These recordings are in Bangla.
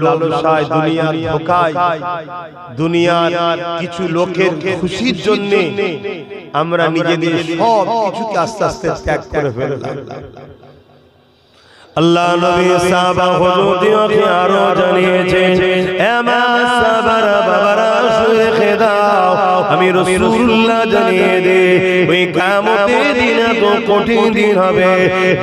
লালসায়, দুনিয়ার ধোঁকায়, দুনিয়ার কিছু লোকের খুশির জন্য আমরা নিজেদের সব কিছুকে আস্তে আস্তে ত্যাগ করে ফেললাম। আল্লাহ নবী সাহাবা হুজুরকে আরো জানিয়েছেন, এমা সাবারা বাবারা শুয়ে দাও, আমি রাসূলুল্লাহ জানিয়ে দে, ওই কিয়ামতের দিন এত কঠিন দিন হবে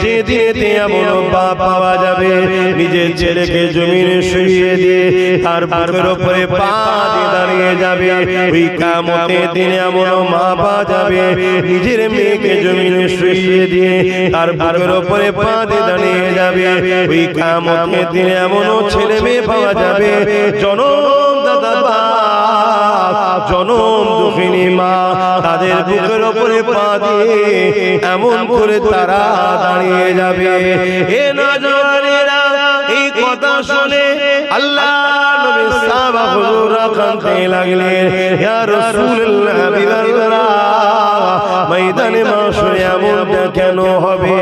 যেদিনে এমন বাপ পাওয়া যাবে নিজের ছেলেকে জমিনে শুইয়ে দিয়ে তার বুকের উপরে পা দিয়ে দাঁড়িয়ে যাবে। ওই কিয়ামতের দিন এমন মা পাওয়া যাবে নিজের মেয়েকে জমিনে শুইয়ে দিয়ে তার বুকের উপরে পা দিয়ে দাঁড়িয়ে যাবে। ওই কিয়ামতের দিনে এমনও ছেলে মেয়ে পাওয়া যাবে জনম দাদা বাপ, জনম দুঃখিনী মা, তাদের বুকের উপরে পা দিয়ে এমন করে তারা দাঁড়িয়ে যাবে। এ নওজওয়ানেরা, এই কথা শুনে আল্লাহ নবী সাহাবা হুজুররা কাঁদতে লাগলেন, ইয়া রাসূলুল্লাহ, হাবিবাল্লাহ, ময়দানে মাশরে এমনটা কেন হবে?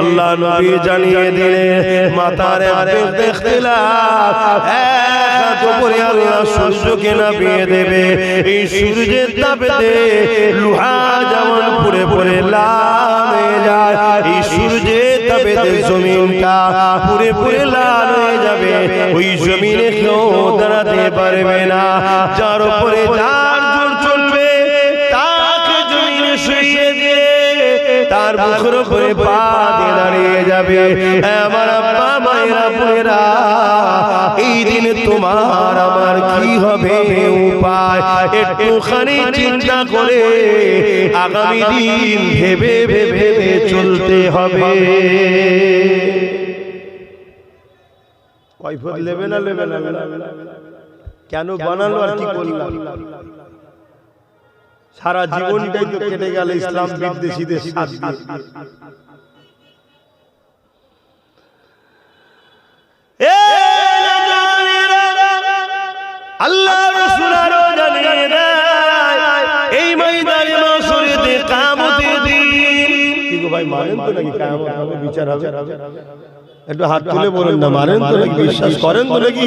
আল্লাহ নবী জানিয়ে দিলেন, মাতার এক ইখতিলাফ, এক উপরে আল্লাহ সূর্যকে নামিয়ে দেবে। এই সূর্যের তাপেতে লোহা যেমন পুড়ে পুড়ে লাল হয়ে যায়, এই সূর্যের তাপেতে জমিনটা পুড়ে পুড়ে লাল হয়ে যাবে। ওই জমিনে কেউ দাঁড়াতে পারবে না, যার উপরে যার জোর চলবে তাকে জমিনে শুইয়ে দিয়ে তার বুকের উপরে পা দিয়ে দাঁড়িয়ে যাবে। আমার আব্বা মায়েরা বোনেরা, এই দিন তোমার আমার কি হবে উপায়? একটুখানি চিন্তা করে আগামী দিন ভেবে ভেবে চলতে হবে। কৈফিয়ত নেবে না নেবে না? কেন বানালো আর কি করলাম? সারা জীবনটাই তো কেটে গেল ইসলাম বিদ্বেষীদের সাথ দিয়ে। আল্লাহ রাসূল আরো জানিয়ে দেয়, এই ময়দানে মাশরেতে কিয়ামতের দিন, কি গো ভাই, মানেন তো নাকি কিয়ামত হবে, বিচার হবে? একটু হাত তুলে বলেন না, মানেন তো নাকি, বিশ্বাস করেন তো নাকি?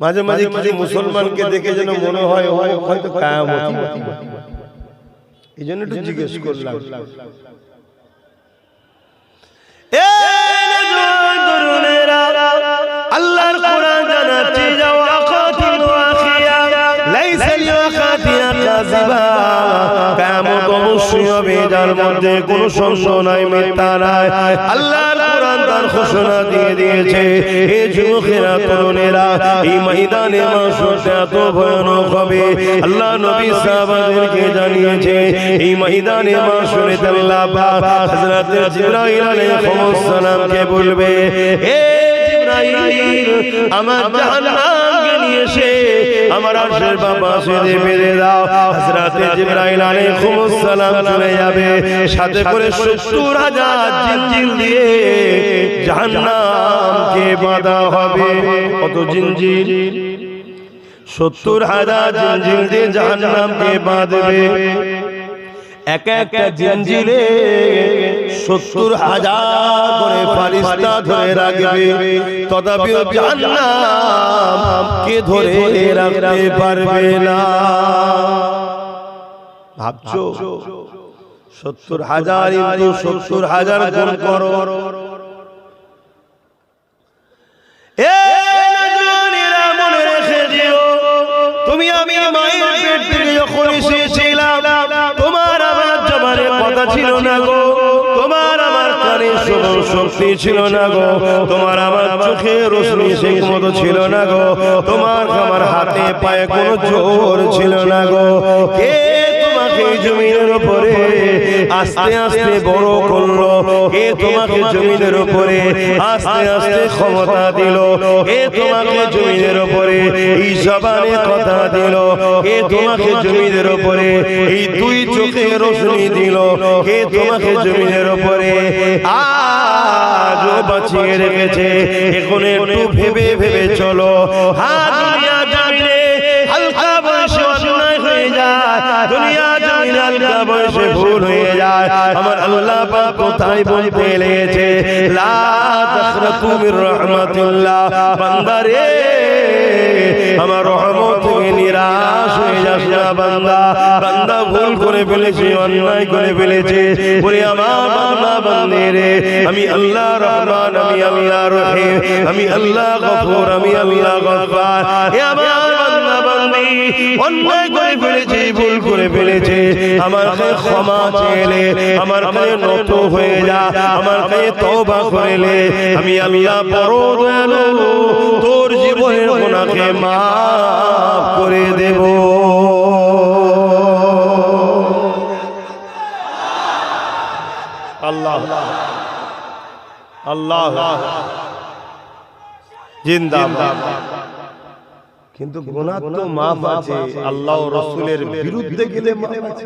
মাঝে মাঝে কিছু মুসলমানকে দেখে যেন মনে হয় হয়তো কিয়ামত, এই জন্য একটু জিজ্ঞেস করলাম। আল্লাহর কোরআন জানাচ্ছে, যাও আখাতিল ওয়াখিয়া লাইসা লিওয়াখাতিয়া কাযিবা, কিয়ামত অবশ্যই হবে যার মধ্যে কোনো সংশয় নাই, মিথ্যা নাই। আল্লাহর কোরআন তার ঘোষণা দিয়ে দিয়েছে, হে যুবকেরা, তরুণেরা, এই ময়দানে মাশরটা এত ভয়ানক হবে। আল্লাহ নবী সাহাবাদেরকে জানিয়েছে, এই ময়দানে মাশরে আল্লাহ পাক হযরত জিবরাইল আলাইহিস সালামকে বলবে, হে জিবরাইল, আমার জাহান্নামকে নিয়ে এসে আমার আরশের পাশে বেঁধে দাও। হযরত জিবরাইল আলাইহিস সালাম চলে যাবে, সাথে করে ৭০,০০০ জিনজিল দিয়ে জাহান্নামকে বাঁধা হবে। কত জিনজিল? ৭০,০০০ জিনজিল দিয়ে জাহান্নামকে বাঁধবে। এক একটা জিনজিলে ৭০,০০০ করে ফেরেশতা ধরে রাখবে, তথাপিও জাহান্নামকে ধরে রাখতে পারবে না। ভাবছো ৭০,০০০ ইনটু ৭০,০০০ গুণ করো। মনে রেখে দিও, তুমি আমি মায়ের পেট থেকে যখন এসেছিলাম, তোমার আমার জবানে কথা ছিল না গো, তোমার আমার কানে শ্রবণ শক্তি ছিল না গো, তোমার আমার চোখে রোশনি সেই মতো ছিল না গো, তোমার আমার হাতে পায়ে কোনো জোর ছিল না গো। কে তোমাকে জমিনের উপরে আস্তে আস্তে বড় করলো? কে তোমাকে জমিনের উপরে আস্তে আস্তে ক্ষমতা দিল? কে তোমাকে জমিনের উপরে এই জবানে কথা দিল? কে তোমাকে জমিনের উপরে এই দুই চোখে রোশনি দিল? কে তোমাকে জমিনের উপরে আজও বাঁচিয়ে রেখেছে? এখন একটু ভেবে ভেবে চলো। দুনিয়া জমিনে হালকা বয়সে অন্যায় হয়ে যায়, দুনিয়া জমিনে হালকা বয়সে ভুল হয়ে যায় আমার আল্লাহ পাক কোথায় বলতে লেগেছে লা তাখরাতু মির রাহমাতিল্লাহ বান্দারে আমার রহমত থেকে নিরাশ হয়ে যাস না বান্দা বান্দা ভুল করে ফেলেছে অন্যায় করে ফেলেছে বলে আমার বান্দা বান্দিরে আমি আল্লাহ রহমান আমি আল্লাহ রহিম আমি আল্লাহ গফুর আমি আল্লাহ গফফার হে আমার বান্দা বান্দি অন্যায় করে ফেলেছে ভুল করে ফেলেছে আমার কাছে ক্ষমা চেয়ে আমার কাছে নত হয়ে যা আমার কাছে তওবা করলে আমি আল্লাহ বড় দয়ালু তোর জীবনের গুনাহকে মাফ করে দেব আল্লাহ আল্লাহ জিন্দাবাদ কিন্তু গুনাহ তো মাফ আছে আল্লাহ ও রাসূলের বিরুদ্ধে গেলে মাফ আছে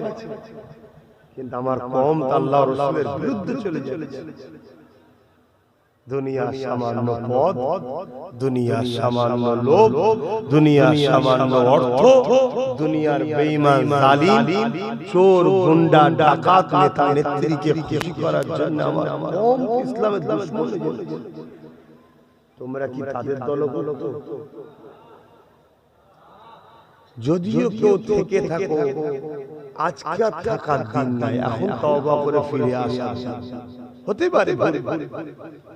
কিন্তু আমার কওম তো আল্লাহ ও রাসূলের বিরুদ্ধে চলে যাচ্ছে দুনিয়া সামান্য পদ দুনিয়া সামান্য লোভ দুনিয়া সামান্য অর্থ দুনিয়ার বেঈমান জালিম চোর গুন্ডা ডাকাত নেতা নেত্রীকে খুশি করার জন্য আমার কওম ইসলামের দুশমন হয়ে গেছে তোমরা কি তাদের দলভুক্ত যদিও কেউ থেকে থাকো আজকে থাকার দিন নাই এখন তওবা করে ফিরে আসা হতে পারে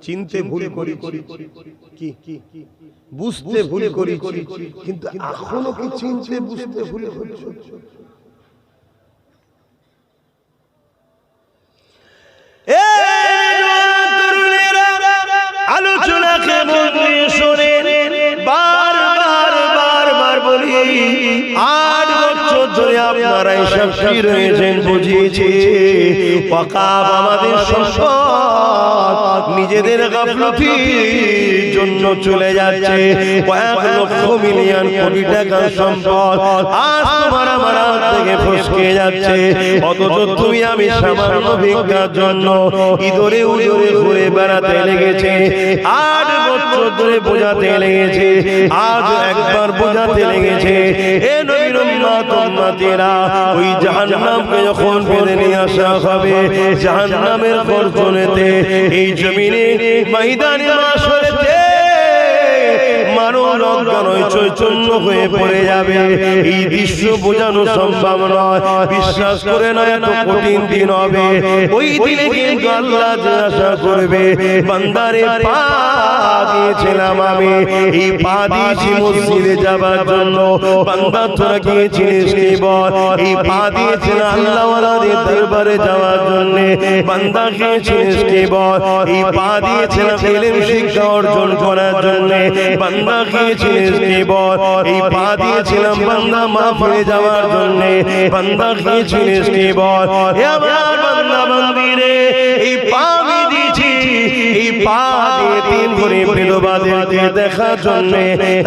চিনতে ভুল করি কি বুঝতে ভুল করি কিন্তু এখনো কি চিনতে বুঝতে ভুল করছো আলোচনা কেমন শুনে বারবার বলি 8 বছর ধরে আপনারা এইসব কি রয়েছেন বুঝিয়েছি ওয়াকাব আমাদের সম্পদ নিজেদের গাফলতির জন্য চলে যাচ্ছে কয়েক লক্ষ মিলিয়ন কোটি টাকার সম্পদ আজ তোমার আমার হাত থেকে ফসকে যাচ্ছে অথচ তুমি আমি সামান্য ভিক্ষার জন্য ইদরে উদরে ঘুরে বেড়াতে লেগেছে 8 বছর ধরে বোঝাতে লেগেছে আজ একবার বোঝাতে লেগেছে এ নবীর উম্মত উম্মতেরা ওই জাহান্নামকে যখন ফেলে নিয়ে আসা হবে জাহান্নামের গর্জনেতে এই জমিনে ময়দানে মাশরেতে মানব অজ্ঞান চৈতন্য হয়ে পড়ে যাবে এই দৃশ্য বোঝানো সম্ভব নয় বিশ্বাস করে না এত কঠিন দিন হবে ওই দিনে কিন্তু আল্লাহ জিজ্ঞাসা করবে বান্দারে পা দিয়েছিলাম আমি এই পা দিয়েছি মসজিদে যাবার জন্য বান্দা তোরা গিয়েছিলিস কি বল এই পা দিয়েছিলাম আল্লাহ ওয়ালাদের দরবারে যাওয়ার জন্য বান্দা গিয়েছিলিস কি বল এই পা দিয়েছিলাম ইলম শিক্ষা অর্জন করার জন্য বান্দা গিয়েছিলিস কি বল এই পা দিয়েছিলাম বান্দা মাফ হয়ে যাওয়ার জন্য বান্দা গিয়েছিলিস কি বল হে আমার বান্দা বান্দিরে এই পা দিয়েছি এই পা দিয়ে তিন গরিব বিধবাদেরকে দেখার জন্য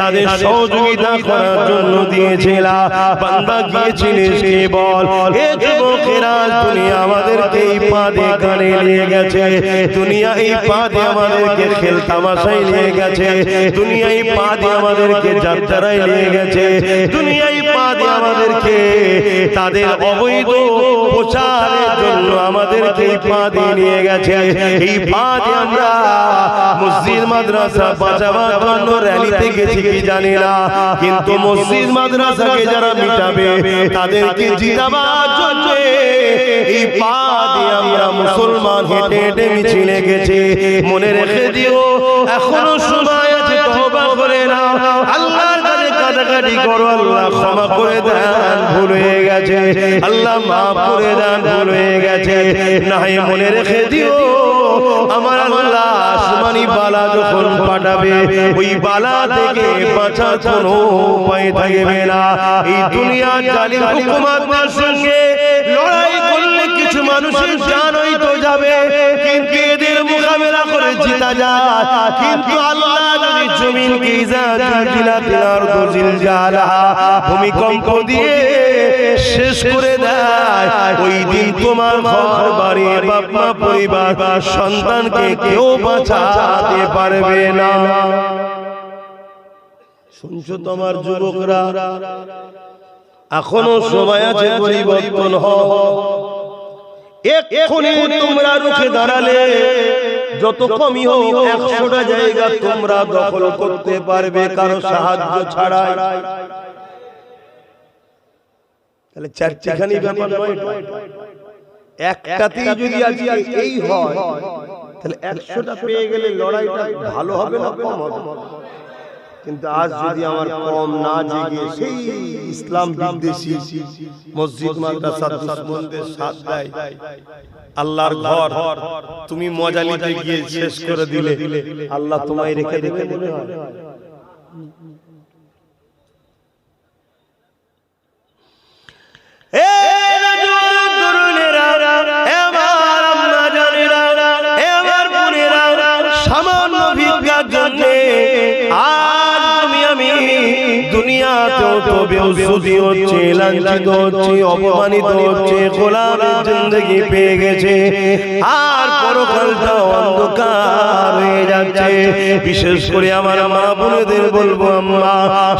তাদের সহযোগিতা করার জন্য দিয়েছিলাম বান্দা গিয়েছিলিস কি বল এ যুবকেরা দুনিয়া আমাদেরকে এই পা দিয়ে কানে নিয়ে গেছে দুনিয়া এই পা দিয়ে আমাদেরকে খেল তামাশায় নিয়ে গেছে দুনিয়া এই পা দিয়ে আমাদেরকে যাত্রায় নিয়ে গেছে দুনিয়া এই পা দিয়ে আমাদেরকে তাদের অবৈধ প্রচারের জন্য আমাদেরকে এই পা দিয়ে নিয়ে গেছে এই পা দিয়ে আমরা মসজিদ মাদ্রাসা বাঁচাবার জন্য র্যালিতে গেছি কি জানি না কিন্তু মসজিদ মাদ্রাসাকে যারা মিটাবে তাদেরকে জিতাবার জন্য এই পা দিয়ে আমরা মুসলমান হেঁটে হেঁটে মিছিলে গেছি মনে রেখে দিও এখনো সময় আছে তওবা করে নাও আল্লাহর কাছে কাটাকাটি করো আল্লাহ ক্ষমা করে দেন ভুল হয়ে গেছে আল্লাহ মাফ করে দেন ভুল হয়ে গেছে নাই মনে রেখে দিও আমার আল্লাহ আসমানি বালা যখন পাঠাবে ওই বালা থেকে বাঁচার কোনো উপায় থাকবে না এই দুনিয়ার জালিম হুকুমতের সঙ্গে লড়াই করলে কিছু মানুষের জান হয়তো যাবে কিন্তু এদের মোকাবেলা করে জিতা যায় কিন্তু আল্লাহ যদি জমিনকে ইজাজিলাতিল আরদু জিলজালাহা ভূমিকম্প দিয়ে শেষ করে দেয় ওই দিন তোমার ঘর বাড়ি বাপ মা পরিবার সন্তানকে কেউ বাঁচাতে পারবে না শুনছো তোমার যুবকরা এখনো সময় আছে পরিবর্তন হও। এক্ষুনি তোমরা রুখে দাঁড়ালে যত কমই হোক 100টা জায়গা তোমরা দখল করতে পারবে কারো সাহায্য ছাড়া। তাহলে চারটিখানি ব্যাপার নয়, একটাতেই যদি আজকে এই হয় তাহলে 100টা পেয়ে গেলে লড়াইটা ভালো হবে না কম হবে? কিন্তু আজ যদি আমার কম না জেগে সেই ইসলাম বিদ্বেষী মসজিদ মাদ্রাসা দুশমনদের সাথ দেয়, আল্লাহর ঘর তুমি মজা নিতে গিয়ে শেষ করে দিলে, আল্লাহ তোমায় রেখে দেবে মনে হয়? সামান্য ভিক্ষার জন্য আজ আমি দুনিয়াতেও তো বেউসুদি হচ্ছে, লাঞ্ছিত হচ্ছে, অপমানিত হচ্ছে, গোলামের জিন্দেগি পেয়ে গেছে, আর পরকালটাও অন্ধকার হয়ে যাচ্ছে। বিশেষ করে আমার মা বোনেদের বলবো, আম্মা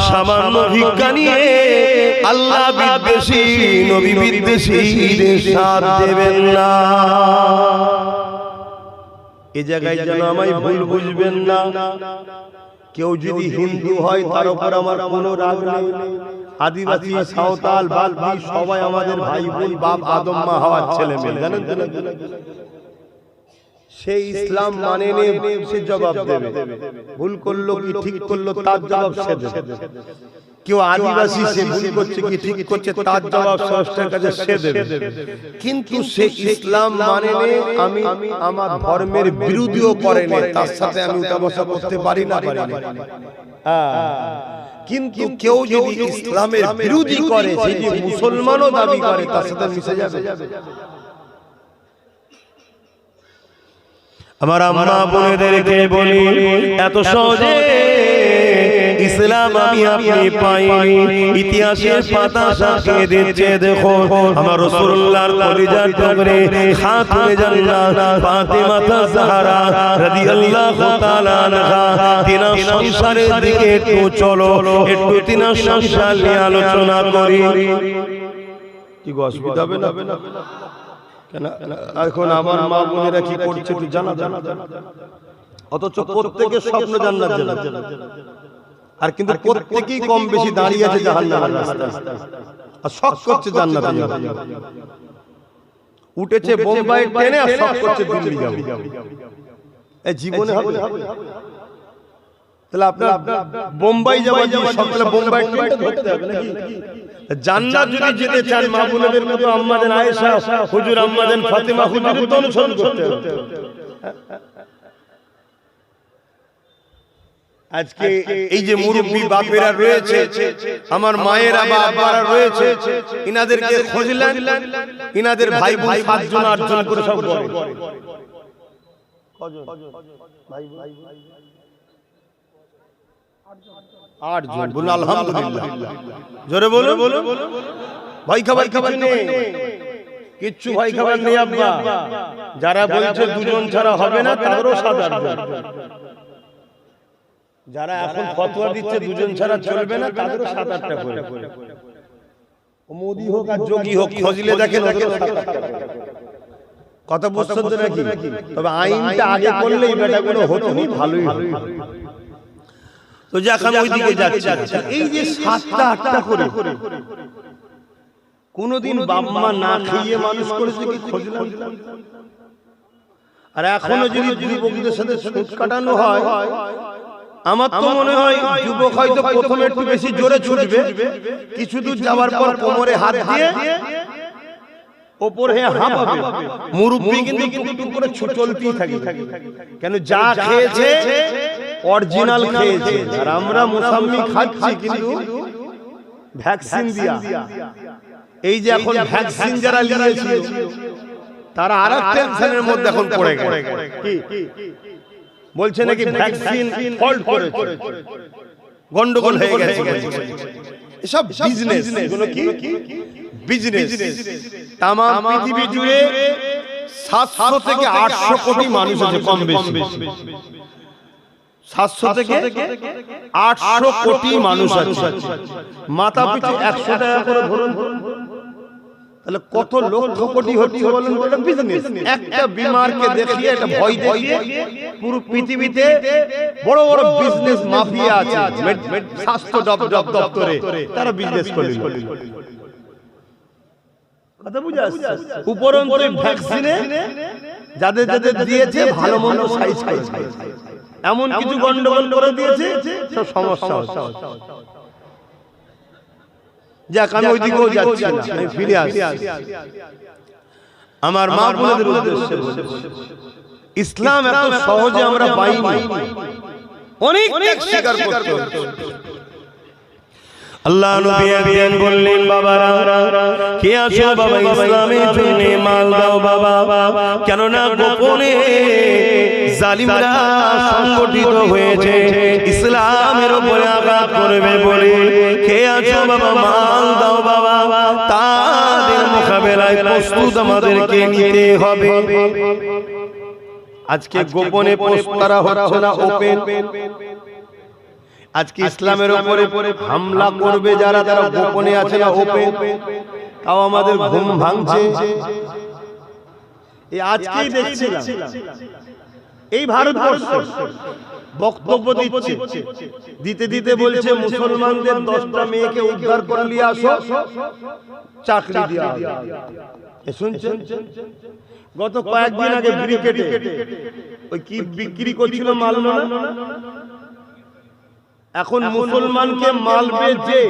সামান্য ভিক্ষা নিয়ে আল্লাহ বিদ্বেষী নবী বিদ্বেষীদের সাথ দেবেন না। এ জায়গায় যেন আমায় ভুল বুঝবেন না। কেউ যদি হিন্দু হয় তার উপর আমার কোনো রাগ নেই। আদিবাসী, সাঁওতাল, বাল্টি সবাই আমাদের ভাই বোন, বাপ আদম মা হাওয়ার ছেলে মেয়ে, জানেন তো? সেই ইসলাম মানে সে জবাব দেবে, ভুল করলো কি ঠিক করলো তার জবাব সে দেবে। কেউ আদিবাসী সে ভুল করছে কি ঠিক করছে তার জবাব স্রষ্টার কাছে সে দেবে। কিন্তু সে ইসলাম মানে আমি আমার ধর্মের বিরোধীও করে না, তার সাথে আমি উঠা বসা করতে পারি না। কিন্তু কেউ যদি ইসলামের বিরোধী করে, সে যে মুসলমানও দাবি করে, তার সাথে মিশে যাবে। আমার আম্মা বোনেদেরকে বলি, এত সহজে ইসলাম আমি আপনি পাইনি। ইতিহাসের পাতা সাক্ষী দিচ্ছে, দেখো আমার রাসূলুল্লাহর কলিজার টুকরে খাতুনে জান্নাত ফাতেমা জাহরা রাদিয়াল্লাহু তাআলা আনহা, তিনার সংসারের দিকে একটু চলো, একটু তিনার সংসার নিয়ে আলোচনা করি। কি অসুবিধা হবে না? কেন এখন আমার মা বোনেরা কি করছে তুই জানা? অথচ প্রত্যেকের স্বপ্ন জান্নাত জান্নাত, আর কিন্তু প্রত্যেকেই কম বেশি দাঁড়িয়ে আছে জাহান্নামের রাস্তায়, আর শখ করছে জান্নাতে যাবে। উঠেছে বোম্বাই ট্রেনে আর শখ করছে দিল্লি যাবে। এই জীবনে হবে? তাহলে আপনার বোম্বাই যাওয়ার জন্য সকালে বোম্বাই ট্রেনটা ধরতে হবে নাকি? জান্নাত যদি যেতে চান মা বোনেদের মতো আম্মাজান আয়েশা হুজুর, আম্মাজান ফাতেমা হুজুরের তো অনুসরণ করতে হবে। আজকে এই যে মুরব্বী বাপেরা রয়েছে, আমার মায়েরা বা আব্বারা রয়েছে, ইনাদেরকে খুঁজলেন, ইনাদের ভাই বোন 7 জন 8 জন করে সব করে। কজন ভাই বোন? 8 জন। বলুন আলহামদুলিল্লাহ, জোরে বলো। ভাই খাবার নেই, কিচ্ছু ভাই খাবার নেই আব্বা। যারা বলছে 2 জন ছাড়া হবে না, তাদেরও 7-8 জন। যারা এখন ফতোয়া দিচ্ছে 2 জন ছাড়া চলবে না, তাদেরও 7-8টা করে। মোদি হোক আর যোগী হোক, খোঁজলে দেখেন কথা বুঝছেন তো নাকি? তবে আইনটা আগে করলেই বেটাগুলো হতো নি, ভালোই হতো। তো যখন ওইদিকে যাচ্ছে, এই যে 7টা-8টা করে কোনদিন বাপ মা না খেয়ে মানুষ করেছে কি খোঁজলাম? আর এখনো যদি যুবকদের সাথে সুদ কাটানো হয়, আমার তো মনে হয় যুবক হয়তো প্রথমে একটু বেশি জোরে ছুটবে, কিছু দূর যাওয়ার পর কোমরে হাত দিয়ে ওপরে হাঁপাবে। মুরব্বি কিন্তু টুকটুক করে চলতেই থাকে, কেন যা খেয়েছে অরিজিনাল খেয়েছে। আর আমরা মোসাম্মি খাচ্ছি কিন্তু ভ্যাকসিন দিয়া। এই যে এখন ভ্যাকসিন যারা নিয়েছিল তারা আরেক টেনশনের মধ্যে এখন পড়ে গেছে। কি বলছে নাকি ভ্যাকসিন ফল্ট করেছে, গন্ডগোল হয়ে গেছে। এসব বিজনেস, এগুলো কি বিজনেস। তাম পৃথিবী জুড়ে 700 থেকে 800 কোটি মানুষ আছে কম বেশি। 700 থেকে 800 কোটি মানুষ আছে, মাথা পিছু 100 টাকা করে ধরুন, তাহলে কত লক্ষ কোটি হচ্ছে বলেন? এটা বিজনেস। একটা বিমারকে দেখিয়ে, একটা ভয় দেখিয়ে পুরো পৃথিবীতে বড় বড় বিজনেস মাফিয়া আছে স্বাস্থ্য দপ্তরে, তারা বিজনেস করে। কথা বুঝে আসছে? উপরন্তু ভ্যাকসিনে যাদের যাদের দিয়েছে ভালো মন্দ সাইজ এমন কিছু গন্ডগোল করে দিয়েছে, সব সমস্যা হচ্ছে। যাক, আমি ওইদিকেও যাচ্ছি না, আমি ফিরে আসি। আমার মা বোনদের উদ্দেশ্যে ইসলাম এত সহজে আমরা পাইনি, অনেক স্বীকার করতে হচ্ছে। আল্লাহ নবী একদিন বললেন, বাবারা কে আছো বাবা, ইসলামের জন্য মাল দাও বাবা, কেননা গোপনে জালিমরা সংগঠিত হয়েছে ইসলামের উপরে আঘাত করবে বলে। কে আছো বাবা, মাল দাও বাবা, তাদের মোকাবেলায় প্রস্তুত আমাদেরকে নিতে হবে। আজকে গোপনে পোস্ট করা হচ্ছে না, ওপেন। আজকে ইসলামের উপরে হামলা করবে যারা, তারা গোপনে আছে না ওপেন, তাও আমাদের ঘুম ভাঙছে। এই আজকেই দেখছিলাম এই ভারতবর্ষ বক্তব্য দিতে দিতে বলছে মুসলমানদের 10টা মেয়েকে উদ্ধার করে নিয়ে আসো, চাকরি দেওয়া হবে। শুনছেন? গত কয়েকদিন আগে ব্রিকেটে ওই কি বিক্রি করছিল মাল, এখন মুসলমানকে মালবে যে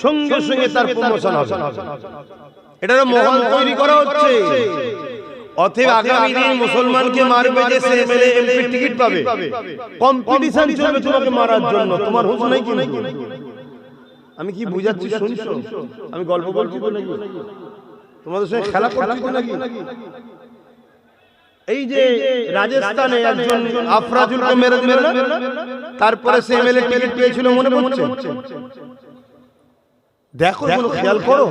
সঙ্গে সঙ্গে তার প্রমোশন হবে। এটার মহল তৈরি করা হচ্ছে। অতএব আগামী দিন মুসলমানকে মারবে যে সে এমএলএ এমপি টিকিট পাবে, কম্পিটিশন চলবে তোমাকে মারার জন্য। তোমার হুঁশ নাই কি? আমি কি বুঝাচ্ছি শুনছো? আমি গল্প বলছি তো নাকি? তোমাদের সঙ্গে খেলা করছি তো নাকি? এই যে রাজস্থানে একজন আফরাজুলকে মেরে দিল না, তারপরে সে এমএলএ টিকিট পেয়েছিল, মনে পড়ছে? দেখো, খেয়াল করো।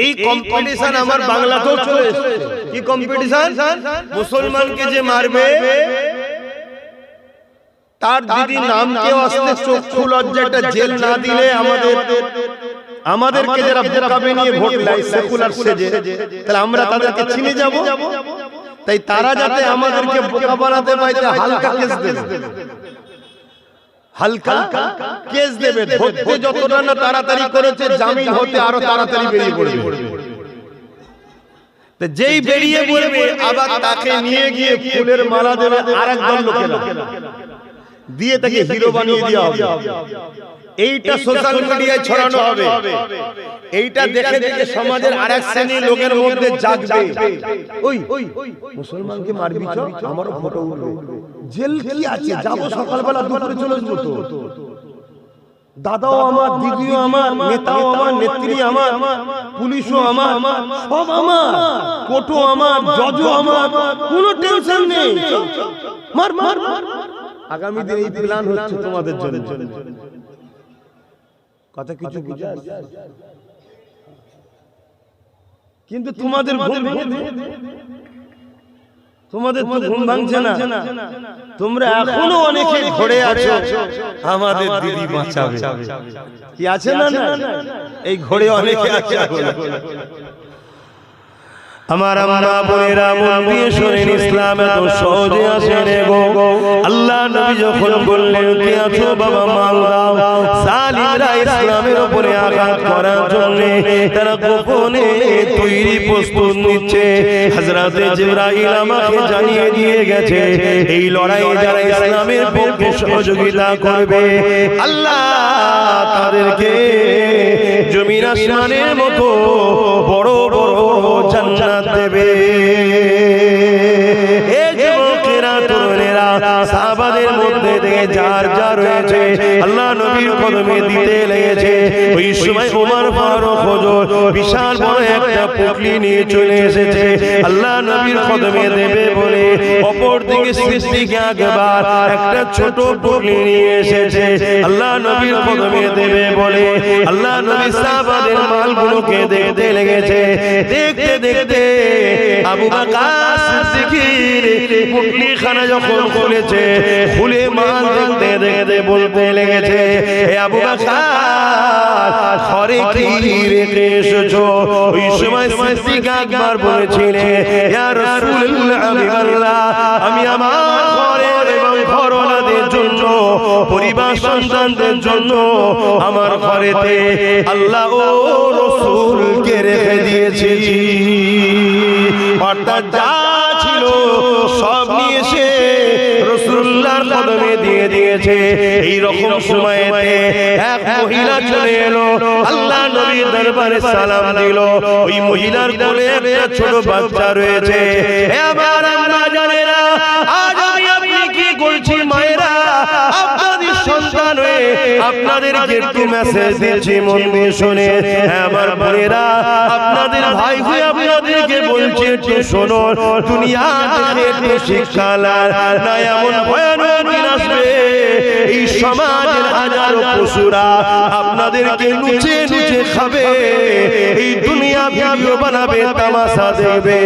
এই কম্পিটিশন আমার বাংলাতেও চলে এসেছে। কি কম্পিটিশন? মুসলমানকে যে মারবে তার দিদি নামকে অস্তে চক্ষু লজ্জাটা জেল না দিলে আমাদেরকে যারা বোকাবে নিয়ে ভোট দেয় সেকুলার সেজে, তাহলে আমরা তাদেরকে চিনে যাব। তাই তারা যাতে আমাদেরকে বোকা বানাতে পারে, হালকা কেস দেবে, হালকা কেস দেবে। ধরতে যতটা না তাড়াতাড়ি করেছে, জামিন হতে আরো তাড়াতাড়ি বেরিয়ে পড়বে। যেই বেরিয়ে পড়বে আবার তাকে নিয়ে গিয়ে ফুলের মালা দেবে আরেকদল লোকেরা, দিয়ে তাকে হিরো বানিয়ে দেওয়া হবে। এইটা সোশ্যাল মিডিয়ায় ছড়ানো হবে। এইটা দেখে দেখে সমাজের আরেক শ্রেণীর লোকের মধ্যে জাগবে, ওই মুসলমানকে মারবি চ, আমারও ফটো উঠবে, জেল কি আছে, যাবো সকালবেলা দুপুরে চলে আসবো। তো দাদাও আমার, দিদিও আমার, নেতাও আমার, নেত্রী আমার, পুলিশও আমার, সব আমার, কোর্টও আমার, জজও আমার, কোনো টেনশন নেই। মার মার মার। আগামী দিন এই প্ল্যান হচ্ছে তোমাদের জন্য। কথা কিছু বুঝা? কিন্তু তোমাদের তো ঘুম ভাঙছে না। তোমরা এখনো অনেকে ঘরে আছো, আমাদের দিদি বাঁচাবে। কি আছে না? এই ঘরে অনেকে আছে। আমার আম্মা বোনেরা, মন দিয়ে শুনেন, ইসলাম এত সহজে আসে রে গো। আল্লাহ নবী যখন বললেন কে আছো বাবা, মাল দাও, জালিমরা ইসলামের উপরে আঘাত করার জন্য তারা গোপনে তৈরি প্রস্তুত নিচ্ছে। হযরতে জিবরাইল আমাকে জানিয়ে দিয়ে গেছে, এই লড়াই যারা ইসলামের পক্ষে সহযোগিতা করবে, আল্লাহ তাদেরকে জমিন আসমানের মতো বড় বড় জান্নাত দেবে। এই যুবকেরা, তরুণেরা, সাহাবাদের মধ্যে থেকে যার যা রয়েছে আল্লাহ নবীর কদমে দিতে লেগেছে। ওই সময় ওমর ফারুক হুজুর বিশাল বড় একটা পুটলি নিয়ে চলে এসেছে আল্লাহ নবীর কদমে দেবে বলে। অপর দিকে সিদ্দিক আকবর একটা ছোট পুটলি নিয়ে এসেছে আল্লাহ নবীর কদমে দেবে বলে। আল্লাহ নবী সাহাবাদের মালগুলোকে দেখতে লেগেছে। দেখতে দেখতে আবু বকর সিদ্দিকের পুটলিখানা যখন খুলেছে, খুলে বেঁধে বলতে লেগেছে, হে আবু বকর, ঘরে কি রেখে এসেছো? ওই সময় সিদ্দিক আকবর বলেছিলেন, ইয়া রাসূলুল্লাহ, হাবিবাল্লাহ, আমি আমার ঘরের এবং ঘরওয়ালাদের জন্য, পরিবার সন্তানদের জন্য আমার ঘরেতে আল্লাহ ও রাসূলকে রেখে দিয়েছি। অর্থাৎ যা ছিল সব নিয়ে এসে রাসূলুল্লাহর কদমে দিয়ে দিয়েছে। এই রকম সময়েতে এক মহিলা চলে এলো, আল্লাহ নবীর দরবারে সালাম দিল। ওই মহিলার কোলে একটা ছোট বাচ্চা রয়েছে। এবার আমরা জানেনা, আজ আমি আপনি কি করছি মায়েরা, আপনাদের সন্তান হয়ে আপনাদেরকে একটু মেসেজ দিচ্ছি, মন দিয়ে শুনে। আমার বোনেরা, আপনাদের ভাই হয়ে আপনাদেরকে বলছি, একটু শোনো, দুনিয়া থেকে একটু শিক্ষা লান, না এমন ভয়ানক দিন আসবে এই সমাজের হাজারো পশুরা আপনাদেরকে লুচে লুচে খাবে, এই দুনিয়া ভিডিও বানাবে, তামাশা দেখবে,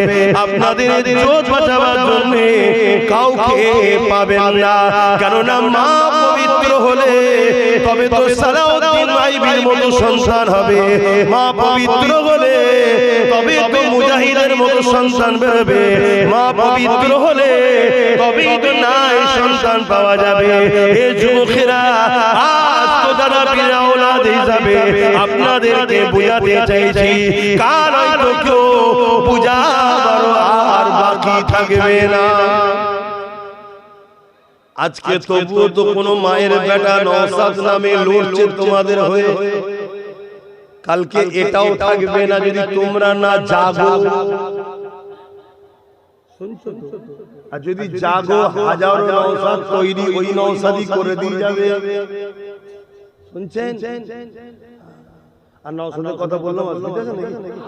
আপনাদের ইজ্জত বাঁচাবার জন্য কাউকে পাবেন না। কেননা মা পবিত্র হলে তবে তো সালাউদ্দিন আইবির মতো সন্তান হবে, মা পবিত্র হলে তবে তো মুজাহিদের মতো সন্তান বেরোবে, মা পবিত্র হলে তবেই তো নাই সন্তান পাওয়া যাবে। এ যুবকেরা, আজ তো দাদা পীর আওলাদ হিসাবে আপনাদেরকে বুঝাতে চাইছি, কার হয়তো কেউ বুঝাবার আর বাকি থাকবে না। আজকে তবুও তো কোনো মায়ের বেটা নওশাদ নামে লড়ছে তোমাদের হয়ে, কালকে এটাও থাকবে না যদি তোমরা না জাগো। আর যদি জাগো, হাজারো নওশাদ তৈরি ওই নওশাদই করে দিয়ে যাবে। শুনছেন? আর নওশাদের কথা বললাম, অসুবিধা আছে নাকি?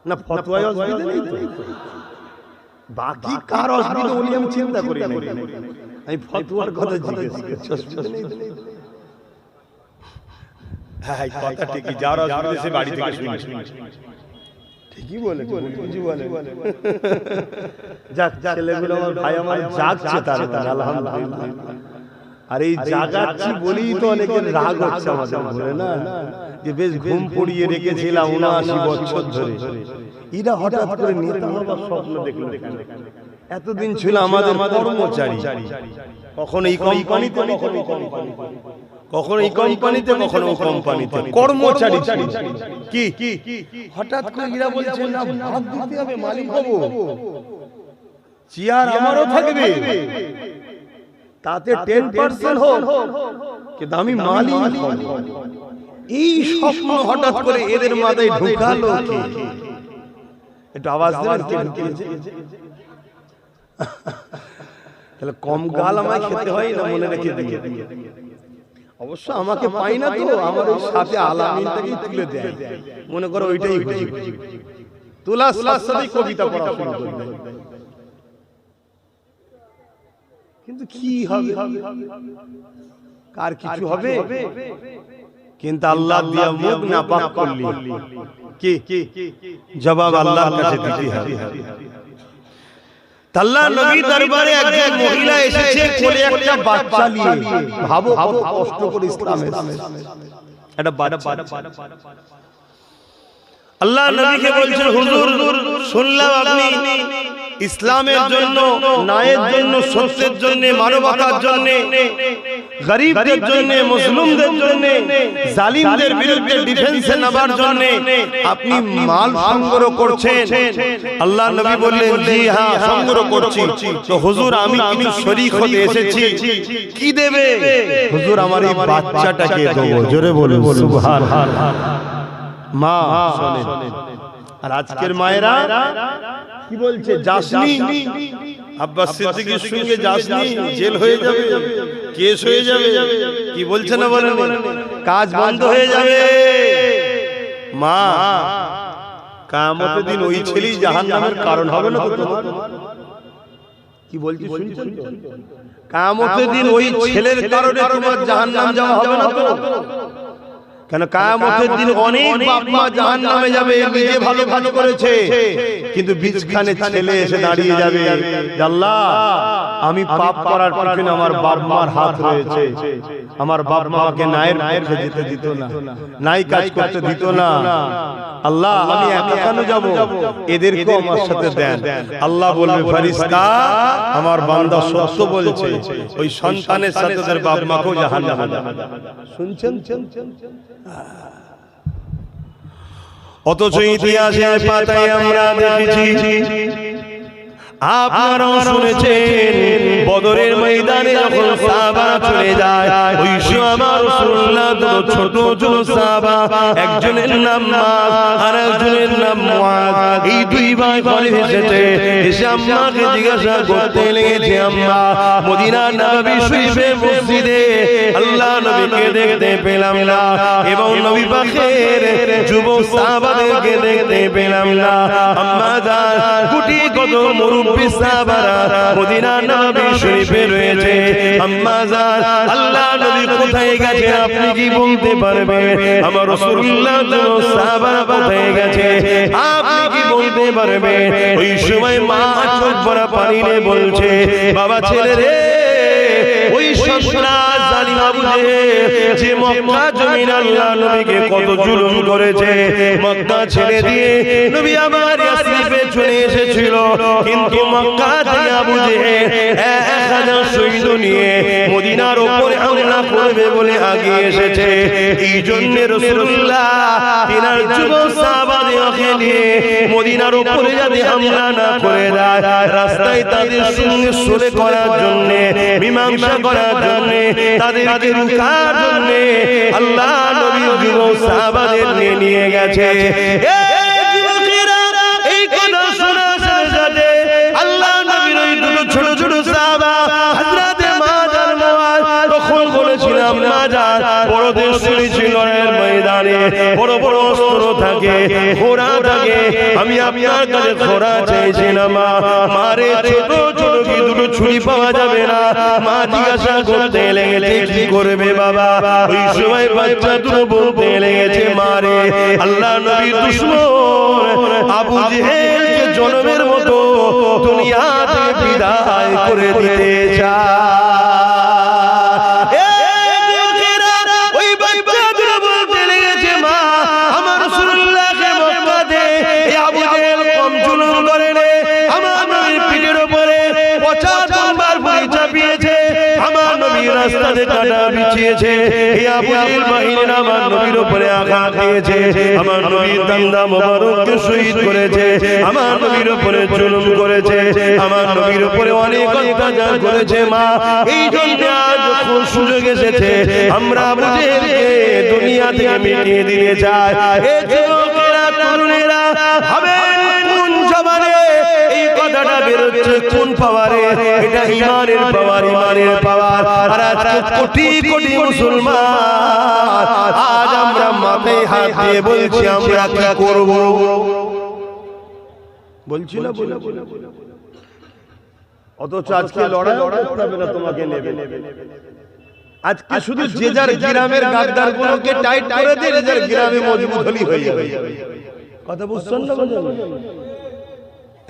না, ফতোয়ায় অসুবিধা নেই তো। বাকি কার অসুবিধা বলি আমি চিন্তা করি না, আমি ফতোয়ার কথা জিজ্ঞেস করছি, অসুবিধা নেই। হ্যাঁ, কথা ঠিকই, যার অসুবিধা সে বাড়ি থেকে শুনে, ঠিকই বলে, বুঝি বলে। যাক, ছেলেগুলো আমার ভাই আমার জাগছে, তার আলহামদুলিল্লাহ। আর এই জাগাচ্ছি বলেই তো অনেকের রাগ হচ্ছে আমাদের বলে না, যে বেশ ঘুম পড়িয়ে রেখেছিলাম ৭৯ বছর ধরে, এরা হঠাৎ করে নেতা হবার স্বপ্ন দেখলো। এতদিন ছিল আমাদের কর্মচারী, কখনো এই কোম্পানিতে, কখনো এই কোম্পানিতে, কখনো ও কোম্পানিতে কর্মচারী কি হঠাৎ করে এরা বলছে না, ভাগ দিতে হবে, মালিক হবো, চেয়ার আমারও থাকবে, তাতে 10% হোক, কিন্তু আমি মালিক হব। এই স্বপ্ন হঠাৎ করে এদের মাথায় ঢুকালো কি? একটু আওয়াজ দেবেন কে? তাহলে কম গাল আমায় খেতে হয় না, মনে রেখে দিয়ে। অবশ্য আমাকে পাই না তো, আমার ওই সাথে আলামিনটাকেই তুলে দেয়, মনে করো ওইটাই হুজুর, তুলার সাথে কবিতা পড়া শুরু করে দেয়। কিন্তু কি হবে, কার কিছু হবে? কিন্তু আল্লাহ দিয়া মুখ না পাক করলি কি জবাব আল্লাহর কাছে দিতে হবে। আল্লাহ নবী দরবারে একজন মহিলা এসেছে, কোলে একটা বাচ্চা নিয়ে। ভাবো কত কষ্ট করে ইসলামে একটা বাচ্চা। আল্লাহ নবীকে বলছেন, হুজুর শুনলাম আপনি ইসলামের জন্য, ন্যায়ের জন্য, সত্যের জন্য, মানবতার জন্য, গরিবদের জন্য, মুসলিমদের জন্য, জালিমদের বিরুদ্ধে ডিফেন্সে নামার জন্য আপনি মাল সংগ্রহ করছেন। আল্লাহ নবী বললেন, জি হ্যাঁ, সংগ্রহ করছি। তো হুজুর আমি কিছু শরীক হতে এসেছি, কি দেবে? হুজুর আমার এই বাচ্চাটাকে দেবো। জোরে বলুন সুবহানাল্লাহ। মা শুনে, আর আজকের মায়েরা কি বলছে? যাসনি, আব্বাস সিদ্দিকীর সঙ্গে যাসনি, জেল হয়ে যাবে, কেস হয়ে যাবে, কি বলছে না বলেন, কাজ বন্ধ হয়ে যাবে। মা, কিয়ামতের দিন ওই ছেলেই জাহান্নামের কারণ হবে না তো তোমার? কি বলছি শুনছেন? কিয়ামতের দিন ওই ছেলের কারণে তোমার জাহান্নাম যাওয়া হবে না তো? কেন কিয়ামতের দিন অনেক বাপ মা জাহান্নামে যাবে, নিজে ভালো কাজ করেছে, কিন্তু বীজখানে ছেলে এসে দাঁড়িয়ে যাবে, আল্লাহ আমি পাপ করার পিছনে আমার বাপ মার হাত রয়েছে, আমার বাপ মাকে ন্যায়ের পথে যেতে দিত না, ন্যায় কাজ করতে দিত না, আল্লাহ আমি একা কেন যাব, এদেরকেও আমার সাথে দেন। আল্লাহ বলবে ফেরেশতা আমার বান্দা সত্য বলছে, ওই সন্তানের সাথে তার বাপ মাকেও জাহান্নামে যাবে। শুনছেন? অথচ ইতিহাসের পাতায় আমরা দেখেছি, আপনারাও শুনেছেন, বদরের ময়দানে যখন সাহাবারা চলে যায়, ওই সময় আমার রাসূলুল্লাহ ছোট ছোট সাহাবা, একজনের নাম মাস আর একজনের নাম মুআজ, এই দুই ভাই ঘরে এসেছে, এসে আম্মাকে জিজ্ঞাসা করতে লেগেছে, আম্মা মদিনা নববী শরীফে মসজিদে আল্লাহ নবীকে দেখতে পেলাম না, এবং নবী পাকের যুবক সাহাবাদেরকে দেখতে পেলাম না, আম্মা জান কোটি কত মুরব্বি সাহাবারা মদিনা নববী শরীফে রয়েছে, আম্মা জান আল্লাহ নবী কোথায় গেছে আপনি কি বলতে পারবেন? আমার রাসূলুল্লাহ সাহাবারা কোথায় গেছে আপনি কি বলতে পারবেন? ওই সময় মা চোখ ভরা পানি নিয়ে বলছে, বাবা ছেলে রে, ওই সন্ত্রাস জালিম আবু জেহেল যে মক্কা জমিন আল্লাহ নবীকে কত জুলুম করেছে, মক্কা ছেড়ে দিয়ে নবী আমার ইয়াসরিবে চলে এসেছিল, কিন্তু মক্কা থেকে আবু জেহেল 1000 সৈন্য নিয়ে মদিনার উপরে হামলা করবে বলে আগিয়ে এসেছে। এই জন্য রাসূলুল্লাহ তিনার যুবক সাহাবাদেরকে নিয়ে মদিনার উপরে যাতে হামলা না করে দেয়, রাস্তায় তাদের সঙ্গে সুলহ করার জন্য, মীমাংসা করার জন্য, তাদেরকে রুখার জন্য আল্লাহ নবী যুবক সাহাবাদের নিয়ে গেছে। এই কথা শোনার সাথে সাথে আল্লাহ নবীর ওই দুটো ছোট ছোট সাহাবা হযরতে মাআজ আর মুআজ তখন বলেছিলাম, মাআজ বড়দের শুনেছিল ময়দানে বড় বড় অস্ত্র থাকে, ঘোড়া থাকে, আমি আপনার কাছে ঘোড়া চাইছিলাম, মারে ছোট ছোট কি দুটো ছুরি পাওয়া যাবে না? মা জিজ্ঞাসা করতে লেগেছে কি করবে বাবা? ওই সময় বাচ্চা দুটো বলতে লেগেছে, মারে আল্লাহ নবীর দুশমন আবু জেহেলকে জনমের মতো দুনিয়া থেকে বিদায় করে দিতে চায়। রাস্তাতে কাটা বিছিয়েছে, এই আবু জেহেল বাহিনীর আমার নবীর উপরে আঘাত দিয়েছে, আমার নবীর দান্দা মোবারককে শহীদ করেছে, আমার নবীর উপরে জুলুম করেছে, আমার নবীর উপরে অনেক অত্যাচার করেছে। মা এই জন্য আজ যখন সুযোগ এসেছে আমরা আবু জেহেলকে দুনিয়া থেকে মিটিয়ে দিয়ে যাই। এই যুবকেরা তরুণেরা হবেন কোন জবানে এই কথাটা বেরোচ্ছে, কোন পাওয়ারে? এটা ইমানের পাওয়ার, ইমানের পাওয়ার। আর আজকে কোটি কোটি মুসলমান আজ আমরা মাথায় হাত দিয়ে বলছি আমরা কি করব? বলছি না, অথচ আজকে লড়াই করতে হবে না, তোমাকে নেবে। আজকে শুধু যে যার গ্রামের গাদ্দার গুলোকে টাইট করে দিয়ে যে যার গ্রামে মজবুত হলি হয়ে যাবে। কথা বুঝছেন না?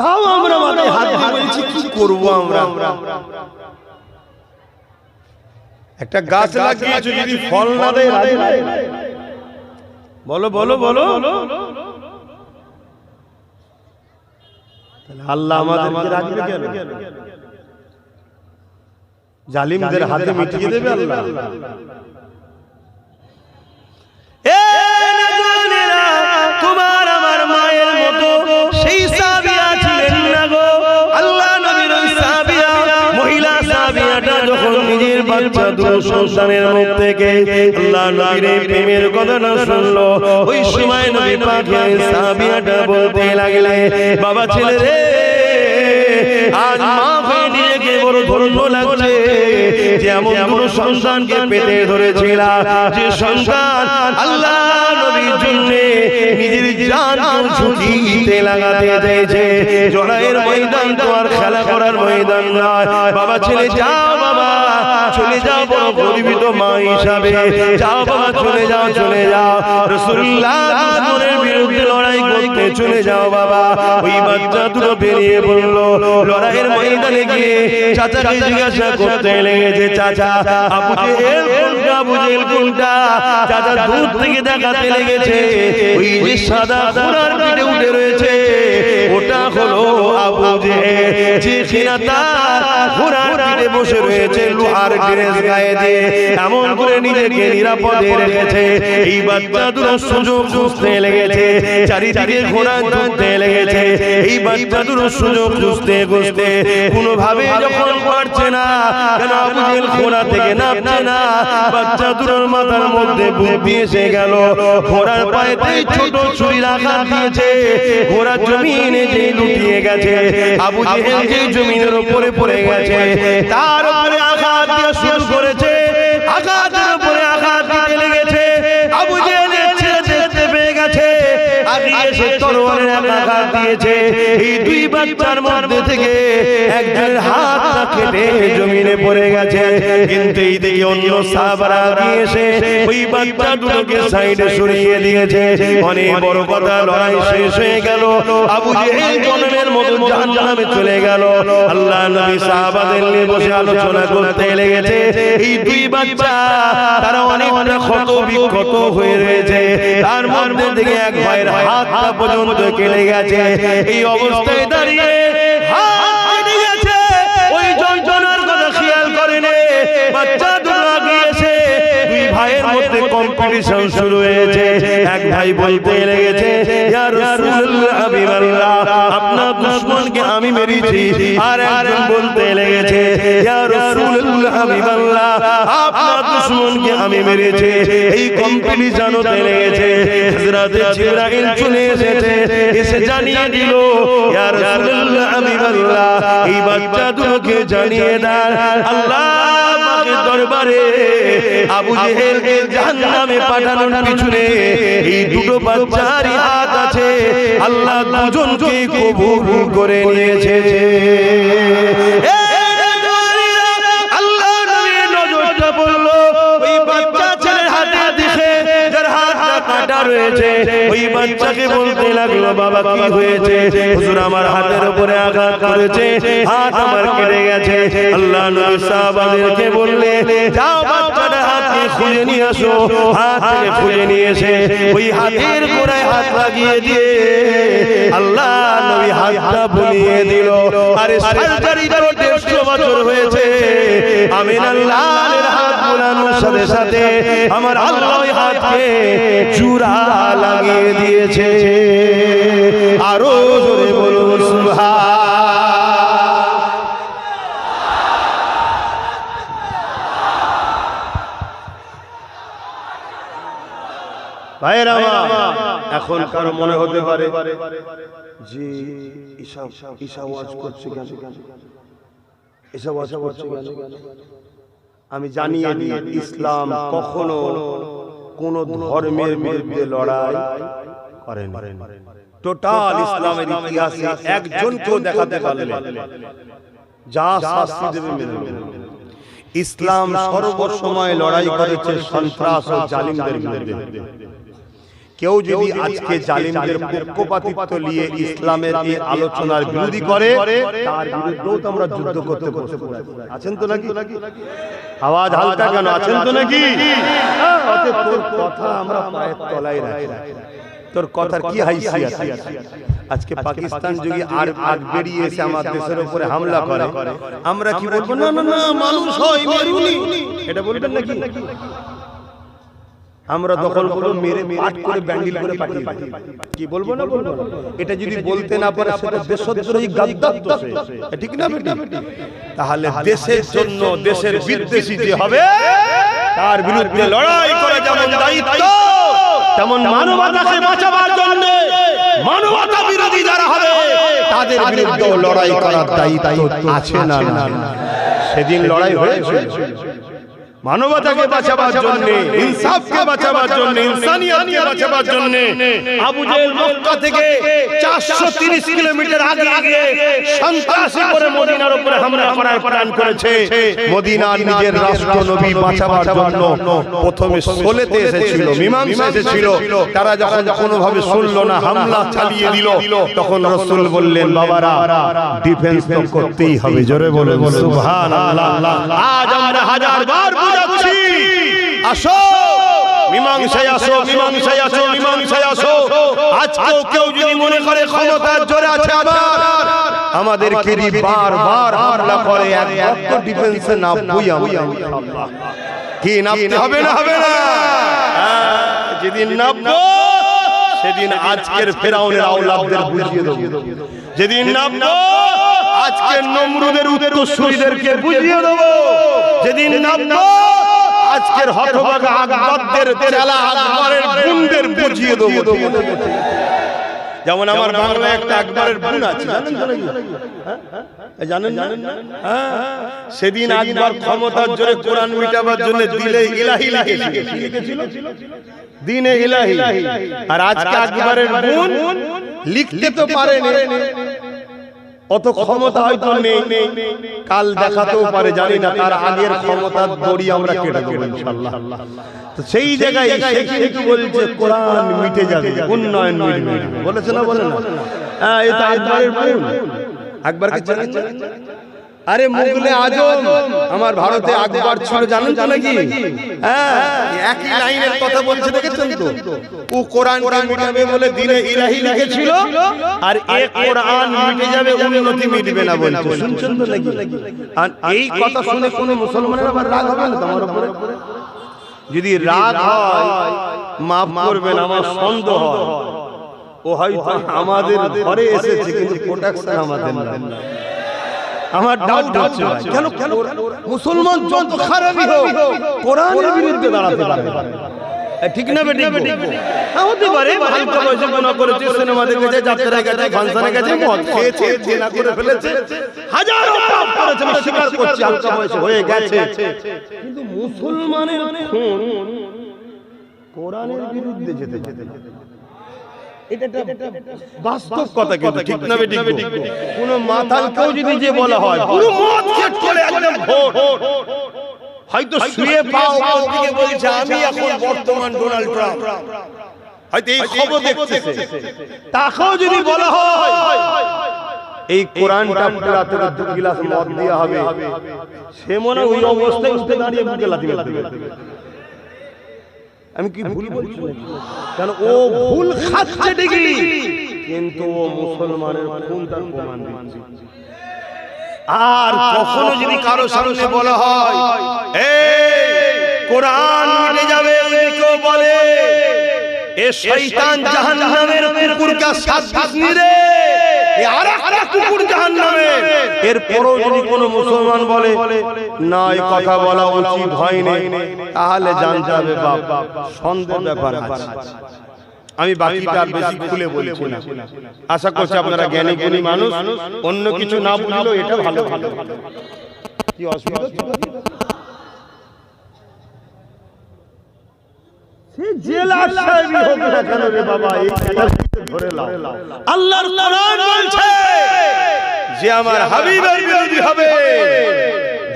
তাও আমরা মাথায় হাত দিয়ে বলছি কি করব আমরা? একটা গাছ লাগিয়েছো, যদি ফল না দেয় বলো বলো বলো, আল্লাহ আমাদেরকে রাখবে কেন? জালিমদের হাতে মিটিয়ে দেবে আল্লাহ। তোমার আমার মায়ের মতো সেই সাবিয়া ছিলেন না গো। আল্লাহ নবীর ওই সাবিয়া, মহিলা সাবিয়াটা যখন নিজের বাচ্চা দুটো সন্তানের মুখ থেকে আল্লাহ নবীর এই প্রেমের কথাটা শুনলো, ওই সময় নবী পাক এই সাবিয়াটা বলতে লাগলে, বাবা ছেলে রে, আজ মা হয়ে নিজেকে বড় ধন্য লাগছে যে এমন দুটো সন্তানকে পেতে ধরেছিলা, যে সন্তান আল্লাহ নবীর জন্য নিজের জান ঝুঁকিতে লাগাতে চেয়েছে। লড়াইয়ের ময়দান তো আর খেলা করার ময়দান নয়। বাবা ছেলে যাও বাবা, চলে যাও বড় গর্বিত মা হিসাবে, যাও বাবা চলে যাও চলে যাও, রাসূলুল্লাহ দুশ্মনের বিরুদ্ধে লড়াই করতে চলে যাও বাবা। ওই বাচ্চা দুটো বেরিয়ে পড়ল, লড়াইয়ের ময়দানে গিয়ে চাচাকে জিজ্ঞাসা করতে লেগেছে, চাচা আবু জেহেল কোনটা, আবু জেহেল কোনটা? চাচা দূর থেকে দেখাতে লেগেছে, ওই যে সাদা ঘোড়ার পিঠে উঠে রয়েছে ওটা হলো আবু জেহেল, যে কিনা তার ঘোড়ার পিঠে বসে রয়েছে লোহার ড্রেস গায়ে দিয়ে, এমন করে নিজেকে নিরাপদে রেখেছে। এই বাচ্চা দুটো সুযোগ খুঁজতে লেগেছে, চারিদিকে ঘোড়া ধরতে লেগেছে। এই বাচ্চা দুটো সুযোগ খুঁজতে খুঁজতে কোনোভাবে যখন পারছে না, কেন আবু জেহেল ঘোড়া থেকে নামছে না, বাচ্চা দুটোর মাথার মধ্যে বুদ্ধি এসে গেল। ঘোড়ার পায়েতে ছোট ছুরির আঘাত দিয়েছে, ঘোড়া জমিনে যে লুটিয়ে গেছে, আবু জেহেল যে জমিনের উপরে পড়ে গেছে, তার উপরে আঘাত দিয়ে শুরু করেছে, আঘাতের উপরে আঘাত দিতে লেগেছে। আবু জেহেলের ছেলে দেখতে পেয়ে গেছে, আগে এসে তরোয়ারের আঘাত দিয়েছে। এই দুই বাচ্চার মধ্যে থেকে একজনের হাতটা কেটে জমিনে পড়ে গেছে, কিন্তু এইদিকে অন্য সাহাবারা এগিয়ে এসে ওই বাচ্চা দুটোকে সাইডে সরিয়ে দিয়েছে। অনেক বড় কথা, লড়াই শেষ হয়ে গেল, আবু জেহেল জনমের মতো জাহান্নামে চলে গেল। আল্লাহ নবী সাহাবাদের নিয়ে বসে আলোচনা করতে লেগেছে, এই দুই বাচ্চা তারা অনেকটা ক্ষত বিক্ষত হয়ে রয়েছে, তার মধ্যে থেকে এক ভাইয়ের হাতটা পর্যন্ত কেটে গেছে। এই অবস্থায় দাঁড়িয়ে হাত কেটে গেছে, ওই যন্ত্রণার কথা খেয়াল করেনি। বাচ্চা দুটো আগিয়েছে, দুই ভাইয়ের মধ্যে কম্পিটিশন শুরু হয়েছে। এক ভাই বলতে লেগেছে, ইয়া রাসূলুল্লাহ হাবিবাল্লাহ, আপনার দুশমনকে আমি মেরেছি। আর একজন বলতে লেগেছে, ইয়া রাসূলুল্লাহ হাবিবাল্লাহ, আপনার দুশমনকে আমি মেরেছি। এই কম্পিটিশন হতে লেগেছে। হযরত জিবরাইল চলে এসেছে, এসে জানিয়ে দিল, ইয়া রাসূলুল্লাহ হাবিবাল্লাহ, এই বাচ্চা দুটোকে জানিয়ে দেন আল্লাহ পাকের দরবারে আবু জেহেলকে জাহান্নামে পাঠানোর পিছনে এই দুটো বাচ্চারই হাত আছে, আল্লাহ দুজনকে কবুল করে নিয়েছে। আল্লাহ নবীর নজরটা পড়ল ওই বাচ্চা ছেলের হাতে দিকে, যার হাতটা কাটা রয়েছে। ওই বাচ্চাকে বলতে লাগলো, বাবা কি হয়েছে? হুজুর আমার হাতের উপরে আঘাত করেছে, হাত আমার কেটে গেছে। আল্লাহ নবী সাহাবাদেরকে বললে, যাও বাচ্চাটা হাতকে খুঁজে নিয়ে আসো। হাত থেকে খুঁজে নিয়ে এসে ওই হাতের গোড়ায় হাত লাগিয়ে দিয়ে আল্লাহ নবী হাতটা বুলিয়ে দিল। আরে সার্জারি তো 150 বছর হয়েছে, আমিন আল্লাহর হাত বুলানোর সাথে সাথে আমার আল্লাহ ওই হাতকে চূড়া লাগিয়ে দিয়েছে। আরো জোরে বলুন সুবহান। ভাইরা এখন কারো মনে হতে পারে যে ঈশা ওয়াজ করছে কেন, ঈশা ওয়াজ করছে কেন? আমি জানিয়ে দিই, ইসলাম কখনো কোন ধর্মের বিরুদ্ধে লড়াই করেন। টোটাল ইসলামের ইতিহাসে একজনকেও দেখাতে পারলে যা শাস্তি দেবে মেনে নেবে। ইসলাম সর্বসময় লড়াই করেছে সন্ত্রাস ও জালিমদের বিরুদ্ধে। কেউ যদি আজকে জালিমদের পক্ষপাতিত্ব নিয়ে ইসলামের এই আলোচনার বিরোধী করে, তার বিরুদ্ধেও তো আমরা যুদ্ধ করতে প্রস্তুত আছেন তো নাকি? আওয়াজ হালকা কেন, আছেন তো নাকি? তোর কথা আমরা পায়ের তলায় রাখি, তোর কথার কি হাইসিয়ত? আজকে পাকিস্তান যদি আর আগ বেরিয়ে এসে আমার দেশের উপরে হামলা করে, আমরা কি বলবো? না না না, মানুষ হয় মেরুনি, এটা বলবেন নাকি? আমরা দখল করে মেরে পাট করে ব্যান্ডিল করে পাঠিয়ে দিই, কি বলবো না বলবো? এটা যদি বলতে না পারে সেটা দেশদ্রোহী গাদ্দার তো, ঠিক না বেটি? তাহলে দেশের জন্য দেশের বিদ্বেষী যে হবে তার বিরুদ্ধে লড়াই করা যেমন দায়িত্ব, তেমন মানবতাকে বাঁচাবার জন্য মানবতা বিরোধী যারা হবে তাদের বিরুদ্ধে লড়াই করার দায়িত্ব আছে না? সেদিন লড়াই হয়েছে, মানবতাকে বাঁচাবার জন্য, ইনসাফকে বাঁচাবার জন্য, ইনসানিয়তকে বাঁচাবার জন্য আবু জেহেল মক্কা থেকে 430 কিলোমিটার আগে সন্ত্রাসী করে মদিনার উপরে হামলা করার প্ল্যান করেছে। মদিনার নিজের রাষ্ট্র নবী বাঁচাবার জন্য প্রথমে সোলেতে এসেছিল, মীমাংসা এসেছিল। তারা যখন কোনোভাবে শুনল না, হামলা চালিয়ে দিল, তখন রাসূল বললেন, বাবারা ডিফেন্স তো করতেই হবে। জোরে বলে সুবহানাল্লাহ। আজ আমরা হাজারবার বুঝাচ্ছি, আসো মীমাংসায় আসো, মীমাংসায় আসো, মীমাংসায় আসো। আজকেও কেউ যদি মনে করে ক্ষমতার জোরে আছে, আবার আমাদেরকে বারবার হামলা করে, একবার ডিফেন্সে নামবই আমরা ইনশাআল্লাহ। কি নামতে হবে না? হবে না? যেদিন নামবো সেদিন আজকের ফেরাউনের আওলাদদের বুঝিয়ে দেব। যেদিন নামবো আজকের নমরুদের উত্তরসূরিদেরকে বুঝিয়ে দেব। যেদিন নামবো আজকের হতভাগা আকবরদের চেলা আকবরের গুন্ডের বুঝিয়ে দেব। যেমন আমার বাংলায় একটা আকবরের বোন আছে, জানেন তো নাকি? জানেন না? সেদিন আকবর ক্ষমতার জোরে কোরআন মিটাবার জন্য দিলে ইলাহি লিখেছিল, দিনে ইলাহি। আর আজকে আকবরের বোন লিখতে তো পারে না, অত ক্ষমতা হয়তো নেই, কাল দেখাতেও পারে, জানি না। তার আগের ক্ষমতার দড়ি আমরা কেটে দেবো ইনশাআল্লাহ। তো সেই জায়গায় একটু বলছে কোরআন মিটে যাবে, উন্নয়ন মিটবে, বলেছে না? বলে না? হ্যাঁ, এটা আকবরের বোন। আকবরকে জানেন? আরে মুগলে আজম আমার ভারতে আকবর ছিল, জানেন তো নাকি? হ্যাঁ, একই লাইনের কথা বলছে, দেখেছেন তো? ও কোরআনটা মিটাবে বলে দিনে ইলাহি লিখেছিল, আর এই কোরআন মিটে যাবে, উন্নতি মিটবে না বলছে। শুনছেন তো নাকি? আর এই কথা শুনে কোন মুসলমানের আবার রাগ হবে না তোমার উপরে? যদি রাগ হয় মাফ করবেন, আমার সন্দেহ হয় ও হয়তো আমাদের ঘরে এসেছে কিন্তু প্রোটেকশন আমাদের না। আমার ডাউট হচ্ছে কেন মুসলমান যত খারাপই হোক কোরআনের বিরুদ্ধে দাঁড়াতে পারে? ঠিক না বেটি? হতে পারে হালকা বয়সে গুনাহ করেছে, সিনেমা দেখেছে, যাত্রায় গেছে, ফাংশনে গেছে, মদ খেয়েছে, জেনা করে ফেলেছে, হাজারো পাপ করেছে, আমি স্বীকার করছি, হালকা বয়সে হয়ে গেছে। কিন্তু মুসলমানের খুন কোরআনের বিরুদ্ধে যেতে যেতে এটা বাস্তব কথা, কিন্তু ঠিক না বেটি? কোন মাতালকেও যদি যে বলা হয় পুরো মদ খেট করে একদম ভোট, হয়তো শুয়ে পাও দিকে বলছে আমি এখন বর্তমান ডোনাল্ড ট্রাম্প, হয়তো এই খবর দেখতেছে, তাকেও যদি বলা হয় এই কোরআনটা পড়াতে 2 গ্লাস মদ দেয়া হবে, সে মনে ওই অবস্থায় উঠে দাঁড়িয়ে বুকে লাথি মারবে। আমি কি ভুল বলছি? কারণ ও ভুল খাচ্ছে ঠিকই, কিন্তু ও মুসলমানের খুন তার প্রমাণ দিচ্ছে। আর কখনো যদি কারো সামনে বলা হয় এই কোরআন মিটে যাবে, কেউ বলে এ শয়তান জাহান্নামের কুকুরকে শাস্তি রে, এ আরেকটা কুকুর জাহান্নামে, এরপরও যদি কোনো মুসলমান বলে না এই কথা বলা উচিত হয়নি, তাহলে জানতে হবে বাবা সন্দেহের ব্যাপার আছে। আমি বাকিটা আর বেশি খুলে বলছি না, আশা করছি আপনারা জ্ঞানী জ্ঞানী মানুষ, অন্য কিছু না বুঝলেও এটা ভালো ভালো। কি অসুবিধা? সে জেলার সাহেবই হোক না কেন রে বাবা, এই ধরে লাও। আল্লাহর কোরআন বলছে যে আমার হাবিবের বিরোধী হবে,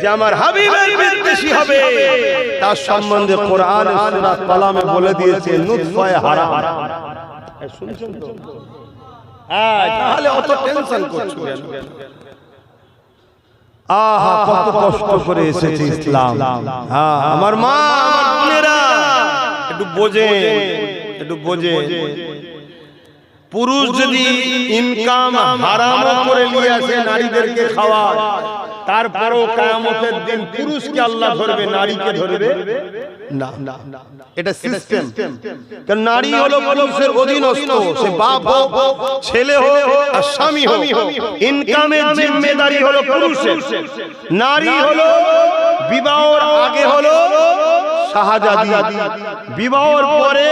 যে আমার হাবিবের বিদ্বেষী হবে, তার সম্বন্ধে কোরআন সূরা কালামে বলে দিয়েছে নুতফায়ে হারাম। শুনছেন তো? তাহলে অত টেনশন করছো কেন? আহা কত কষ্ট করে এসেছে ইসলাম। হ্যাঁ আমার মা আমার বোনেরা একটু বোঝে, একটু বোঝে। পুরুষ যদি ইনকাম হারাম করে নিয়ে আসে নারীদেরকে খাওয়ায়, তারপরও কিয়ামতের দিন পুরুষকে আল্লাহ ধরবে, নারীকে ধরবে না। এটা সিস্টেম। কারণ নারী হলো পুরুষের অধীনস্থ, সে বাপ হোক, ছেলে হোক আর স্বামী হোক, ইনকামের জিম্মেদারি হলো পুরুষের। নারী হলো বিবাহের আগে হলো শাহজাদি, বিবাহের পরে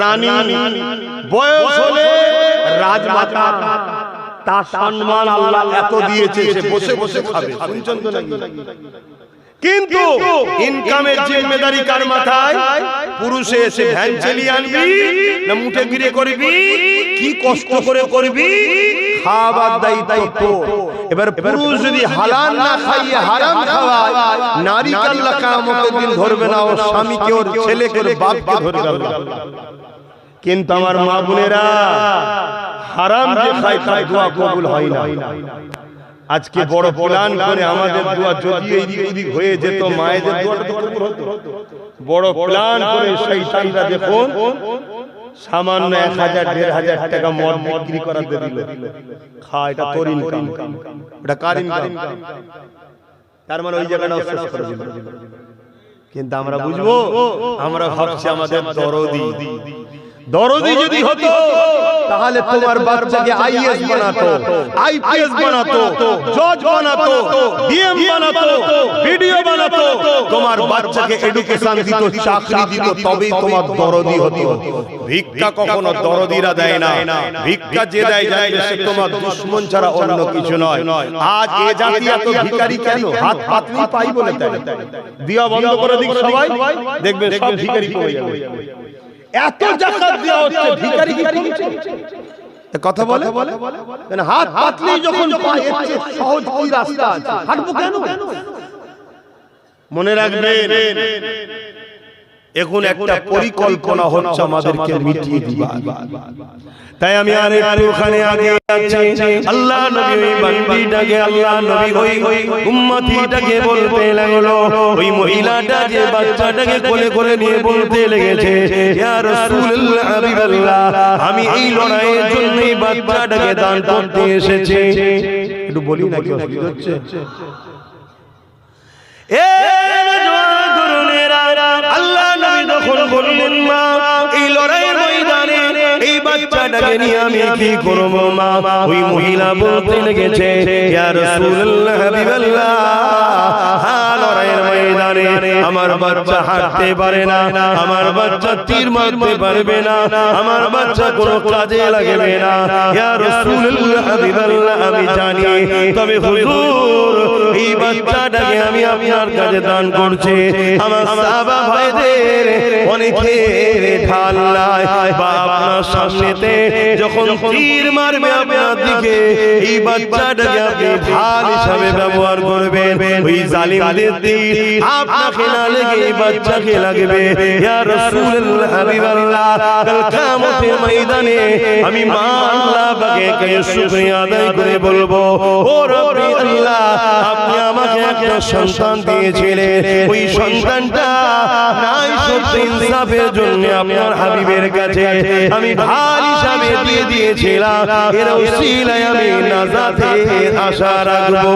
রানী, বয়স হলে রাজমাতা। তার সম্মান আল্লাহ এত দিয়েছে, সে বসে বসে খাবে। শুনছেন তো নাকি? কিন্তু ইনকামের জিম্মেদারি কার মাথায়? পুরুষে এসে ভ্যান চালিয়ে আনবি না মুঠে গিরে করবি, কি কষ্ট করে করবি, খাবার দায়িত্ব তোর। এবার পুরুষ যদি হালাল না খাইয়ে হারাম খাওয়ায়, নারী আল্লাহ কিয়ামতের দিন ধরবে না, ওর স্বামীকে, ওর ছেলেকে, ওর বাপকে ধরবে আল্লাহ। কিন্তু আমার মা বোনেরা, হারাম যে খায় তার দোয়া কবুল হয় না। আজকে বড় প্ল্যান করে আমাদের দোয়া যদি এইদিক ওদিক হয়ে যেত, মায়েদের দোয়াটা তো কবুল হতো। বড় প্ল্যান করে শয়তানরা দেখুন সামান্য 1000 1500 টাকা মদ বিক্রি করাতে দিল, খা, এটা তোর ইনকাম, এটা কার ইনকাম? তার মানে ওই জায়গাটাও শেষ করে দিল। কিন্তু আমরা বুঝবো, আমরা ভাবছি আমাদের দরদি যদি হতো তাহলে তোমার বাচ্চাকে আইএস বানাতো, আইপিএস বানাতো, জজ বানাতো, ডিএম বানাতো, ভিডিও বানাতো, তোমার বাচ্চাকে এডুকেশন দিত, চাকরি দিত, তবেই তোমার দরদি হতো। ভিক্ষা কখনো দরদিরা দেয় না, ভিক্ষা যে দেয় জানবে সে তোমার দুশমন ছাড়া অন্য কিছু নয়। আজ এ জাতি এত ভিখারি কেন? হাত পাতলি পাই বলে দেয়। দিয়া বন্ধ করে দিক সবাই, দেখবে সব ভিখারি হয়ে যাবে। এত যাকাত দেওয়া হচ্ছে, ভিখারি কি করছে? কথা বলে হাত পাতলি যখন পায়, এর সহজ কি রাস্তা আছে? হাঁটবো কেন? মনে রাখবেন, এখন একটা পরিকল্পনা হচ্ছে আমাদেরকে মিটিয়ে দিবা। তাই আমি আর একটু ওখানে আগে যাচ্ছি। আল্লাহ নবী ওই বান্দিটাকে, আল্লাহ নবী ওই উম্মতিটাকে বলতে লাগলো, ওই মহিলাটা যে বাচ্চাটাকে কোলে করে নিয়ে বলতে লেগেছে, ইয়া রাসূলুল্লাহ, হাবিবাল্লাহ, আমি এই লড়াইয়ের জন্য এই বাচ্চাটাকে দান করতে এসেছি। একটু বলি না, কি অসুবিধা হচ্ছে? আল্লাহ নবী তখন বললেন, মা, এই লড়াইয়ের ময়দানে এই বাচ্চাটাকে নিয়ে আমি কি করব মা? ওই মহিলা বলতে লেগেছে, ইয়া রাসূলুল্লাহ, হাবিবাল্লাহ, লড়াইয়ের ময়দানে আমার বাচ্চা হাঁটতে পারে না, আমার বাচ্চা তীর মারতে পারবে না, আমার বাচ্চা কোনো কাজে লাগবে না, ইয়া রাসূলুল্লাহ, হাবিবাল্লাহ, আমি জানি, তবে হুজুর এই বাচ্চাটাকে আমি আপনার কাছে দান করছি। আমার সাহাবা ভাইদের অনেকের ঢালাই বা আপনার সামনেতে যখন তীর মারবে আপনার দিকে, এই বাচ্চাটাকে আপনি ঢাল হিসাবে ব্যবহার করবেন। ওই জালিমদের তীর আপনাকে না লেগে এই বাচ্চাকে লাগবে। ইয়া রাসূলুল্লাহ, হাবিবাল্লাহ, কাল কিয়ামতের ময়দানে আমি মা আল্লাহ পাকে শুকরিয়া আদায় করে বলবো, ও রব্বি আল্লাহ, আপনি আমাকে একটা সন্তান দিয়েছিলেন, ওই সন্তানটা নাই সত্য ইনসাফের জন্য আপনার হাবিবের কাছে আমি ঢাল হিসাবে দিয়ে দিয়েছিলাম, এর উসিলায় আমি নাজাতের আশা রাখবো।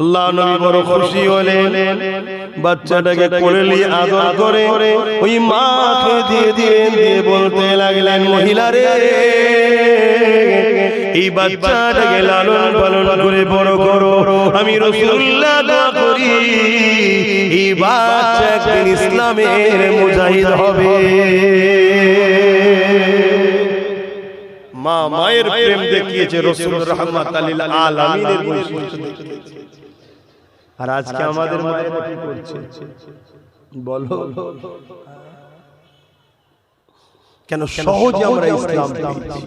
আল্লাহ নবী বড় খুশি হলেন, বাচ্চাটাকে কোলে নিয়ে আদর করে ওই মাকে দিয়ে বলতে লাগলেন, মহিলা রে, এই বাচ্চাটাকে লালন পালন করে বড় করো, আমি রাসূলুল্লাহ দোয়া করি এই বাচ্চা একদিন ইসলামের মুজাহিদ হবে। মা মায়ের প্রেম দেখিয়েছে, রাসূল রাহমাতুল লিল আলামিনের বৈশিষ্ট্য দেখিয়েছে। আর আজকে আমাদের মায়েরা কি করছে বলো? কেন সহজে আমরা ইসলাম পেয়েছি,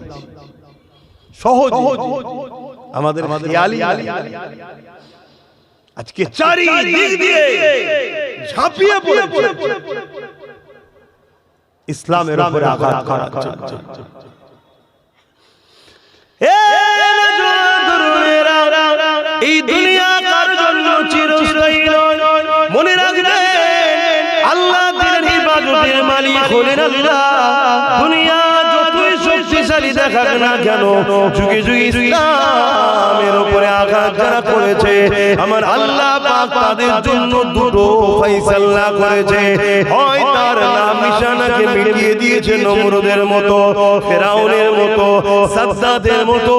সহজ আমাদের খেয়ালি আজকে চারিদিক দিয়ে ঝাঁপিয়ে পড়েছে, ইসলামের উপরে আঘাত করা চলছে। এই দুনিয়া কার জন্য চিরস্থায়ী নয়, মনে রাখবেন আল্লাহ দিনের ইবাদতের মালিক হলেন আল্লাহ। দুনিয়া যতই শক্তিশালী দেখাক না কেন, যুগে যুগে ইসলামের উপরে আঘাত যারা করেছে, আমার আল্লাহ পাক তাদের জন্য দুটো ফয়সালা করেছে। হয় তার নাম নিশানাকে মিটিয়ে দিয়েছে, নমরুদের মতো, ফেরাউনের মতো, সাদ্দাতের মতো,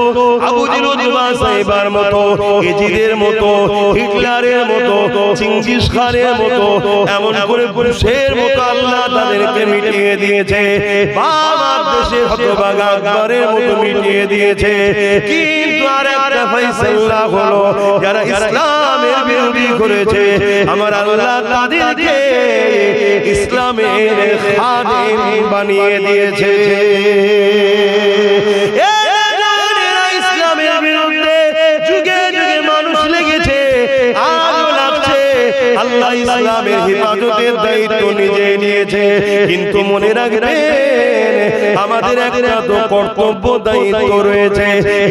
আবু জিলুদবা সাইবার মতো, এজিদের মতো, হিটলারের মতো, চিঙ্গিস খানের মতো, এমন করে পুরুষের মতো আল্লাহ তাদেরকে মিটিয়ে দিয়েছে। বাবার দেশে হতভাগা আকবরের মতো মিটিয়ে দিয়েছে। কিন্তু আর একটা ফয়সালা হলো, যারা ইসলামের বিরোধী করেছে আমার আল্লাহ তাদেরকে ইসলামের খাদেম বানিয়ে দিয়েছে। ইসলামের বিরুদ্ধে যুগে যুগে মানুষ লেগেছে, আজও লাগছে। আল্লাহ ইসলামের হেফাজতের দায়িত্ব নিজে নিয়েছে, কিন্তু মনে রাখবেন আমাদের একটা তো কর্তব্য দায়িত্ব রয়েছে।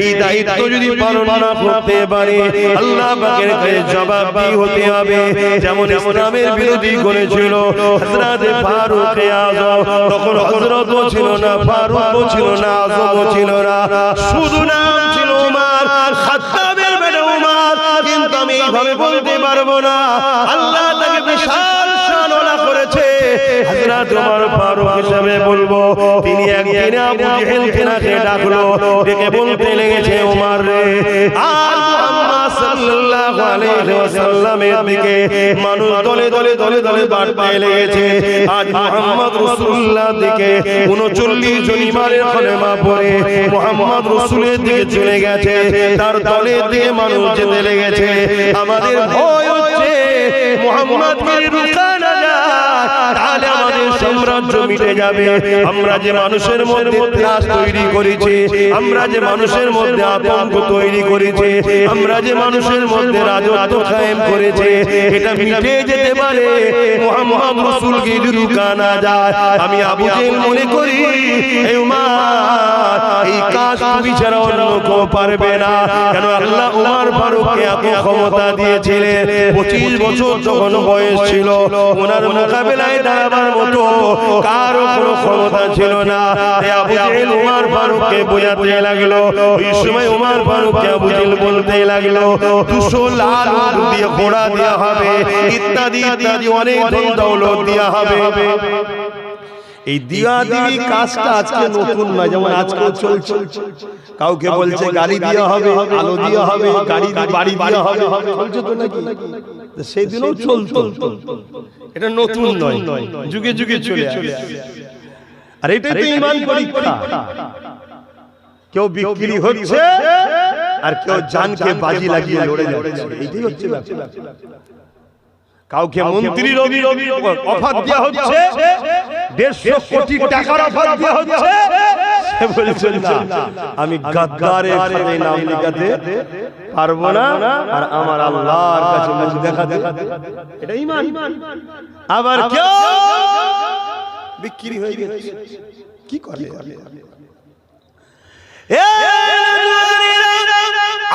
এই দায়িত্ব যদি পালন না করতে পারি আল্লাহ পাকের কাছে জবাবদিহি হতে হবে। যেমন ইসলামের বিরোধী করেছিল হযরত ফারুক আযম, তখন হযরতও ছিল না, ফারুকও ছিল না, আযমও ছিল না, শুধু নাম ছিল উমর, খাত্তাবের বেটা উমর। কিন্তু আমি এইভাবে বলতে পারবো না, আল্লাহ তাকে বিশাল শানওয়ালা করেছে হযরত উমর ফারুক হিসেবে বলবো। তিনি একদিন আবু জেহেলকে নাকে ডাকলো, ডেকে বলতে লেগেছে, উমর রে, আজ মুহাম্মদ সাল্লাল্লাহু আলাইহি ওয়াসাল্লামের দিকে মানুষ দলে দলে দলে দলে বাড়তে লেগেছে। আজ মুহাম্মদ রাসূলুল্লাহর দিকে 39 জন ইমানের কলেমা পড়ে মুহাম্মদ রাসূলের দিকে চলে গেছে, তার দলের দিকে মানুষ যেতে লেগেছে। আমাদের ভয় হচ্ছে মুহাম্মদকে রুখা না যায়, তাহলে আমাদের সাম্রাজ্য মিটে যাবে। আমরা যে মানুষের মধ্যে ত্রাস তৈরি করেছি, আমরা যে মানুষের মধ্যে আতঙ্ক তৈরি করেছি, আমরা যে মানুষের মধ্যে রাজত্ব কায়েম করেছে, এটা মিটে যেতে পারে মুহাম্মদ রাসূলকে যদি রুখা না যায়। আমি আবু জেহেল মনে করি এই উমর এই কাজ তুমি ছাড়া অন্য কেউ পারবে না। কেন আল্লাহ উমর ফারুককে এত ক্ষমতা দিয়েছিলেন, 25 বছর যখন বয়স ছিল ওনার মোকাবেলায় দাঁড়াবার মতো কারো কোনো ক্ষমতা ছিল না। আবু জেহেল উমর ফারুককে বোঝাতে লাগলো, ওই সময় উমর ফারুককে আবু জেহেল বলতে লাগলো 200 লাল উট দিয়ে ঘোড়া দেওয়া হবে, ইত্যাদি ইত্যাদি অনেক ধন দৌলত দেওয়া হবে। এই দিয়া দিবি কাজটা আজকে নতুন নয়, যেমন আজকে চলছে। কাউকে বলছে গাড়ি দেওয়া হবে, আলো দেওয়া হবে, গাড়ি বাড়ি দেওয়া হবে, চলছে তো নাকি? সেই দিনও চলতো, এটা নতুন নয়, যুগে যুগে চলে আসে। আর এটাই তো ঈমান পরীক্ষা। কেউ বিক্রি হচ্ছে আর কেউ জানকে বাজি লাগিয়ে লড়ে যাচ্ছে, এইটাই হচ্ছে ব্যাপার। কাউকে মন্ত্রীর অফার দেওয়া হচ্ছে, 150 কোটি টাকার অফার দেওয়া হচ্ছে, সে বলছে না আমি গাদ্দারের খাতায় নাম লেখাতে পারবো না, আর আমার আল্লাহর কাছে মুখ দেখাতে। এটা ঈমান। আবার কেউ বিক্রি হয়ে গেছে, কি করে?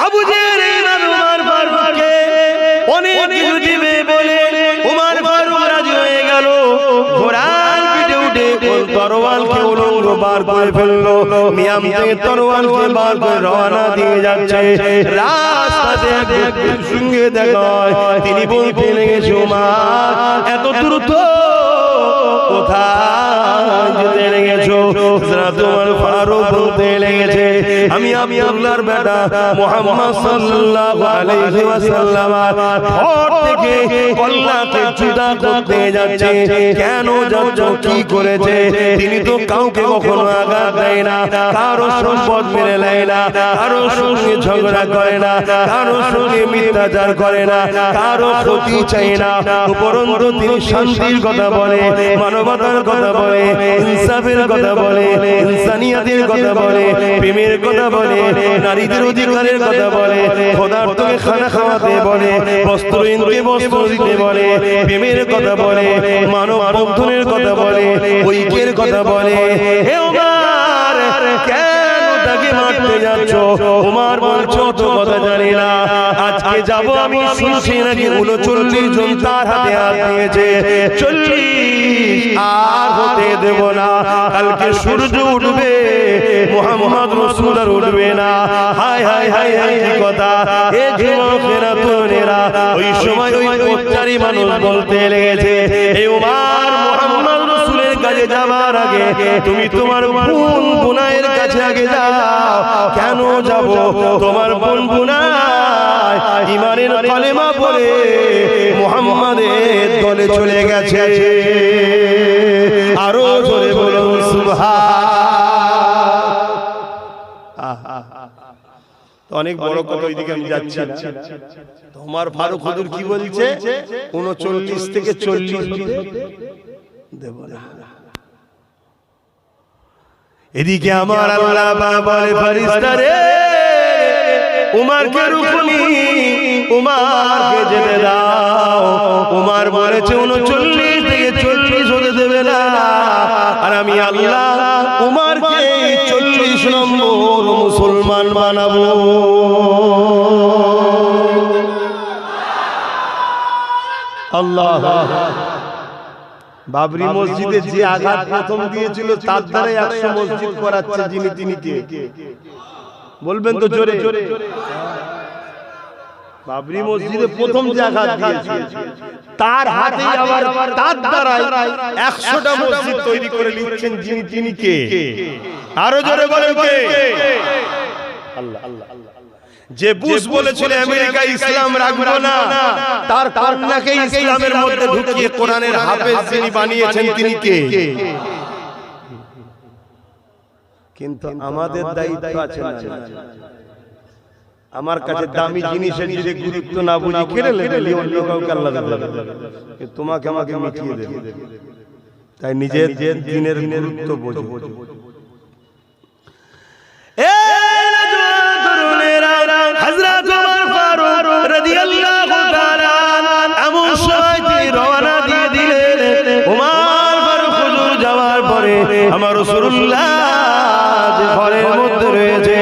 আবু জেহেল উমর ফারুককে অনেক কিছু দিবে বলে উমর ফারুক রাজি হয়ে গেল। ঘোড়ার পিঠে উঠে তরোয়ালকে উলঙ্গ বার করে ফেললো, মিয়াম থেকে তরোয়ালকে বার করে রওনা দিয়ে যাচ্ছে। রাস্তাতে এক ব্যক্তির সঙ্গে দেখা হয়, তিনি বলতে লেগেছে, উমর এত দ্রুত কোথায় যেতে লেগেছো? হযরত উমর ফারুক বলতে লেগেছে, আমি আল্লাহর বেটা মুহাম্মদ সাল্লাল্লাহু আলাইহি ওয়াসাল্লামের ঘর থেকে কল্লাকে জুদা করতে যাচ্ছে। কেন যাচ্ছ, কি করেছে? তিনি তো কাউকে কখনো আঘাত দেয় না, কারো সম্পদ মেরে নেয় না, কারো সঙ্গে ঝগড়া করে না, কারো সঙ্গে মিথ্যাচার করে না, কারো ক্ষতি চায় না। উপরন্তু তিনি শান্তির কথা বলে, মানবতার কথা বলে, ইনসাফের কথা বলে, ইনসানিয়াতের কথা বলে, প্রেমের কথা বলে, নারীদের অধিকারের কথা বলে, খোদার্থকে খানা খাওয়াতে বলে, বস্ত্রহীনকে বস্ত্র দিতে বলে, প্রেমের কথা বলে, মানব বন্ধনের কথা বলে, ঐক্যের কথা বলে। হে উমর, কেন তাকে মারতে যাচ্ছ? উমর বলছো তো কথা জানি না, আজকে যাব আমি শুনছি নাকি 39 জন তার হাতে হাত দিয়েছে, 40 আর হতে দেব না। কালকে সূর্য উঠবে, মুহাম্মদ রাসূল আর উঠবে না। হায় হায় হায় হায়, কি কথা! এ যুবকেরা তরুণেরা ওই সময় ওই পথচারী মানুষ বলতে লেগেছে, হে উমর, মুহাম্মদ রাসূলের কাছে যাবার আগে তুমি তোমার বোন বুনাইয়ের কাছে আগে যাও। কেন যাব? তোমার বোন বুনাই ঈমানের কলেমা পড়ে মুহাম্মাদের দলে চলে গেছে। আরো জোরে বলুন সুবহান। তো অনেক বড় কথা, ওইদিকে আমি যাচ্ছি না। তোমার ফারুক হুজুর কি বলছে, 39 থেকে 40 দেব না। এদিকে আমার আল্লাহ বলে ফেরেশতা রে, উমারকে রুকুনি, উমারকে যেতে দাও। উমার বলেছে 39 থেকে 40 হতে দেবে না, আর আমি আল্লাহ উমারকে 40 নম্বর মুসলমান বানাবো। আল্লাহ, বাবরি মসজিদে যে আঘাত প্রথম দিয়েছিল তার দ্বারা 100 মসজিদ করাচ্ছে যিনি, তিনি কে বলবেন তো জোরে? বাবরি মসজিদে প্রথম যে আঘাত দিয়েছিল তার হাতে আবার তার দ্বারা 100টা মসজিদ তৈরি করে নিচ্ছেন যিনি, তিনি কে? আরো জোরে বলেন কে? আল্লাহ। যে বুশ বলেছিল আমেরিকা ইসলাম রাখবো না, তার কন্যাকে ইসলামের মধ্যে ঢুকিয়ে কোরআনের হাফেজ যিনি বানিয়েছেন তিনি কে? কিন্তু আমাদের দায়িত্ব আছে না, আমার কাছে দামি জিনিসের যদি গুরুত্ব না বুঝি কেড়ে নেবে, অন্য কাউকে আল্লাহ দেবে, তোমাকে আমাকে মিটিয়ে দেবে। তাই নিজের দিনের গুরুত্ব বোঝো। হযরত ওমর ফারুক রাদিয়াল্লাহু তাআলা এমন সময় তিনি রওনা দিয়ে দিলেন। ওমর ফারুক হুজুর যাওয়ার পরে আমার রাসূলুল্লাহ যে ঘরের মধ্যে রয়েছে,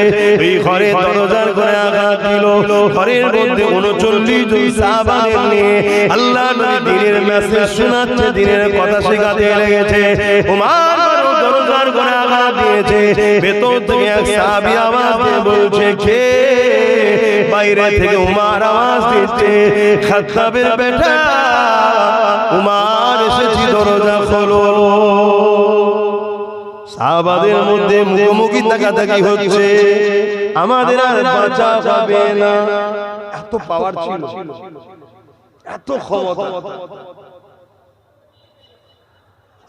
এই ঘরে দরজার করে আঘাত দিল। ঘরের মধ্যে 39 জন সাহাবাদের নিয়ে আল্লাহ নবী দ্বীনের মেসেজ শোনাচ্ছে, দ্বীনের কথা শেখাতে লেগেছে। ওমর দরজার করে আঘাত দিয়েছে, ভেতর থেকে এক সাহাবী আওয়াজ দিয়ে বলছে, কে? বাইরে থেকে উমার আওয়াজ দিচ্ছে, খাত্তাবের বেটা উমার এসেছি, দরজা খোলো। সাহাবাদের মধ্যে মুখোমুখি তাকাতাকি হচ্ছে, আমাদের আর বাঁচা যাবে না। এত পাওয়ার ছিল, এত ক্ষমতা।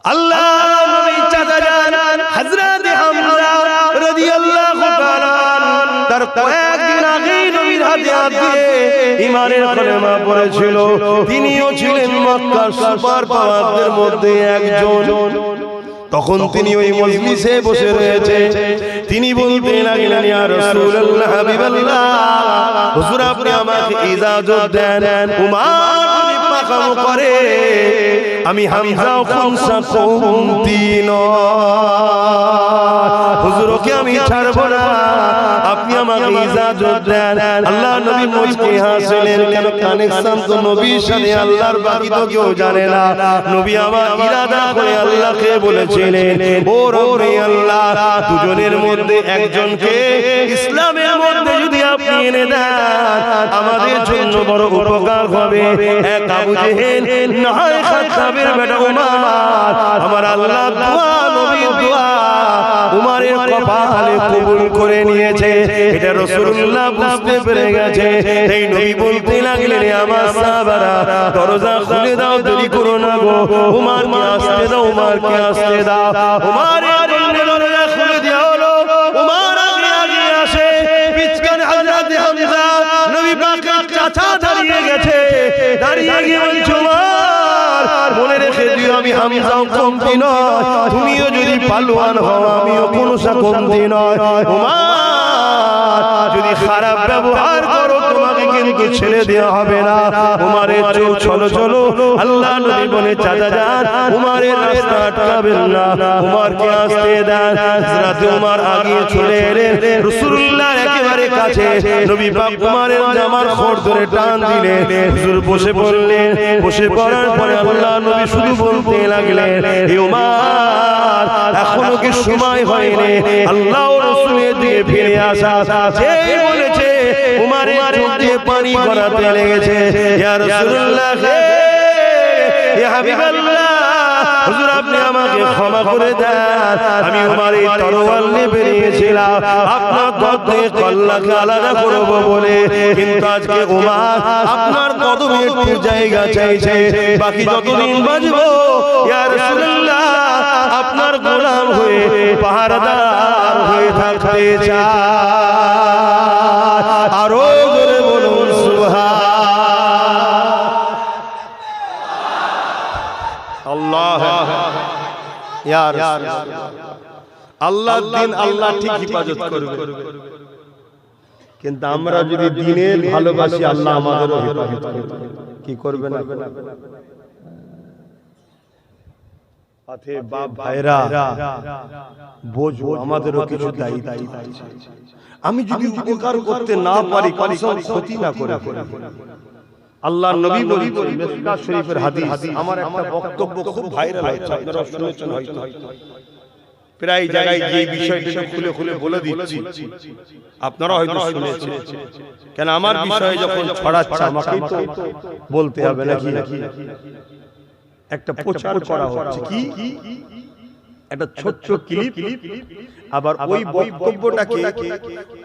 আল্লাহ নবী চাচা যান হযরত হামজা রাদিয়াল্লাহু তাআলা তার কয়েকদিন আগে নবীর হাতে হাত দিয়ে ঈমানের কলেমা পড়েছিল। তিনিও ছিলেন মক্কার সুপার পাওয়ারদের মধ্যে একজন। তখন তিনি ওই মজলিসে বসে রয়েছে, তিনি বলতে লাগলেন, ইয়া রাসূলুল্লাহ, হাবিবাল্লাহ, হুজুর আপনি আমাকে ইজাজত দেন, উমার যদি মাকাম করে আমি হামজা খুনসা কমতি নয়, হুজুরকে আমি ছাড়ব না, আপনি আমাকে ইজাজত দেন। আল্লাহ নবী মুচকি হাসলেন, কেন? কানেকশন তো নবীর সাথে আল্লাহর, বাকি তো কেউ জানে না। নবী আমার ইরাদা করে আল্লাহকে বলেছিলেন, ও রব্বে আল্লাহ, দুজনের মধ্যে একজনকে ইসলামের মধ্যে যদি আপনি এনে দেন আমাদের জন্য বড় উপকার হবে। এক আবু জেহেল, না হয় খাত্তাবের বেটা উমার। আমার আল্লাহ দোয়া, নবীর দোয়া উমারের কপালে কবুল করে নিয়েছে। এটা রাসূলুল্লাহ বুঝতে পেরে গেছে। এই নবী বলতে লাগলেন, আমার সাহাবারা দরজা খুলে দাও, দেরি করো না গো, উমারকে আসতে দাও, উমারকে আসতে দাও। উমারের জন্য দরজা খুলে দেওয়া হলো। উমার আগে আগে আসে, পিছনে হযরত হামজা নবী পাকের চাচা দাঁড়িয়ে গেছে। দাঁড়িয়ে গিয়ে বলছে, উমার মনে রেখে দিও, আমি হামজাও কমতি নয়, তুমিও যদি পালোয়ান হও আমিও কোনো কমতি নয়। উমার যদি খারাপ ব্যবহার করো তোমাকে কিন্তু ছেড়ে দেওয়া হবে না। উমারের চলো চলো, আল্লাহ নবী বলে, চাচা যান, উমারের রাস্তা আটকাবেন না, উমারকে আসতে দেন। হযরত উমার আগে চলে এলেন রাসূলুল্লাহর একেবারে কাছে। নবী পাক উমারের জামার খড় ধরে টান দিলেন, হুজুর বসে পড়লেন। বসে পড়ার পরে আল্লাহ নবী শুধু বলতে লাগলেন, হে উমার, এখনো কি সময় হয়নি আল্লাহ ও রাসূলের দিকে ফিরে আসা? যেই বলেছে উমারের চোখ দিয়ে পানি গড়াতে লেগেছে। ইয়া রাসূলুল্লাহ, ইয়া হাবিবাল্লাহ, হুজুর আপনি আমাকে ক্ষমা করে দেন, আমি উমারের তরোয়াল নিয়ে বেরিয়েছিলাম আপনার দর থেকে কল্লাকে আলাদা করব বলে, কিন্তু আজকে উমার আপনার কদমে একটু জায়গা চাইছে, বাকি যতদিন বাঁচবো ইয়া রাসূলুল্লাহ আপনার গোলাম হয়ে পাহারাদার হয়ে থাকতে চাই। ইয়া রাসূলুল্লাহ, আল্লাহর দিন আল্লাহ ঠিক হেফাজত করবে, কিন্তু আমরা যদি দ্বীনের ভালোবাসি আল্লাহ আমাদেরও হেফাজত করবে। কি করবে না? আথে বাপ ভাইরা বোঝো, আমাদেরও কিছু দায়িত্ব আছে। আমি যদি উপকার করতে না পারি, কসম ক্ষতি না করে, আল্লাহর নবী বলেছেন মিশকাত শরীফের হাদিস, আমার একটা বক্তব্য খুব ভাইরাল হচ্ছে, আপনারা শুনেছেন হয়তো, প্রায় জায়গায় যে বিষয়টা খুলে খুলে বলে দিচ্ছি, আপনারা হয়তো শুনেছেন। কেন আমার বিষয়ে যখন ছড়াচ্ছে আমাকেই তো বলতে হবে নাকি? একটা প্রচার করা হচ্ছে, কি একটা ছোট্ট ক্লিপ, আবার ওই বক্তব্যটাকে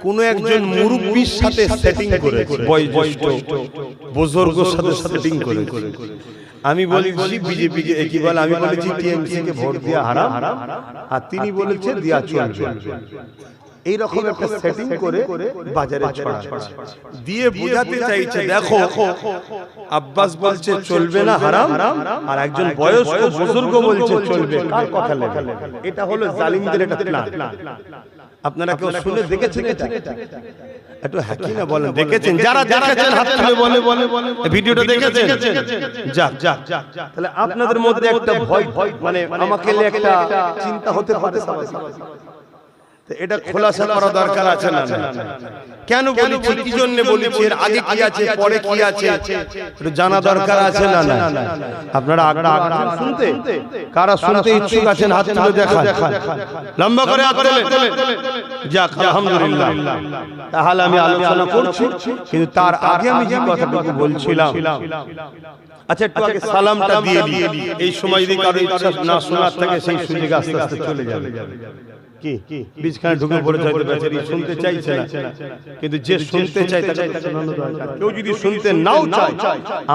কোন একজন মুরব্বির সাথে সেটিং করে, বয়োজ্যেষ্ঠ বুজুর্গের সাথে সেটিং করে। আমি বলেছি বিজেপি কে কি বলে, আমি বলেছি টিএমসি কে ভোট দেওয়া হারাম, আর তিনি বলেছে দেয়া চলবে। এই রকম একটা সেটিং করে বাজারে ছড়াচ্ছে, দিয়ে বোঝাতে চাইছে দেখো আব্বাস বলছে চলবে না হারাম, আর একজন বয়স্ক বুজুর্গ বলছে চলবে, কার কথা লেখা? এটা হলো জালিমদের একটা প্ল্যান। আপনারা কেউ শুনে দেখেছেন এটা? একটু হাকি না বলেন, দেখেছেন? যারা দেখেছেন হাত তুলে বলে ভিডিওটা দেখেছেন? যাক যাক, তাহলে আপনাদের মধ্যে একটা ভয়, মানে আমাকে একটা চিন্তা হতে পারে, এটা খোলাসা করা দরকার আছে না? কেন বলেছি, কি জন্য বলেছি, এর আগে কি আছে পরে কি আছে একটু জানা দরকার আছে না? আপনারা আগ্রহ শুনতে, কারা শুনতে ইচ্ছুক আছেন হাত তুলে দেখান, লম্বা করে হাত তোলেন। যাক আলহামদুলিল্লাহ, তাহলে আমি আলোচনা করছি, কিন্তু তার আগে আমি যে কথাটুকু বলছিলাম, আচ্ছা একটু আগে সালামটা দিয়ে দিই, এই সময় যদি কারো ইচ্ছা না শোনার থাকে সেই সুযোগ আস্তে আস্তে চলে যাবে। কি বীজখানে ঢুকে পড়ে যাবে, বেচারি শুনতে চাইছে না, কিন্তু যে শুনতে চায় তাকে শোনানো দরকার। কেউ যদি শুনতে নাও চায়,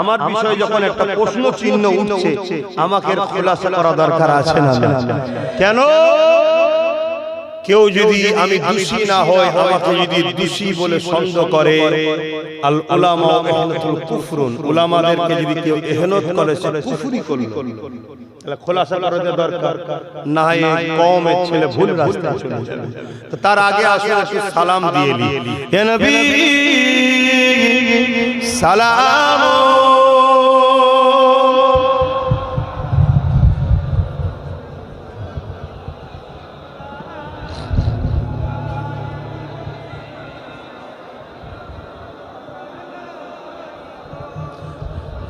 আমার বিষয়ে যখন একটা প্রশ্ন চিহ্ন উঠছে, আমাকে খোলাসা করা দরকার আছে না? কেন? কেউ যদি আমি দোষী না হয়, আমাকে যদি দোষী বলে সন্দেহ করে, আল উলামা ইহনাতুল কুফরুন, উলামাদেরকে যদি কেউ ইহনাত করে সে কুফরি করলো। তাহলে খোলাসা করা দরকার, না হয় কওমের ছেলে ভুল রাস্তায় চলে যাবে। তো তার আগে আসুন একটু সালাম দিয়ে নি। হে নবী সালাম,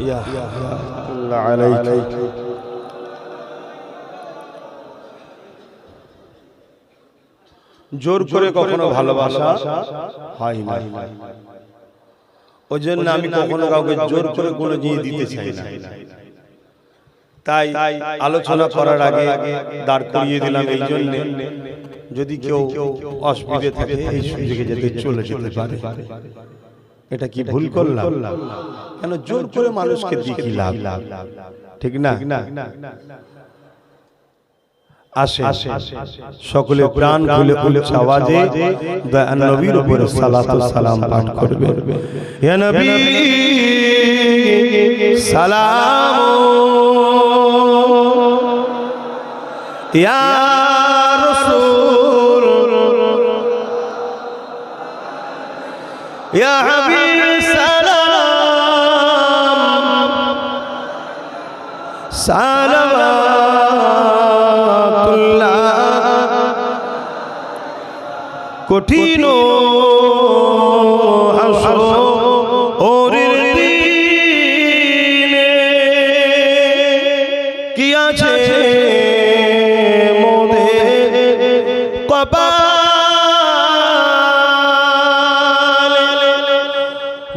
ইয়া আল্লাহ আলাইহি। জোর করে কখনো ভালোবাসা হয় না, ওই জন্য আমি কখনো কাউকে জোর করে কোনো জিনিস দিতে চাই না। তাই আলোচনা করার আগে দাঁড় করিয়ে দিলাম এই জন্য, যদি কেউ অসুবিধে থাকে এই সুযোগে যেতে চলে যেতে পারে। এটা কি ভুল করলাম? কেন জোর করে মানুষকে দিয়ে কি লাভ? ঠিক না? আসে সকলে প্রাণ খুলে উচ্চ আওয়াজে দয়ার নবীর উপরে সালাত ও সালাম পাঠ করবে। ইয়া নবী সালাম, ইয়া রাসূল, ইয়া হাবিব সালাম, সালাওয়াতুল্লাহ। কঠিন হাসরের দিনে কি আছে মোদের কপালে,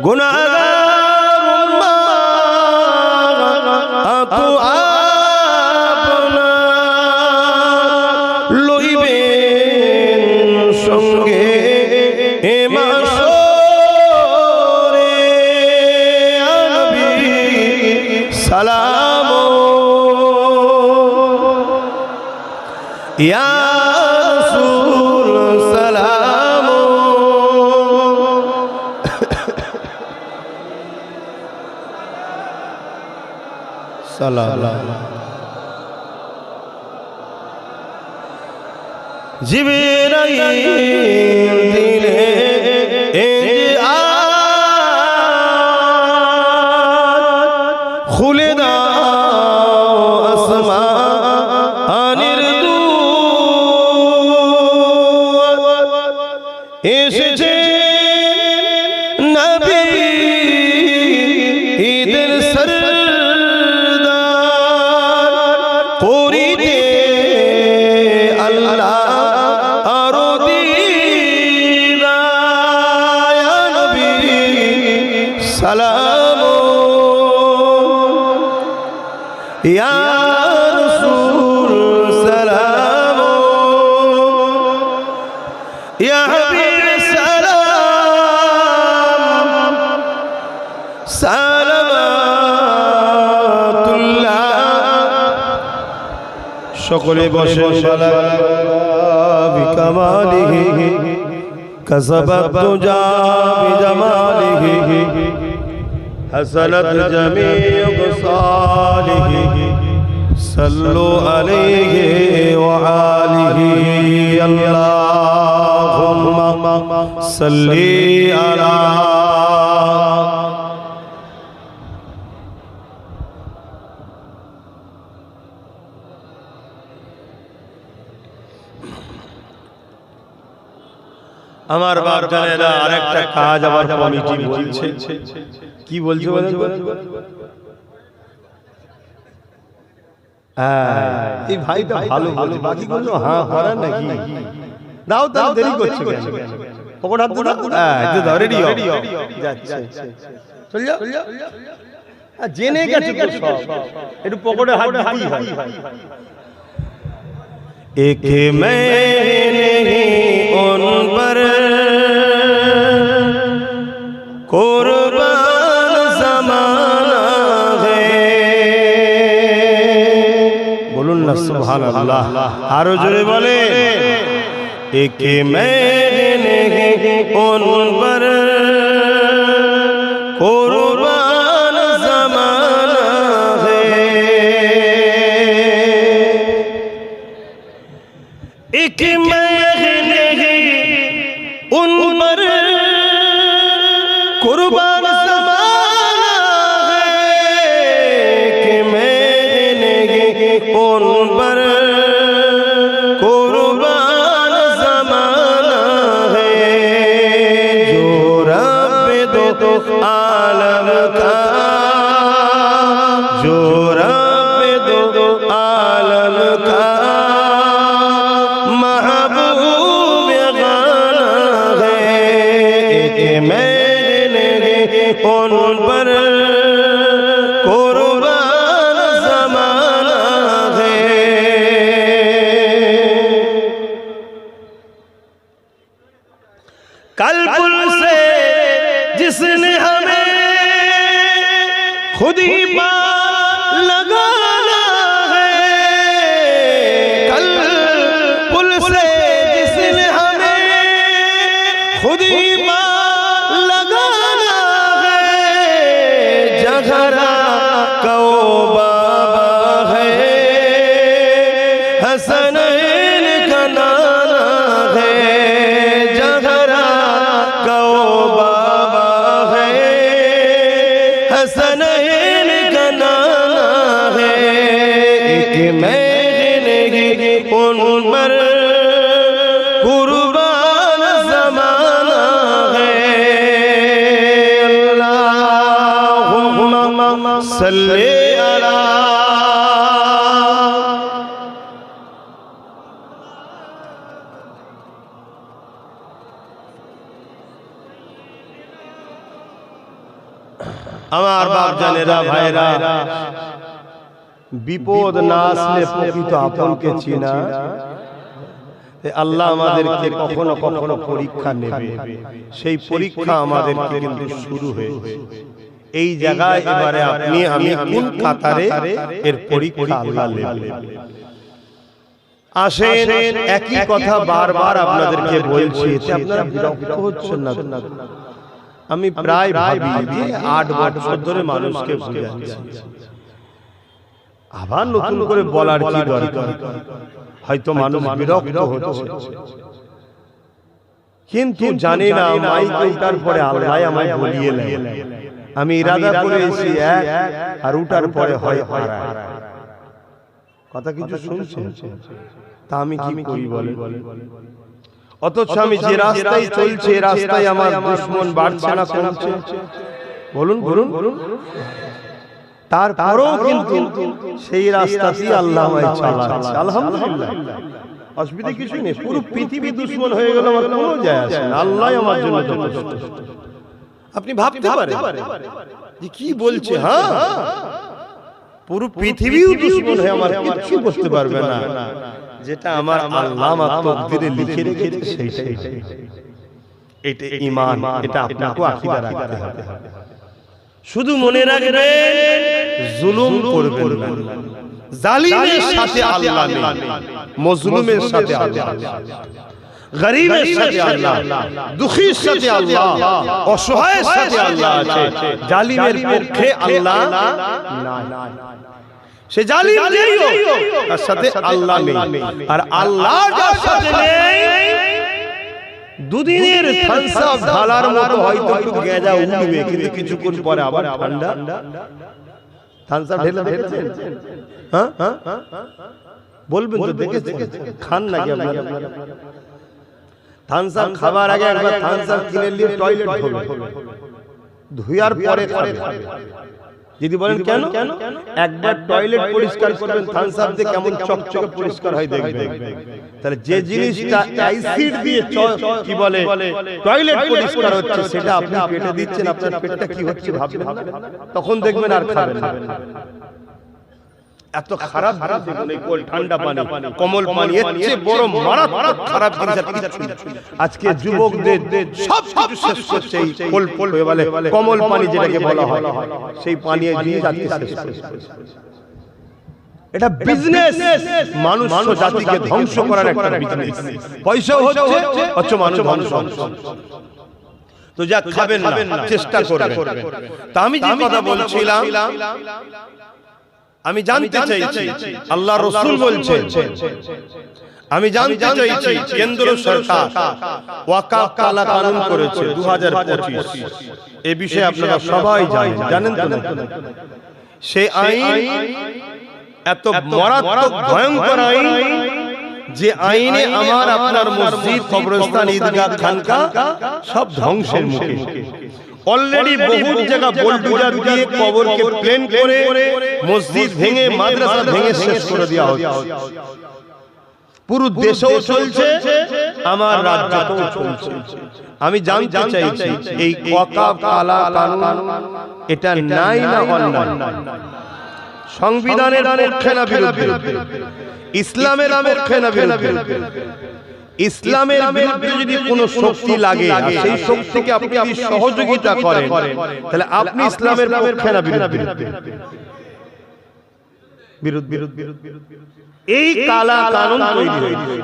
গুনাহগার উম্মাত আপনা লইবেন সঙ্গে এ মাশরে। নবী সালাম, ইয়া রাসূল সালাম, সালাম। জিবরাইল দিলে খুলে দাও আসমানের দুয়ার এসেছে নবী ঈদের সরদার করিতে আল্লাহ আরো দিদার ইয়া নবী সালাম ইয়া রাসূল সালাম ইয়া হাবিব সালাম সালামাতুল্লাহ সকলে বসে বিকামালিহি কাসাবাত তুজা বিজামালিহি হাসানাত জামিউ সালিহি সাল্লু আলাইহি ওয়া আলিহি আল্লাহুম্মা সাল্লি আলা আমার বাপ জানেরা আরেকটা কাজ আবার কমিটি বলছে কি বলছে এই ভাইটা ভালো বলছে বাকি বললো হ্যাঁ করার নাকি দাও দাও দেরি করছে কেন পকেট হাত দাও একটু ধরে দিও যাচ্ছে চল যাও জেনে গেছে তো সব একটু পকেটে হাত দিই হয় एक मैं नहीं उन पर कुर्बान ज़माना है बोलून ना सुभान अल्लाह आरो जोरे बोले एक मैं नहीं उन पर कुर्बान ज़माना है एक उन पर कुर्बान ज़माना है कि मैंने उन पर कुर्बान ज़माना है जो रब दो आलम का जो रब दो आलम का उन पर कुर्बान ज़माना है कल्पुल से जिसने हमें खुद ही पार लगाना है कल्पुल से जिसने हमें खुद ही हसनैन का नाना है जहरा को बाबा है हसनैन का नाना है एक मैंने उन पर कुर्बान ज़माना है अल्लाहुम्मा सल्ली अला আমার বাপ জানেরা ভাইরা বিপদ না আসলে প্রকৃত আপনকে চিনা আল্লাহ আমাদেরকে কখনো কখনো পরীক্ষা নেবে সেই পরীক্ষা আমাদেরকে কিন্তু শুরু হয়েছে এই জায়গায় এবারে আপনি আমি কোন কাতারে এর পরীক্ষা আল্লাহ নেবে আসেন একই কথা বারবার আপনাদেরকে বলছি এতে আপনারা বিরক্ত হচ্ছেন না আমি প্রায় ভাবি যে 8 বছর ধরে মানুষকে বুঝাচ্ছি আবার নতুন করে বলার কি দরকার? হয়তো মানুষ বিরক্ত হচ্ছে, কিন্তু জানি না মাইকে উঠার পরে আল্লাহ আমায় বলিয়ে নেয়। আমি ইরাদা করে এসেছি এক, আর উঠার পরে হয় আরেক। কথা কিছু শুনছেন? তা আমি কি করি বলে? অথচ আমি যে রাস্তায় চলছে রাস্তায় আমার দুশমন বাড়ছে না কমছে? বলুন বলুন বলুন। তারপরেও কিন্তু সেই রাস্তাতেই আল্লাহ আমায় চালাচ্ছে। আলহামদুলিল্লাহ, অসুবিধা কিছু নেই। পুরো পৃথিবী দুশমন হয়ে গেল, আমার কোনো যায় আসে না। আল্লাহ আমার জন্য যথেষ্ট। আপনি ভাবতে পারেন যে কি বলছে? হ্যাঁ, পুরো পৃথিবীও দুশমন হয়ে আমার কিছু করতে পারবে না। যেটা আমার আল্লাহ আমার তকদিরে লিখে রেখেছে সেইটাই। এটা ঈমান, এটা আপনাকে আকীদা রাখতে হবে। শুধু মনে রাখবেন, জুলুম করবেন না। জালিমের সাথে আল্লাহ নেই, মজলুমের সাথে আল্লাহ, গরীবের সাথে আল্লাহ, দুঃখীর সাথে আল্লাহ, অসহায়ের সাথে আল্লাহ আছে। জালিমের পক্ষে আল্লাহ নাই। সে জালিম যেই হোক, তার সাথে আল্লাহ নেই। আর আল্লাহ যার সাথে নেই, দুদিনের থামস আপ ঢালার মতো হয়তো একটু গেঁজা উঠবে, কিন্তু কিছুক্ষণ পরে আবার ঠান্ডা। থামস আপ ঢেলে দেখেছেন? হ্যাঁ, বলবেন তো দেখেছেন? খান নাকি আপনারা? থামস আপ খাবার আগে একবার থামস আপ কিনে নিয়ে টয়লেট ধোবে, ধুয়ার পরে খাবে। যদি বলেন কেন? একবার টয়লেট পরিষ্কার করবেন থামস আপ দিয়ে, কেমন চকচকে পরিষ্কার হয় দেখবেন। তাহলে যে জিনিসটা অ্যাসিড দিয়ে কি বলে টয়লেট পরিষ্কার হচ্ছে, সেটা আপনি পেটে দিচ্ছেন, আপনার পেটটা কি হচ্ছে ভাববেন না? তখন দেখবেন আর খাবেন না। এত খারাপ দেখুন এই ঠান্ডা পানি, কমল পানি, এর চেয়ে বড় মারাত্মক খারাপ জিনিস আজকে যুবকদের সব কিছু শেষ করছে এই বলে কমল পানি, যেটাকে বলা হয় সেই পানি জিনিস আজকে শেষ করছে। এটা বিজনেস, মানুষ জাতিকে ধ্বংস করার একটা বিজনেস। পয়সা হচ্ছে, হচ্ছে মানুষ ধ্বংস। তো যা খাবেন না, চেষ্টা করবেন। তা আমি যে কথা বলছিলাম, আমি জানতে চাইছি আল্লাহ রাসূল বলছেন, আমি জানতে চাইছি কেন্দ্র সরকার ওয়াকফ কালা কানুন করেছে 2025। এই বিষয়ে আপনারা সবাই জানেন তো? সেই আইন এত মারাত্মক ভয়ঙ্কর আইন, যে আইনে আমার আপনার মসজিদ, কবরস্থান, ঈদগাহ, খানকা সব ধ্বংসের মুখে। অলরেডি বহু জায়গা বুলডোজার দিয়ে কবরকে প্লেন করে মসজিদ ভেঙে, মাদ্রাসা ভেঙে শেষ করে দেওয়া হচ্ছে। পুরো দেশেও চলছে, আমার রাজ্যতেও চলছে। আমি জানতে চাইছি এই ওয়াকফ কালা কানুন এটা নাই না অন্যায়? সংবিধানের পক্ষে না বিরুদ্ধে? ইসলামের পক্ষে না বিরুদ্ধে? ইসলামের বিরুদ্ধে যদি কোনো শক্তি লাগে, সেই শক্তিকে আপনি যদি সহযোগিতা করেন, তাহলে আপনি ইসলামের পক্ষে না বিরুদ্ধে? এই কালা কানুন তৈরি হয়েছে,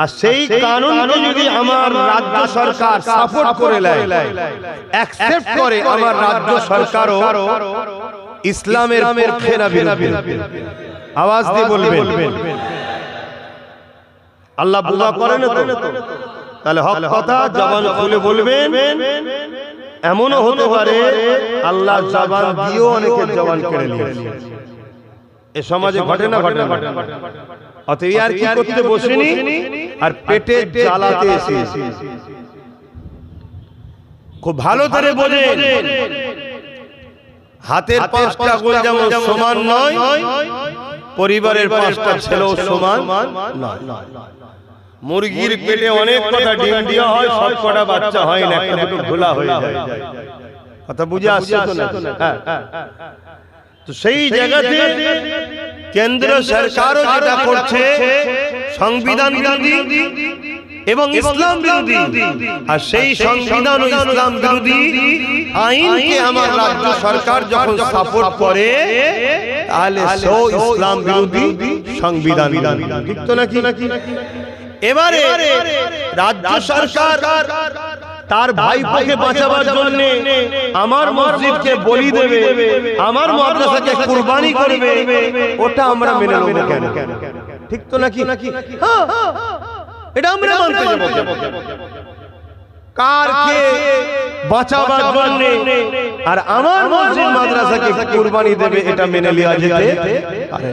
আর সেই কানুনকে যদি আমার রাজ্য সরকার সাপোর্ট করে নেয়, অ্যাকসেপ্ট করে, আমার রাজ্য সরকারও ইসলামের পক্ষে না বিরুদ্ধে? আওয়াজ দিয়ে বলবেন। আল্লাহ বুঝা করেন তো? তাহলে হক কথা জবান খুলে বলবেন। এমনও হতে পারে আল্লাহ জবান দিয়েও অনেকের জবান কেড়ে নিয়েছে। এ সমাজে ঘটে না? ঘটে না? অতএব আর কি করতে বসেনি, আর পেটে জ্বালাতে এসেছি। খুব ভালো করে বোঝেন, হাতের 5টা আঙ্গুল যেমন সমান নয়, পরিবারের 5টা ছেলেও সমান নয়। মুরগির পেটে অনেক কটা ডিম দেওয়া হয়, সব কটা বাচ্চা হয় না, একটা দুটো ঘোলা হয়ে যায়। কথা বুঝে আসছে তো না? তো সেই জায়গাতে কেন্দ্র সরকারও যেটা করছে সংবিধান বিরোধী এবং ইসলাম বিরোধী, আর সেই সংবিধান ও ইসলাম বিরোধী আইনকে আমার রাজ্য সরকার যখন সাপোর্ট করে, তাহলে সেও ইসলাম বিরোধী, সংবিধান বিরোধী। ঠিক তো নাকি? এবারে রাজ্য সরকার তার ভাইপোকে বাঁচাবার জন্য আমার মসজিদকে বলি দেবে, আমার মাদ্রাসাকে কুরবানি করবে, ওটা আমরা মেনে নেব কেন? ঠিক তো নাকি? হ্যাঁ, এটা আমরা মানতে যাব। কারকে বাঁচাবার জন্য আর আমার মসজিদ মাদ্রাসাকে কুরবানি দেবে, এটা মেনে নেওয়া যেতে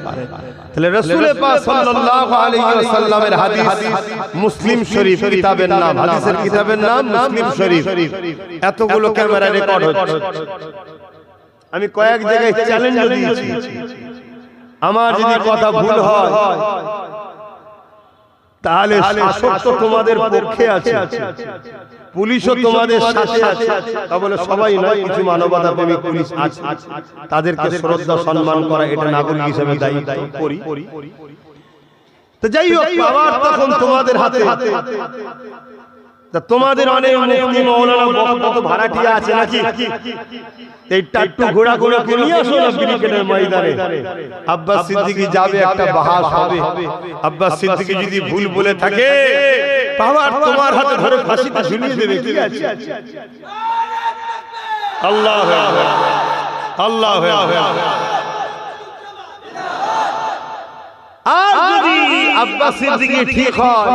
পারে? তাহলে রাসূল পাক সাল্লাল্লাহু আলাইহি ওয়াসাল্লামের হাদিস, মুসলিম শরীফ কিতাবের নাম, হাদিসের কিতাবের নাম মুসলিম শরীফ। এতগুলো ক্যামেরা রেকর্ড হচ্ছে, আমি কয়েক জায়গায় চ্যালেঞ্জ দিয়েছি, আমার যদি কথা ভুল হয় তাহলে শাসক তো তোমাদের পক্ষে আছে, পুলিশও তোমাদের সাথে আছে, তা বলে সবাই নয়, কিছু মানবতা প্রেমী পুলিশ আছে, তাদেরকে শ্রদ্ধা সম্মান করা এটা নাগরিক হিসেবে দায়িত্ব করি। তো যাই হোক, পাওয়ার তখন তোমাদের হাতে। তা তোমাদের অনেক মুফতি মাওলানা বক্তা ভাড়াটিয়া আছে নাকি? এই টাট্টু ঘোড়া ঘোড়াকে নিয়ে আসো না ক্রিকেটের ময়দানে, আব্বাস সিদ্দিকী যাবে, একটা বাহাস হবে। আব্বাস সিদ্দিকী যদি ভুল বলে থাকে, পাওয়ার তোমার হাতে ধরে ফাঁসিতে ঝুলিয়ে দেবে। ঠিক আছে? আল্লাহু আকবার, আল্লাহু আকবার। আর যদি আব্বাস সিদ্দিকী ঠিক হয়,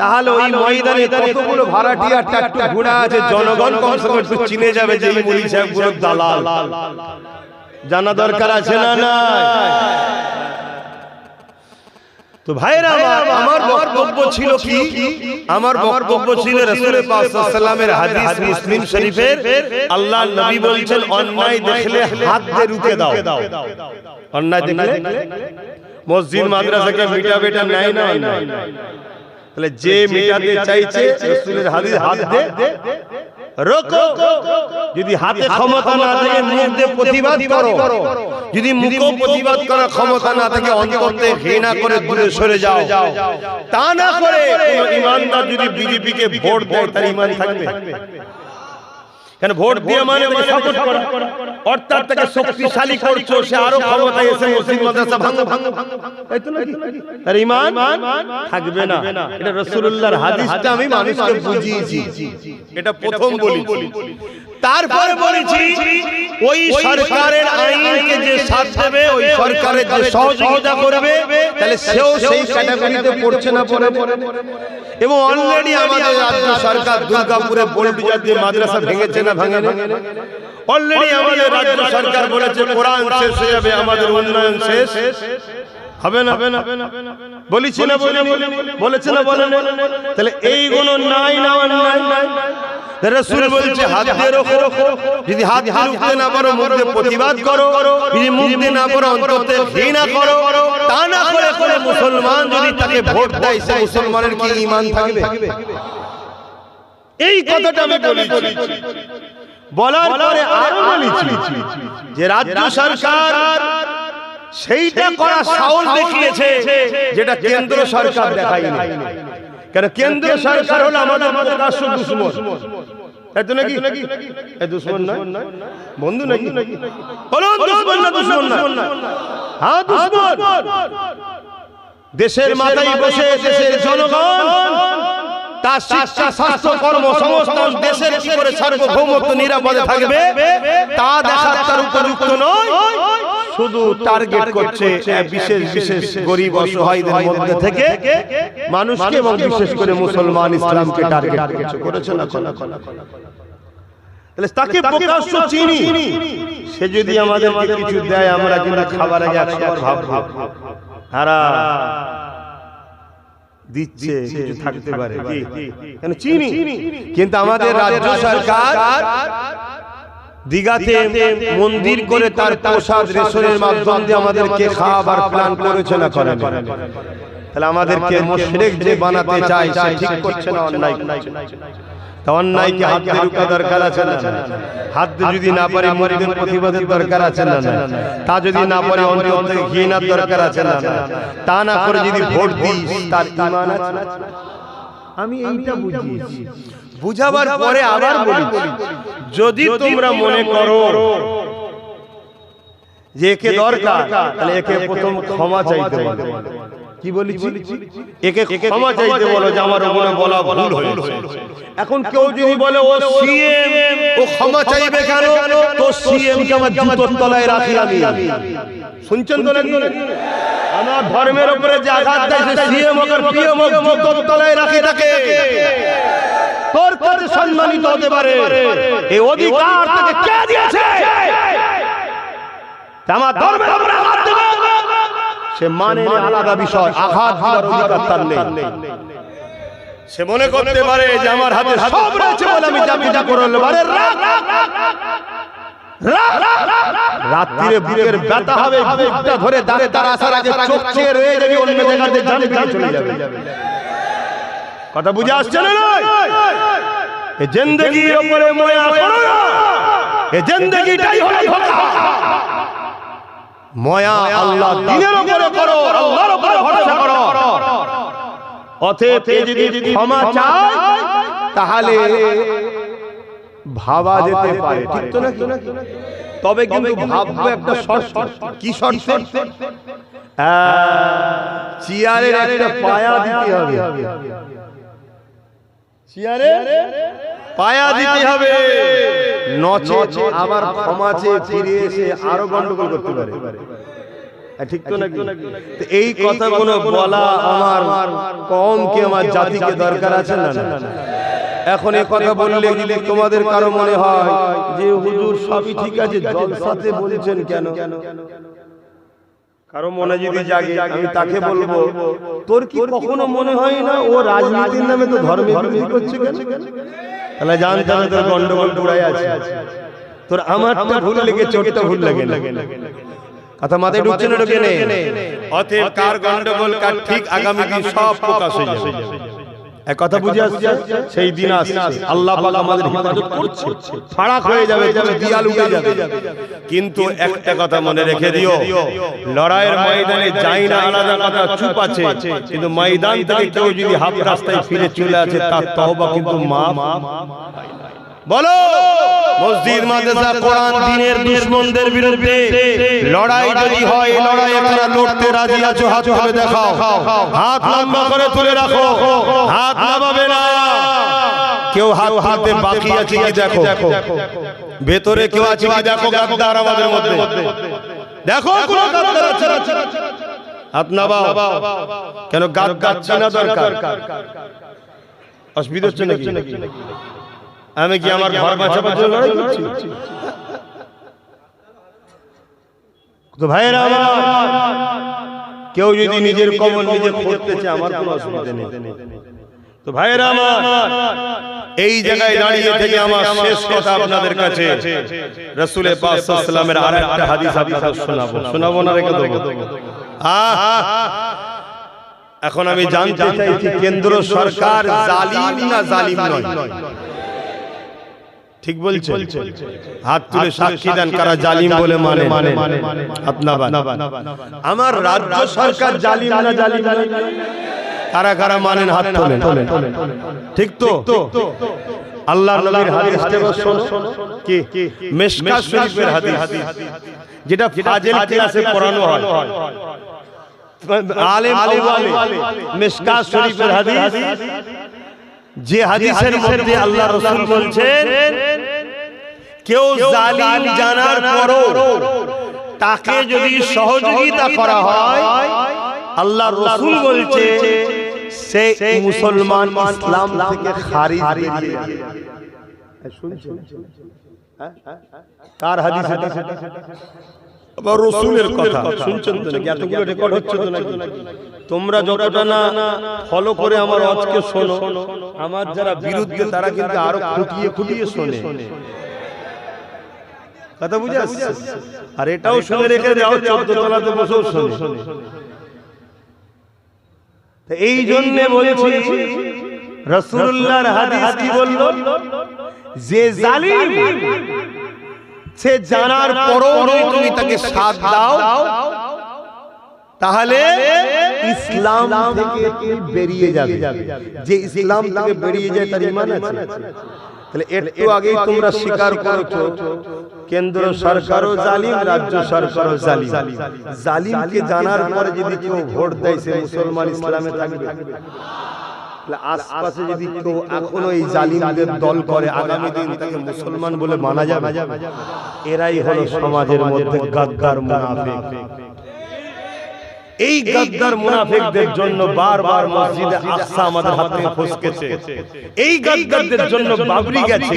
তাহলে ওই ময়দানে কতগুলো ভাড়াটিয়া টাট্টু ঘোড়া আছে, জনগণ কমসে কম একটু চিনে যাবে যে এই মৌলভী সাহেব পুরো দালাল। জানা দরকার আছে না? না। তো ভাইরা, আমার বক্তব্য ছিল কি? আমার বক্তব্য ছিল রাসূল পাক সাল্লাল্লাহু আলাইহি ওয়াসাল্লামের হাদিস, মুসলিম শরীফের। আল্লাহর নবী বলেছেন, অন্যায় দেখলে হাত দিয়ে রুখে দাও। অন্যায় দেখলে মসজিদ মাদ্রাসাকে মিটাবে, এটা নাই না? তাহলে যে মিটাতে চাইছে রাসূলের হাদিস, হাত দে রোকো। যদি হাতে ক্ষমতা না থাকে মুখ দিয়ে প্রতিবাদ করো, যদি মুখে প্রতিবাদ করার ক্ষমতা না থাকে অন্তর থেকে ঘৃণা করে দূরে সরে যাও। তা না করে কোন ইমানদার যদি বিজেপিকে ভোট দেয়, তার ঈমান থাকবে? কেন ভোট দিয়ে মানে সাপোর্ট করা, অর্থাৎ তাকে শক্তিশালী করছো, সে আরো ক্ষমতায় এসে মুসলিম মাদ্রাসা ভাঙো, তাই তো নাকি? তার ঈমান থাকবে না। এটা রাসূলুল্লাহর হাদিসটা আমি মানুষকে বুঝিয়েছি, এটা প্রথম বলি। তারপর বলেছি, ওই সরকারের আইনকে যে সাথ দেবে, ওই সরকারের যে সহযোগিতা করবে, তাহলে সেও সেই ক্যাটাগরিতে পড়ছে না? পড়ে। এবং অলরেডি আমাদের রাজ্য সরকার দুর্গাপুরে বোল্ডুজার দিয়ে মাদ্রাসা ভেঙেছে না ভাঙেনি? অলরেডি আমাদের রাজ্য সরকার বলেছে কোরআন শেষ হয়ে যাবে, আমাদের উন্নয়ন শেষ হবে না। বলেছি না? বলেছে না? বলেন। তাহলে এইগুলো নাই না? নাই। রাসূল বলছে হাত দিয়ে রোখো। যদি হাত দিয়ে রুখতে না পারো, মুখ দিয়ে প্রতিবাদ করো। যদি মুখ দিয়ে না পারো, অন্তর থেকে ঘৃণা করো। তা না করে কোন মুসলমান যদি তাকে ভোট দেয়, সে মুসলমানের কি ঈমান থাকবে? এই কথাটা আমি বলেছি। বলার পরে আরো বলেছি যে রাজ্য সরকার সেইটা করার সাহস দেখিয়েছে যেটা কেন্দ্র সরকার দেখায়নি। কেন? কেন্দ্র সরকার হলো আমাদের প্রকাশ্য দুশমন, তাই তো নাকি? এই দুশমন নয়, বন্ধু নাকি? হলো দুশমন না? দুশমন না? হ্যাঁ, দুশমন। দেশের মাথায় বসে দেশের জনগণ তার শিক্ষা, স্বাস্থ্য, কর্মসংস্থান, দেশের কি করে সার্বভৌমত্ব নিরাপদে থাকবে তা দেখার তার উপযুক্ত নয়। শুধু টার্গেট করছে বিশেষ গরিব অসহায়দের মধ্যে থেকে মানুষকে, এবং বিশেষ করে মুসলমান ইসলামকে টার্গেট করেছে না? তাহলে তাকে প্রকাশ্য চিনি, সে যদি আমাদের কিছু দেয়, আমরা কিন্তু খাবার আগে 100 বার ভাববো, হারা দিচ্ছে, কিছু থাকতে পারে, কেন চিনি। কিন্তু আমাদের রাজ্য সরকার দীঘাতে মন্দির করে তার প্রসাদ রেশনের মাধ্যম দিয়ে আমাদেরকে খাওয়াবার প্ল্যান করেছে না? করে। তাহলে আমাদেরকে মুশরিক যে বানাতে চায়, সে ঠিক করছে না? অন্যায়। তা অন্যায়কে হাত দিয়ে রুখা দরকার আছে না? হাত দিয়ে যদি না পারে মুরিদের প্রতিবাদের দরকার আছে না? তা যদি না পারে অন্তর থেকে ঘৃণার দরকার আছে না? তা না করে যদি ভোট দিই, তার ঈমান আছে? আমি এইটা বুঝিয়েছি। বুঝাবার পরে আবার বলি, যদি তোমরা মনে করো যে একে দরকার, তাহলে একে প্রথম ক্ষমা চাইতে হবে। কি বলেছি? একে ক্ষমা চাইতে বলো যে আমার ওখানে বলা ভুল হয়েছে। এখন কেউ যদি বলে ও সিএম, ও ক্ষমা চাইবে কেন? তো সিএম কে আমার জুতোর তলায় রাখি আমি। শুনছেন তো নাকি? আমার ধর্মের উপরে যে আঘাত দেয় সে সিএম হোক আর পিএম হোক, জুতোর তলায় রাখি তাকে। তোর কাছে সম্মানিত হতে পারে, এই অধিকার তাকে কে দিয়েছে? আমার ধর্মের উপরে আঘাত দেবে, সে মানে আলাদা বিষয়, আঘাত দেওয়ার অধিকার তার নেই। সে মনে করতে পারে যে আমার হাতে সব রয়েছে বলে আমি যা পূজা করলে পারে। রাত্রিরে বুকের ব্যথা হবে, বুকটা ধরে দাঁড়ে দাঁড়া আসার আগে চোখ চেয়ে রয়ে যাবে, অন্য জায়গাতে জানে চলে যাবে। কথা বুঝে আসছে না? এই জিন্দেগির উপরে মায়া করো না, এই জিন্দেগিটাই হলো ধোঁকা। মায়া আল্লাহ দ্বীনের উপরে করো, আল্লাহর উপরে ভরসা করো। অতএব যদি ক্ষমা চায় তাহলে ভাবা যেতে পারে, ঠিক তো নাকি? তবে কিন্তু ভাববো একটা শর্ত। কি শর্ত? চেয়ারের একটা পায়া দিতে হবে, চেয়ারে পায়া দিতে হবে, নচেত আবার ক্ষমা চেয়ে ফিরে এসে আরো গন্ডগোল করতে পারে, ঠিক তো নাকি? এই কথাগুলো বলা আমার কম কি আমার জাতিকে দরকার আছে না? এখন এই কথা বললে যদি তোমাদের কারো মনে হয় যে হুজুর সবই ঠিক আছে, জলসাতে বলছেন কেন? কারো মনে যদি জাগে, আমি তাকে বলবো, তোর কি কখনো মনে হয় না ও রাজনীতির নামে তো ধর্মে বিরোধী করছে কেন? তাহলে জানতে হবে তোর গন্ডগোল পুরাই আছে, তোর আমারটা ভুল লেগেছে, ওটা ভুল লাগে না। কথা মাথায় ঢুকছে না? ঢুকে নেই। অতএব কার গন্ডগোল কার ঠিক আগামী দিন সব প্রকাশ হয়ে যাবে। এক কথা বুঝে আসছে? সেই দিন আসছে, আল্লাহ পাক আমাদের হেফাজত করছে, ফারাক হয়ে যাবে, পুরো দিয়াল উঠে যাবে। কিন্তু একটা কথা মনে রেখে দিও, লড়াইয়ের ময়দানে যাই না আলাদা কথা, চুপ আছে, কিন্তু ময়দান থেকে কেউ যদি হাফ রাস্তায় ফিরে চলে আসে তার তওবা কিন্তু মাফ। বলো, মসজিদ মাদ্রাসা কোরআন দ্বীনের দুশমনদের বিরুদ্ধে লড়াই যদি হয়, লড়াইয়ে কারা লড়তে রাজি আছো হাত তুলে দেখাও, হাত লম্বা করে তুলে রাখো, হাত নামাবে না। কেউ হাত হাতে বাকি আছে কি দেখো, ভেতরে কেউ আছে কি দেখো, গাদ্দার আমাদের মধ্যে দেখো, কোন গাদ্দার আছে? হাত নামাও। কেন গাদ্দার চেনা দরকার? অসুবিধা হচ্ছে নাকি? আমি কি আমার ঘর বাঁচাবার জন্য লড়াই করছি? তো ভাইরা আমার, কেউ যদি নিজের কবর নিজে খুঁড়তে চায় আমার কোনো অসুবিধা নেই। তো ভাইরা আমার, এই জায়গায় দাঁড়িয়ে থেকে আমার শেষ কথা আপনাদের কাছে রাসূল পাক সাল্লাল্লাহু আলাইহি ওয়াসাল্লামের আরেকটা হাদিস আপনাদের শোনাবো না রেখে দেব। এখন আমি জানতে চাইছি, কেন্দ্র সরকার জালিম না জালিম নয়? ঠিক বলছে? হাত তুলে সাক্ষী দেন কারা জালিম বলে মানে। আমার রাজ্য সরকার জালিম না জালিম নয়? কারা কারা মানেন হাত তোলেন। ঠিক তো? আল্লাহর নবীর হাদিস কি? মিশকাত শরীফের হাদিস, যেটা ফাজিল ক্লাসে পড়ানো হয়, আলেম আলেম মিশকাত শরীফের হাদিস, যে হাদিসের মধ্যে আল্লাহ রাসূল বলছেন কেউ জালিম জানার পরও তাকে যদি সহযোগিতা করা হয়, আল্লাহ রাসূল বলছে সে মুসলমান, ইসলাম থেকে খারিজ হয়ে যাবে। শুনছেন? কার হাদিস এটা? আবার রাসূলের কথা। শুনছেন তো নাকি? এতগুলো রেকর্ড হচ্ছে তো নাকি? তোমরা যতটা না ফলো করে আমার আজকে শোনো, আমার যারা বিরুদ্ধে তারা কিন্তু আরো খুঁটিয়ে খুঁটিয়ে শোনে। কথা বুঝে আসছে? আর এটাও শুনে রেখে যাও, 14 তলাতে বসেও শোনে। এই জন্য বলেছি, রাসূলুল্লাহর হাদিস কি বলল? যে জালিম সে জানার পরও তুমি তাকে সাথ দাও, তাহলে ইসলাম থেকে তুমি বেরিয়ে যাবে। যে ইসলাম থেকে বেরিয়ে যায় তার ঈমান আছে? তাহলে একটু আগেই তোমরা স্বীকার করেছো কেন্দ্র সরকারও জালিম, রাজ্য সরকারও জালিম। জালিমকে জানার পরে যদি কেউ ভোট দেয় সে মুসলমান ইসলামে থাকবে? আশপাশে যদি কেউ এখনো এই জালিমদের দল করে, আগামী দিন তাকে মুসলমান বলে মানা যাবে? এরাই হলো সমাজের মধ্যে গাদ্দার মুনাফিক। এই গাদ্দার মুনাফিকদের জন্য বারবার মসজিদে আকসা আমাদের হাত থেকে ফসকেছে। এই গাদ্দারদের জন্য বাবরি গেছে।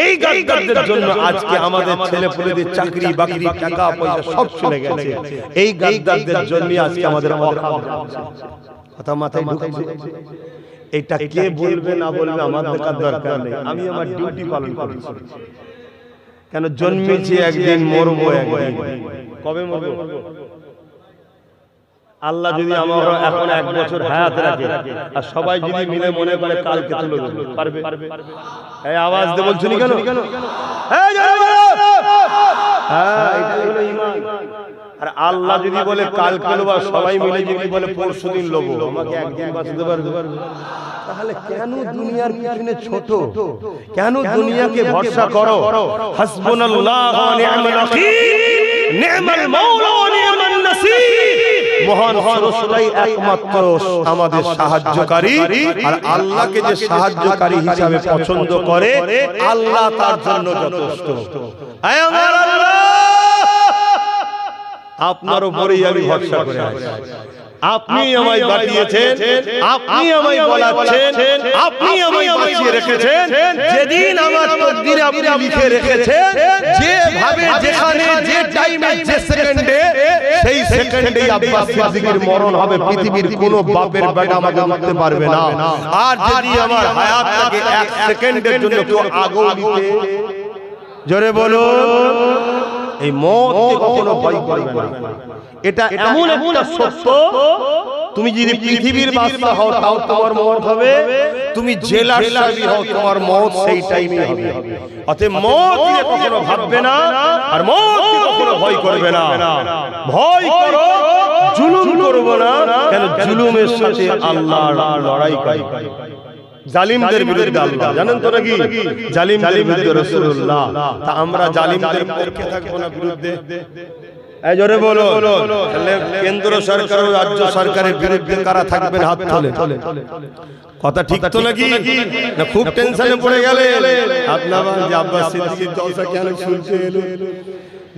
এই গাদ্দারদের জন্য আজকে আমাদের ছেলেপুলেদের চাকরি বাকরি টাকা পয়সা সব চলে গেছে। এই গাদ্দারদের জন্য আজকে আমাদের কথা মাথায় ঢুকছে। এটা কে বলবে না বলবে আমার দেখার দরকার নেই, আমি আমার ডিউটি পালন করছি। কেন জন্মেছি একদিন, মরবো একদিন। কবে মরবো? আল্লাহ যদি আমার এখন 1 বছর হায়াত রাখে আর সবাই যদি মিলে মনে করে কালকে তুলে দেবে, পারবে? এই আওয়াজ দিয়ে বলছনি কেন? এই জোরে বলো। হ্যাঁ, এটা হলো ঈমান। আর আল্লাহ যদি বলে কালকে লোবা, সবাই মিলে যদি বলে পরশুদিন লোবো, আমাকে একদিন বাঁচতে পারবে? তাহলে কেন দুনিয়ার পিছনে ছোট? কেন দুনিয়াকে ভরসা করো? হাসবুনাল্লাহু ওয়া নি'মাল ওয়াকিল, নি'মাল মাওলা ওয়া নি'মান নাসীর। মহান স্রষ্টাই একমাত্র আমাদের সাহায্যকারী। আর আল্লাহকে যে সাহায্যকারী হিসাবে পছন্দ করে, আল্লাহ তার জন্য যথেষ্ট। আয় আমার আল্লাহ, আপনার উপরেই আমি ভরসা করে আছি। আপনি আমায় বাঁচিয়েছেন, আপনি আমায় বলাচ্ছেন, আপনি আমায় বাঁচিয়ে রেখেছেন। যেদিন আমার তকদিরে আপনি লিখে রেখেছেন, যেভাবে যেখানে যে টাইমে যে সেকেন্ডে, সেই সেকেন্ডেই আব্বাস সিদ্দিকীর মরণ হবে। পৃথিবীর কোনো বাপের বেটা আমাকে মারতে পারবে না। আর যদি আমার হায়াত থেকে 1 সেকেন্ডের জন্য কেউ আগেও দিতে, জোরে বলো, এই মওতকে কখনো ভয় করবে না। এটা এমন একটা সত্য, তুমি যদি পৃথিবীর বাদশা হও তাও তোমার মওত হবে, তুমি জেলার সাহেব হও তোমার মওত সেই টাইমে হবে। অতএব মওত নিয়ে কখনো ভাববে না, আর মওতকে কখনো ভয় করবে না। ভয় করো, জুলুম করবে না। কেন জুলুমের সাথে আল্লাহ লড়াই করে, জালিমদের বিরুদ্ধে আল্লাহ, জানেন তো নাকি? জালিমদের বিরুদ্ধে রাসূলুল্লাহ। তা আমরা জালিমদের পক্ষে থাকবো না বিরুদ্ধে? এই জোরে বলো। তাহলে কেন্দ্র সরকার ও রাজ্য সরকারের বিরুদ্ধে কারা থাকবেন? হাত তোলে। কথা ঠিক তো নাকি? না খুব টেনশনে পড়ে গেলে আপনারা যে আব্বাস সিদ্দিকীর জলসা কেন শুনতে এলো?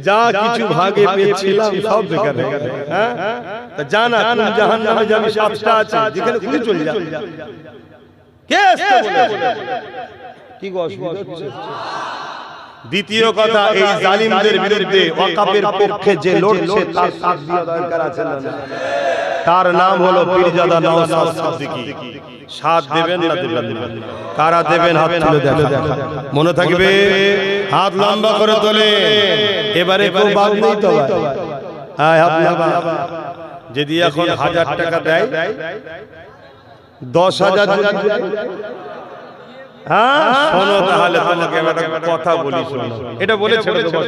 যা কিছু ভাগে পেয়েছিলাম সব বেকার হয়ে গেল। হ্যাঁ, তা জানা কোন জাহান্নামে যাবে 7টা আছে, যেখানে খুঁজে চলে যা। দ্বিতীয় কথা, এই জালিমদের বিরুদ্ধে ওয়াকাফের পক্ষে যে লড়ছে তার সাথ দেওয়া দরকার আছে না? তার নাম হলো পীরজাদা নওশাদ সিদ্দিকী। সাথ দেবেন না দেবেন না? কারা দেবেন হাত তুলে দেখা, মনে থাকবে। হাত লম্বা করে তোলে। এবারে কেউ বাদ নেই তো? হ্যাঁ, যদি এখন 1000 টাকা দেয়, 10,000 হ্যাঁ শোনো, তাহলে তোমাকে একটা কথা বলি, শোনো। এটা বলে ছেড়ে দেবো।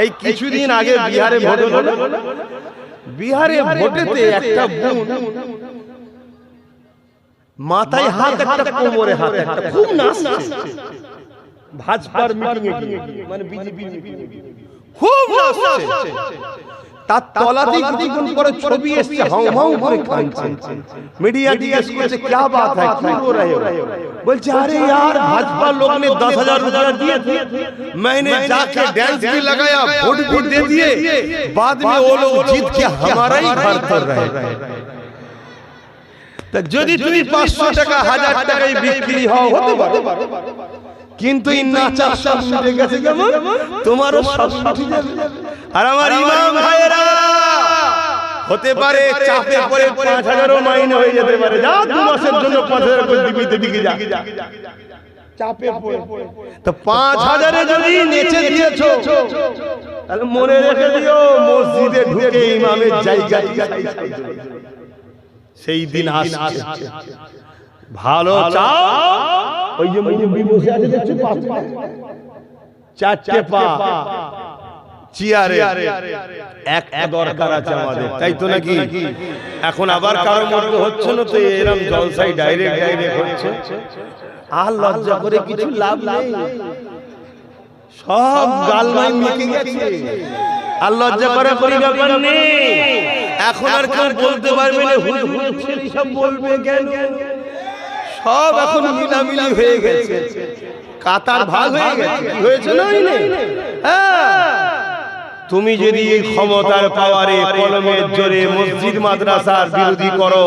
এই কিছুদিন আগে বিহারে ভোট হলো। বিহারে ভোটেতে একটা বোন মাথায় হাত, একটা কোমরে হাত, একটা খুব নাচছে ভাজপার মিটিং এ গিয়ে, মানে বিজেপি খুব নাচছে। তার তলাতে কিছুক্ষণ পরে ছবি এসছে, হাউ হাউ করে কাঁদছে। মিডিয়া জিজ্ঞেস করছে क्या बात है, क्यों रो रहे हो? বলছে আরে यार भाजपा लोग ने 10,000 रुपया दिए, मैंने जाके डांस भी लगाया, वोट भी दे दिए, बाद में वो लोग जीत के हमारा ही घर कर रहे हैं। তা যদি তুমি 500 টাকা 1000 টাকায় বিক্রি হও হতে পারে, কিন্তু এই নাচার সব মিটে গেছে কেমন? তোমারও সব মিটে যাবে। আর আমার ইমাম ভাইরা, হতে পারে চাপে পড়ে 5,000ও মাইনে হয়ে যেতে পারে। যা 2 মাসের জন্য 5,000 করে দিবি যা, চাপে পড়ে। তো 5,000 এ যদি নেচে দিয়েছো, তাহলে মনে রেখে দিও মসজিদে ঢুকে ইমামের জায়গা সেই দিন আসছে। ভালো চাও, ওই যে মুরব্বি বসে আছে দেখছো, 4টে পা, চেয়ারে একটা দরকার আছে আমাদের, তাই তো নাকি? এখন আবার কারো মধ্যে হচ্ছে না তো এরকম জলসাই ডাইরেক্ট হচ্ছে, আর লজ্জা করে কিছু লাভ নেই, সব গালমাই মিকে গেছে, আর লজ্জা করে কোনো ব্যাপার নেই। এখন আর কেউ বলতে পারবে না হুজুর ছেলে সব বলবে কেন, সব এখন মিলামিলি হয়ে গেছে, কাতার ভাগ হয়ে গেছে। কি হয়েছে না? হ্যাঁ, তুমি যদি এই ক্ষমতার পাওয়ারে কলমের জোরে মসজিদ মাদ্রাসার বিরোধী করো,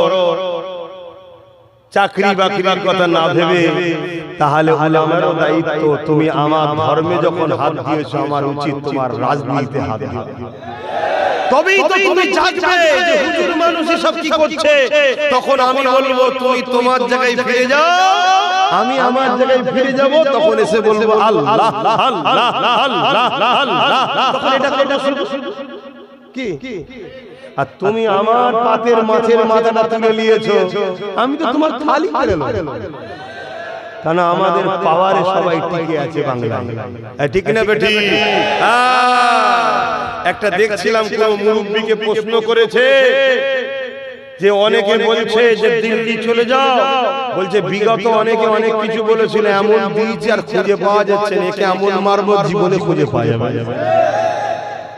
চাকরি বাকরির কথা না ভেবে, তাহলে আমারও দায়িত্ব, তুমি আমার ধর্মে যখন হাত দিয়েছো আমার উচিত তোমার রাজনীতিতে হাত দেওয়া। তবেই তো তুমি জানবে যে হুজুর মানুষই সব কি করছে। তখন আমি বলবো তুমি তোমার জায়গায় ফিরে যাও, আমি আমার জায়গায় ফিরে যাব, তখন এসে বলবো আল্লাহ আল্লাহ আল্লাহ আল্লাহ, তখন এটা কি? আর তুমি আমার পাতের মাছের মাথাটা তুলে নিয়েছো, আমি তো তোমার থালি করে নেব, কারণ আমাদের পাওয়ারে সবাই টিকে আছে বাংলায়, ঠিক না বেটি? একটা দেখছিলাম কোন মুরব্বিকে প্রশ্ন করেছে যে অনেকে বলছে যে দিল্লি চলে যাও, বলছে বিগত অনেকে অনেক কিছু বলেছিল, এমন দিয়েছে আর খুঁজে পাওয়া যাচ্ছে না, একে এমন মারবো জীবনে খুঁজে পাওয়া যাবে।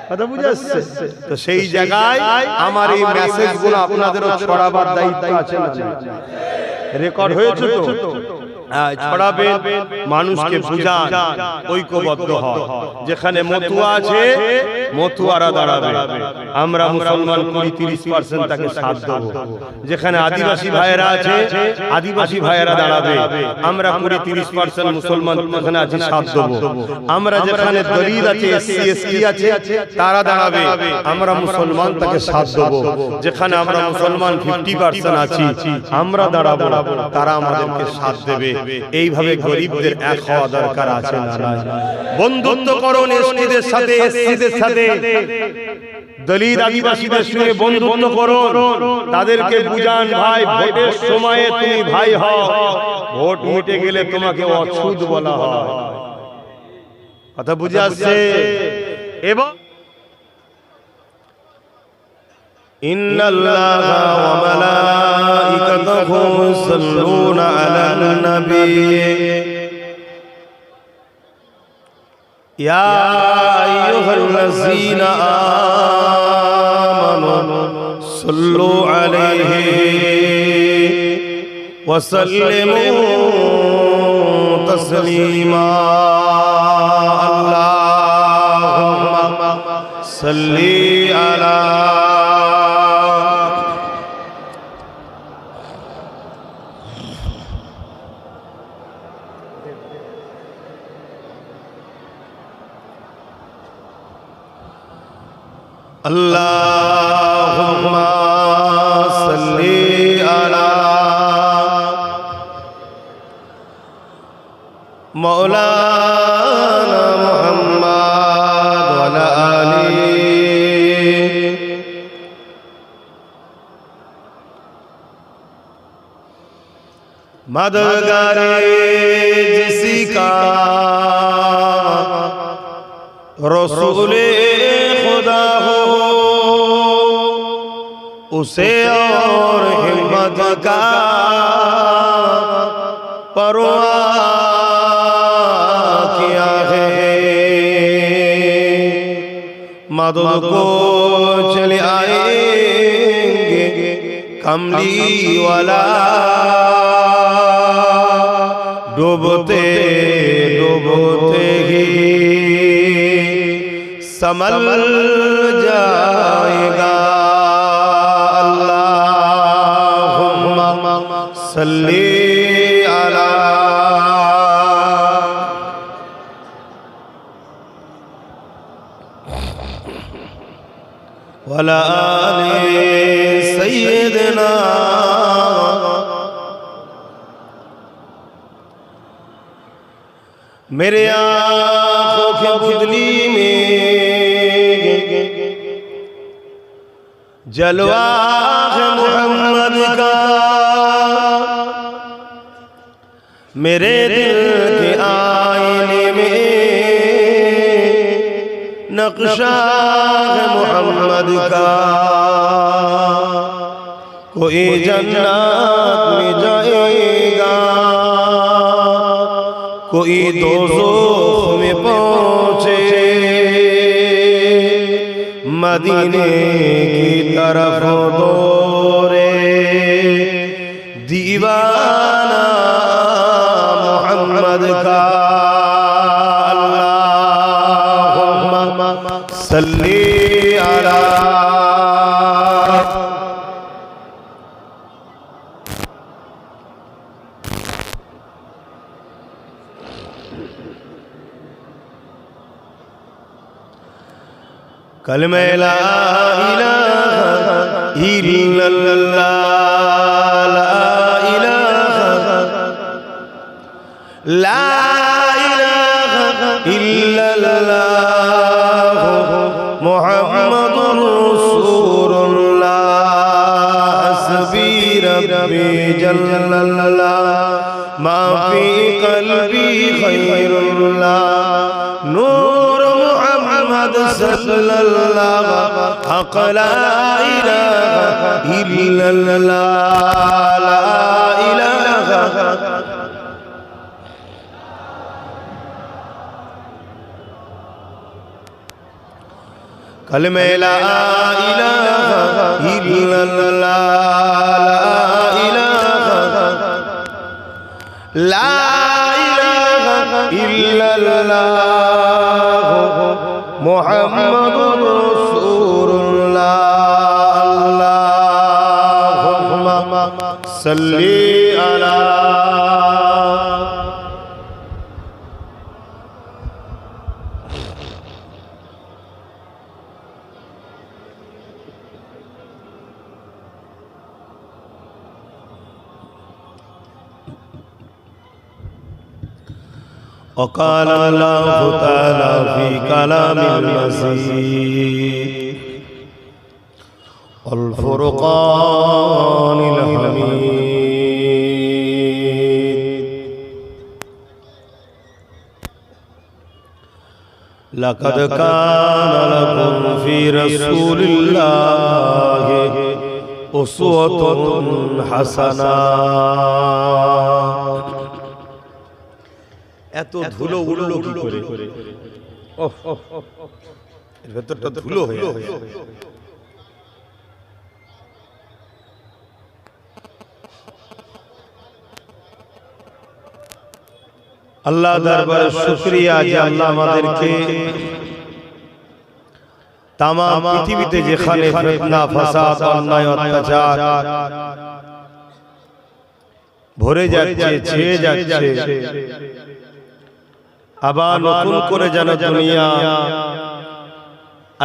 কথা বুঝে আসছে তো? সেই জায়গায় আমার এই মেসেজগুলো আপনাদেরও ছড়াবার দায়িত্ব আছে না? রেকর্ড হয়েছে তো, ছড়াবে, মানুষকে বুঝান, ঐক্যবদ্ধ হয়। যেখানে মতুয়া আছে মতুয়ারা দাঁড়াবে, আমরা মুসলমান 30% তাকে সাথ দেবো। যেখানে আদিবাসী ভাইয়েরা আছে আদিবাসী ভাইয়েরা দাঁড়াবে, আমরা 30% মুসলমান যেখানে আছে সাথ দেবো। আমরা যেখানে দলিত আছে এসসি এসটি আছে তারা দাঁড়াবে, আমরা মুসলমান তাকে সাথ দেবো। যেখানে আমরা মুসলমান 50% আছি আমরা দাঁড়াবো, তারা আমাদেরকে সাথ দেবে। এইভাবে গরিবদের এক হওয়া দরকার আছে না? বন্ধুত্ব করুন এসটিদের সাথে, এসসিদের সাথে, দলিত আদিবাসীদের সঙ্গে বন্ধুত্ব করুন, তাদেরকে বুঝান ভাই ভোটের সময়ে তুমি ভাই হও, ভোট মিটে গেলে তোমাকে অছুত বলা হয়। কথা বুঝে আসছে? এবং ইন্নাল্লাহা ওয়া মালাইকাতাহু ইউসাল্লুনা আলান নবী ইয়া আইয়ুহাল্লাযীনা আমানু সাল্লু আলাইহি ওয়া সাল্লিমু তাসলিমা। আল্লাহুম্মা সাল্লি আলা আল্লাহুম্মা সাল্লি আলা মাওলানা মুহাম্মদ ওয়া আলা আলিহি। मददगारे जिसी का रसूले खुदा हो, उसे और हिम्मत का परवाह किया है। मदद को चले आएंगे कमली वाला, डूबते डूबते ही समल जाएगा। अल्लाहुम्मा सल्ली अला वला आले सय्यदना। मेरे आँखों की बुदली में जलवा है मोहम्मद का, मेरे दिल के आईने में नक्शा है मोहम्मद का, कोई जन्नत में जाएगा, कोई दोज़ख में पहुंचे, मदीने की तरफ दौड़े दीवाना मोहम्मद का। अल्लाहुम्मा सल्ली अला कलमे ला इलाहा इल्लल्लाह, ला इलाहा इल्लल्लाह मुहम्मदुर रसूलुल्लाह, हस्बी रब्बी जल्लल्लाह, मा फी क़ल्बी खैरुल्लाह, नूर मुहम्मद सल्लल्लाह, हक़ ला इलाहा इल्लल्लाह, ला इलाहा कलमे ला इलाहा इल्लल्लाह, ला इलाहा इल्लल्लाह मुहम्मदुर रसूलुल्लाह, अल्लाहुम्मा सल्ली अला وقال الله تعالى في كلام المجيد والفرقان الحميد لقد كان لكم في رسول الله أسوة حسنة। এত ধুলো উড়লো কি করে? এর ভেতরটা ধুলো হয়ে গেছে। আল্লাহ দরবারে শুকরিয়া যে আল্লাহ আমাদেরকে তাম পৃথিবীতে যেখানে ফিতনা ফাসাদ অন্যায় অত্যাচার ভরে যাচ্ছে, ছেয়ে যাচ্ছে, আবার নতুন করে যেন দুনিয়া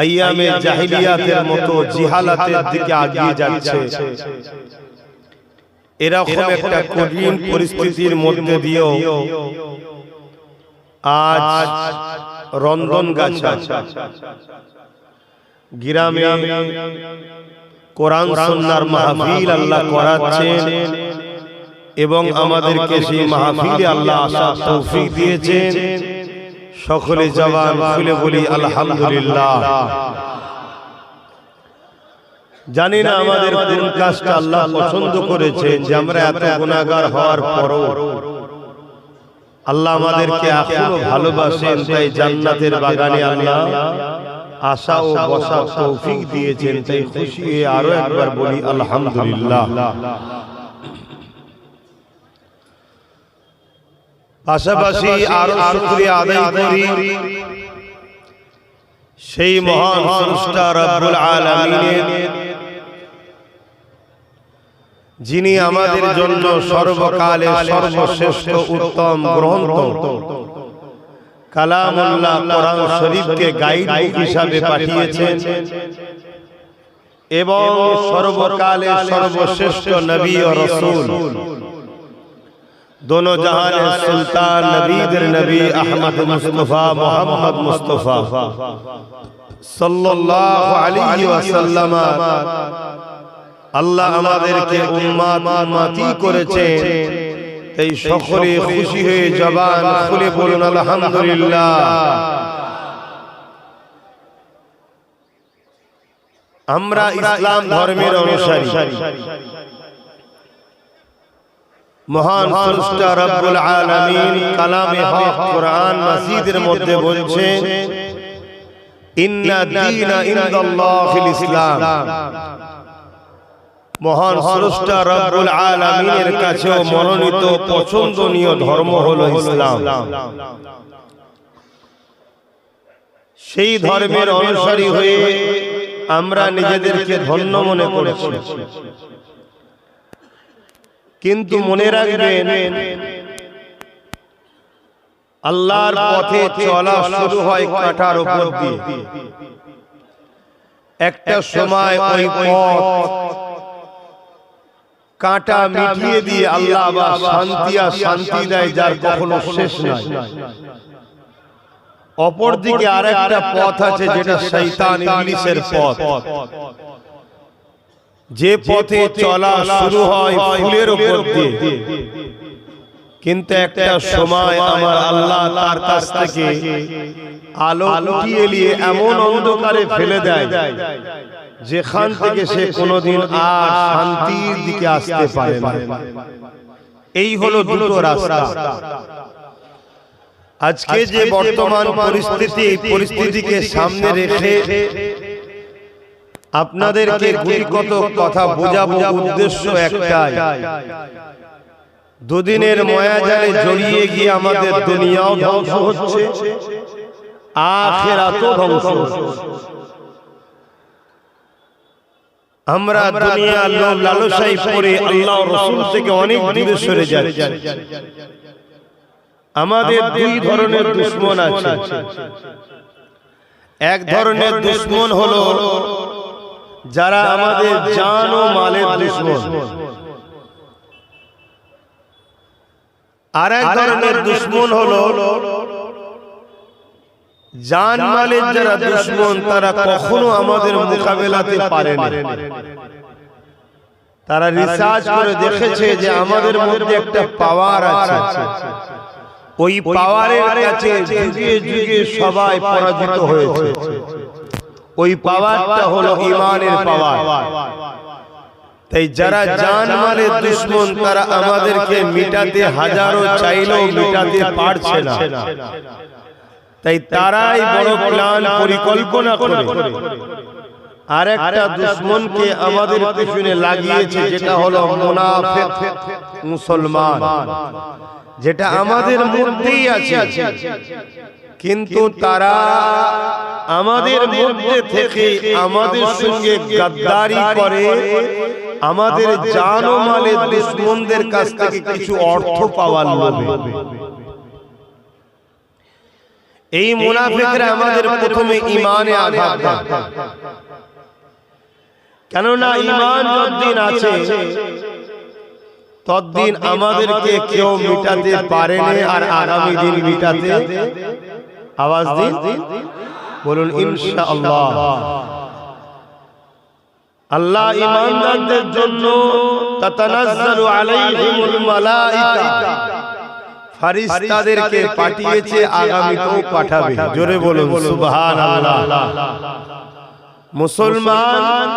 আইয়ামে জাহিলিয়াতের মতো জিহালাতের দিকে এগিয়ে যাচ্ছে, এরকম একটা কঠিন পরিস্থিতির মধ্যে দিয়েও আজ রন্ধনগাছা গ্রামে কোরআন সুন্নাহর মাহফিল আল্লাহ করাচ্ছেন এবং আমাদেরকে সেই মাহফিলে আল্লাহ আসার তৌফিক দিয়েছেন। সকলে জবান খুলে বলি আলহামদুলিল্লাহ। জানি না আমাদের কোন কাজটা আল্লাহ পছন্দ করেছেন যে আমরা এত গুনাহগার হওয়ার পরও আল্লাহ আমাদেরকে এখনো ভালোবাসেন, তাই জান্নাতের বাগানে আল্লাহ আশা ও বসার তৌফিক দিয়েছেন। তাই খুশি হয়ে আরো একবার বলি আলহামদুলিল্লাহ। পাশাপাশি আরো শুকরিয়া আদায় করি সেই মহান স্রষ্টা রব্বুল আলামিনের, যিনি আমাদের জন্য সর্বকালে সর্বশ্রেষ্ঠ উত্তম গ্রন্থ কালামুল্লাহ কোরআন শরীফকে গাইড বুক হিসাবে পাঠিয়েছেন এবং সর্বকালে সর্বশ্রেষ্ঠ নবী ও রাসূল दोनों जहान सुल्तान नबीदर नबी अहमद मुस्तफा मोहम्मद मुस्तफा सल्लल्लाहु अलैहि वसल्लम আল্লাহ আমাদেরকে উম্মত উম্মতি করেছেন। তাই সকলে খুশি হয়ে জবান খুলে বলুন আলহামদুলিল্লাহ। আমরা ইসলাম ধর্মের অনুসারী। মহান স্রষ্টা রব্বুল আলামিন কালামে হক কোরআন মাজিদের মধ্যে বলছে, ইন্না দীনা ইনদাল্লাহিল ইসলাম। মহান স্রষ্টা রব্বুল আলামিনের কাছে মনোনীত পছন্দনীয় ধর্ম হলো ইসলাম। সেই ধর্মের অনুসারী হয়ে আমরা নিজেদেরকে ধন্য মনে করেছি, কিন্তু মনে রাখবেন আল্লাহর পথে চলা শুরু হয় কাঁটার উপর দিয়ে। একটা সময় ওই পথ কাঁটা মিটিয়ে দিয়ে আল্লাহ আবার শান্তি আর শান্তি দেয়, যার কখনো শেষ নাই। অপরদিকে আরেকটা পথ আছে যেটা শয়তান ইবলিসের পথ, যে পথে চলা শুরু হয় ফুলের উপর দিয়ে, কিন্তু একটা সময় আমার আল্লাহ তার কাছ থেকে আলো উঠিয়ে নিয়ে এমন অন্ধকারে ফেলে দেয় যেখান থেকে সে কোনোদিন আর শান্তির দিকে আসতে পারে না। এই হলো দুটো রাস্তা। আজকে যে বর্তমান পরিস্থিতি, এই পরিস্থিতিকে সামনে রেখে আপনাদেরকে গুটিকত কথা বোঝাবো। উদ্দেশ্য একটাই, দুদিনের মায়াজালে জড়িয়ে গিয়ে আমাদের দুনিয়াও ধ্বংস হচ্ছে, আখিরাতও ধ্বংস হচ্ছে। আমরা দুনিয়ার লোভ লালসায় পড়ে আল্লাহ ও রাসূল থেকে অনেক দূরে সরে যাচ্ছি। আমাদের দুই ধরনের দুশমন আছে। এক ধরনের দুশমন হলো যারা আমাদের জান ও মালের দুশমন, আর এক ধরনের দুশমন হলো জান মালের যারা দুশমন, তারা কখনো আমাদের মোকাবেলাতে পারে না। তারা রিসার্চ করে দেখেছে যে আমাদের মধ্যে একটা পাওয়ার আছে, ওই পাওয়ারের কাছে যুগে যুগে সবাই পরাজিত হয়েছে। ওই পাওয়ারটা হলো ঈমানের পাওয়ার। তাই যারা জান মালের দুশমন, তারা আমাদেরকে মিটাতে হাজারো চাইলেও মিটাতে পারছে না। তাই তারাই বড় প্ল্যান পরিকল্পনা করে আর একটা দুশমনকে আমাদের পিছনে লাগিয়েছে, যেটা হলো মুনাফিক মুসলমান, যেটা আমাদের মধ্যেই আছে। কিন্তু তারা আমাদের মধ্যে থেকে আমাদের সঙ্গে গাদ্দারি করে, আমাদের জান ও মালের দুশমনদের কাছ থেকে কিছু অর্থ পাওয়ার লোভে। এই মুনাফিকরা আমাদের প্রথমে ঈমানে আঘাত দেয়, কেননা ঈমান যতদিন আছে ততদিন আমাদেরকে কেউ মিটাতে পারেনি, আর আগামী দিন মিটাতে, আওয়াজ দিন বলুন ইনশাআল্লাহ। আল্লাহ ঈমানদারদের জন্য তাতানাজ্জালু আলাইহিমুল মালাইকা, ফেরেশতাদেরকে পাঠিয়েছে, আগামীতেও পাঠাবে। জোরে বলুন সুবহানাল্লাহ। মুসলমান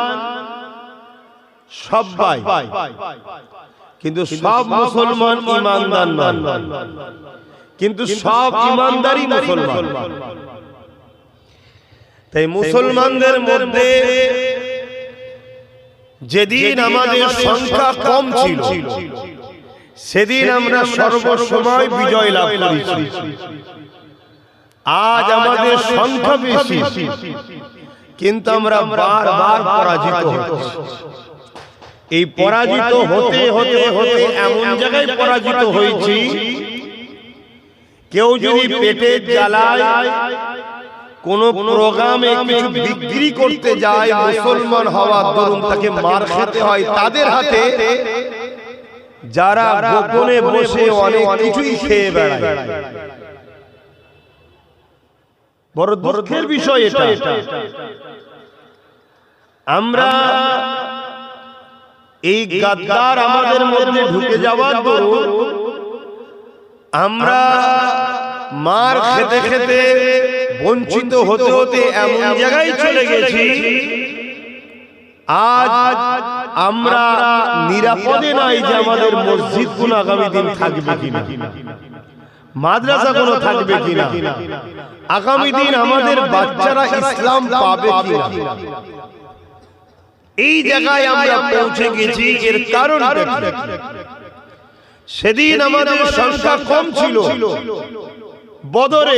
সবাই, কিন্তু সব মুসলমান ঈমানদার নয়, কিন্তু সব ঈমানদারই মুসলমান। তাই মুসলমানদের মধ্যে যেদিন আমাদের সংখ্যা কম ছিল, সেদিন আমরা সর্বসময় বিজয় লাভ করেছি। আজ আমাদের সংখ্যা বেশি, কিন্তু আমরা বারবার পরাজিত হচ্ছি। এই পরাজিত হতে হতে হতে এমন জায়গায় পরাজিত হয়েছি, কেউ যদি পেটের জ্বালায় কোনো প্রোগ্রামে কিছু বিক্রি করতে যায়, মুসলমান হওয়ার দরুন তাকে মার খেতে হয় তাদের হাতে, যারা গোপনে বসে অনেক কিছুই খেয়ে বেড়ায়। বড় দুঃখের বিষয় এটা। আমরা এই গাদ্দার আমাদের মধ্যে ঢুকে যাওয়ার দরুন আমরা মার খেতে খেতে, বঞ্চিত হতে হতে এমন জায়গায় চলে গেছি আজ আমরা নিরাপদে নাই যে আমাদের মসজিদ কোন আগামী দিন থাকবে কিনা, মাদ্রাসা কোন থাকবে কিনা, আগামী দিন আমাদের বাচ্চারা ইসলাম পাবে কিনা। এই জায়গায় আমরা পৌঁছে গেছি। এর কারণ সেদিন আমাদের সংখ্যা কম ছিল, বদরে,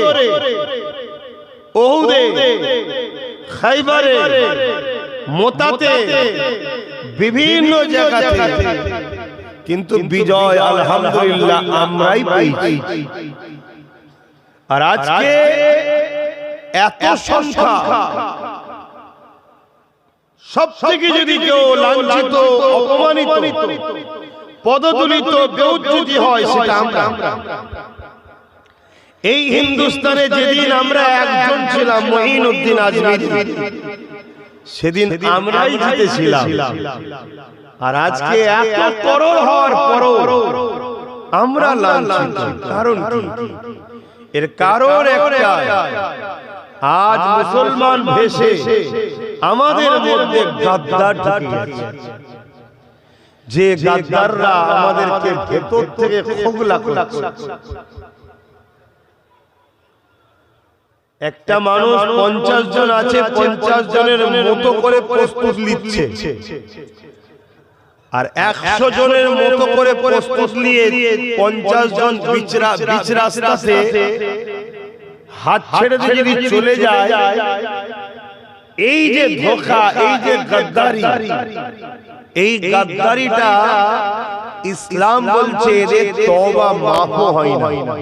ওহুদে, খাইবারে, মোতাতে, বিভিন্ন জায়গাতে, কিন্তু বিজয় আলহামদুলিল্লাহ আমরাই পেয়েছি। আর আজকে এত সংখ্যা, সব থেকে যদি কেউ লাঞ্ছিত, অপমানিত, পদদলিত, বেউজ্জতি হয় সেটা আমরা। এই হিন্দুস্তানে যেদিন আমরা একজন ছিলাম মঈনুদ্দিন আজমিরি, সেদিন আমরাই জিতেছিলাম। আর আজকে এত করোড় হওয়ার পরও আমরা লাঞ্ছিত। কারণ কি? এর কারণ একটা, আজ মুসলমান ভেসে আমাদের মধ্যে গাদ্দার ঢুকিয়েছে। যে গাদ্দাররা আমাদেরকে ভেতর থেকে খোগলা করছে। একটা মানুষ 50 জন আছে, 50 জনের মতো করে প্রস্তুত নিচ্ছে, আর 100 জনের মতো করে প্রস্তুত নিয়ে 50 জন বিচ রাস্তাতে হাত ছেড়ে দিয়ে যদি চলে যায়, এই যে ধোঁকা, এই যে গাদ্দারি, এই গাদ্দারিটা ইসলাম বলছে এদের তওবা মাফও হয় না।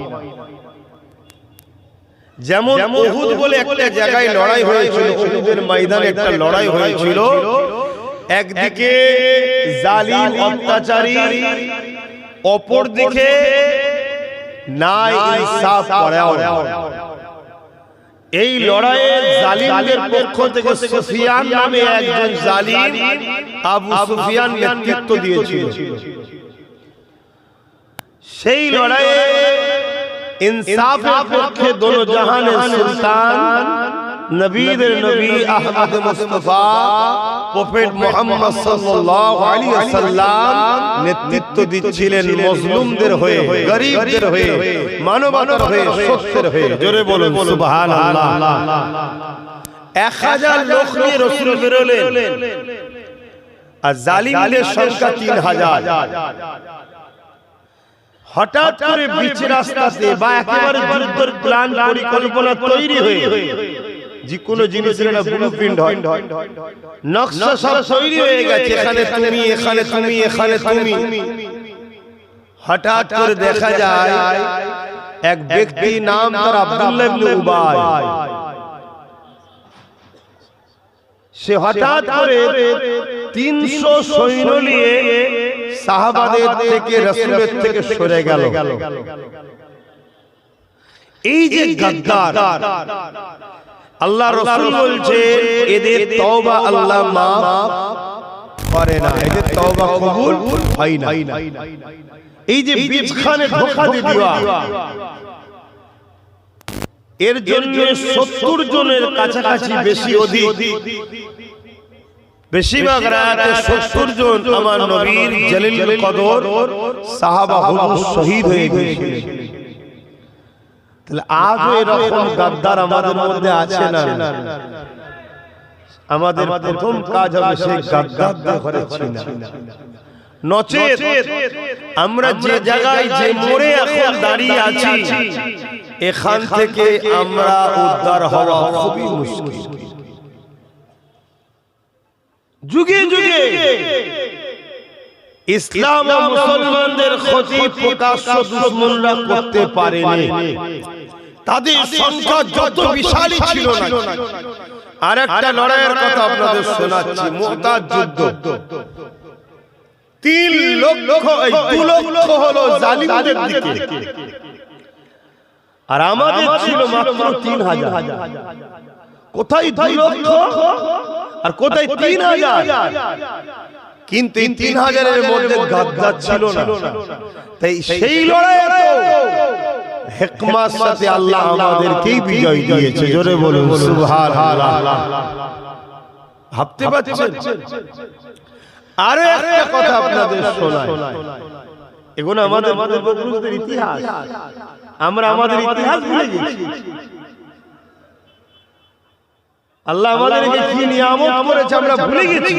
যেমন উহুদ বলে একটা জায়গায় লড়াই হয়েছিল, উহুদের ময়দানে একটা লড়াই হয়েছিল। একদিকে জালিম অত্যাচারী, অপর দিকে নাই ইনসাফ পরায়ণ। এই লড়াইয়ে জালিমদের পক্ষ থেকে সুফিয়ান নামে একজন জালিম আবু সুফিয়ান নেতৃত্ব দিয়েছিল। সেই লড়াইয়ে ইনসাফের পক্ষে দোনো জাহানের সুলতান, নবীদের নবী আহমদ মুস্তাফা প্রফেট মুহাম্মদ সাল্লাল্লাহু আলাইহি ওয়াসাল্লাম নেতৃত্ব দিচ্ছিলেন মজলুমদের হয়ে, গরীবদের হয়ে, মানবতার হয়ে, সত্যের হয়ে। জোরে বলুন সুবহানাল্লাহ। 1000 লোক নিয়ে রাসূল বেরোলেন, আর জালিমদের সংখ্যা 3000। হঠাৎ করে বিচ রাস্তাতে বা একেবারে যুদ্ধের প্ল্যান, পরিকল্পনা তৈরি হয়ে, যে কোনো জিনিসের একটা ব্লুপ্রিন্ট হয়, নকশা সব তৈরি হয়ে গেছে, এখানে তুমি, এখানে তুমি, এখানে তুমি। হঠাৎ করে দেখা যায় এক ব্যক্তি, নাম তার আব্দুল্লাহ ইবনে উবাই, সে হঠাৎ করে 300 সৈন্য নিয়ে সাহাবাদের থেকে, রাসূলের থেকে সরে গেল। এই যে গাদ্দার, আল্লাহ রাসূল বলছে এদের তওবা আল্লাহ মাফ করে না, এদের তওবা কবুল হয় না। এই যে বীজখানে ধোঁকা দিয়ে দেওয়া, এর জন্য 70 জনের কাছাকাছি, বেশি অধিক, বেশিরভাগ রাতে 70 জন আমার নবীর জলিল কদর সাহাবা হুজুর শহীদ হয়ে গেছে। তাহলে আজও এরকম গাদ্দার আমাদের মধ্যে আছে না? আমাদের প্রথম কাজ হবে সেই গাদ্দারদের ঘরে ছিনা। নচেত আমরা যে জায়গায়, যে মোড়ে এখন দাঁড়িয়ে আছি, এখান থেকে আমরা উদ্ধার হওয়া খুবই মুশকিল। যুগে যুগে ইসলাম ও মুসলমানদের ক্ষতি প্রকাশ্য দুশমনরা করতে পারেনি। তাদের সংখ্যা যত বিশালই ছিল না। আর একটা লড়াইয়ের কথা আপনাদের শোনাচ্ছি, মুতার যুদ্ধ। 2 লক্ষ হলো জালিমদের দিকে, আর আমাদের ছিল মাত্র 3000। কোথায় 2 লক্ষ আর কোথায় 3000? কিন্তু 3000 এর মধ্যে গাদ্দার ছিল না। তাই সেই লড়াইয়ে তো হিকমার সাথে আল্লাহ আমাদেরকেই বিজয় দিয়েছে। জোরে বলুন সুবহানাল্লাহ। ভাবতে পারছেন? আরো একটা কথা আপনাদের শোনাই, এগুলো আমাদের পূর্বপুরুষদের ইতিহাস, আমরা আমাদের ইতিহাস ভুলে গেছি। আল্লাহ আমাদেরকে কি নিয়ামত করেছে আমরা ভুলে গেছি।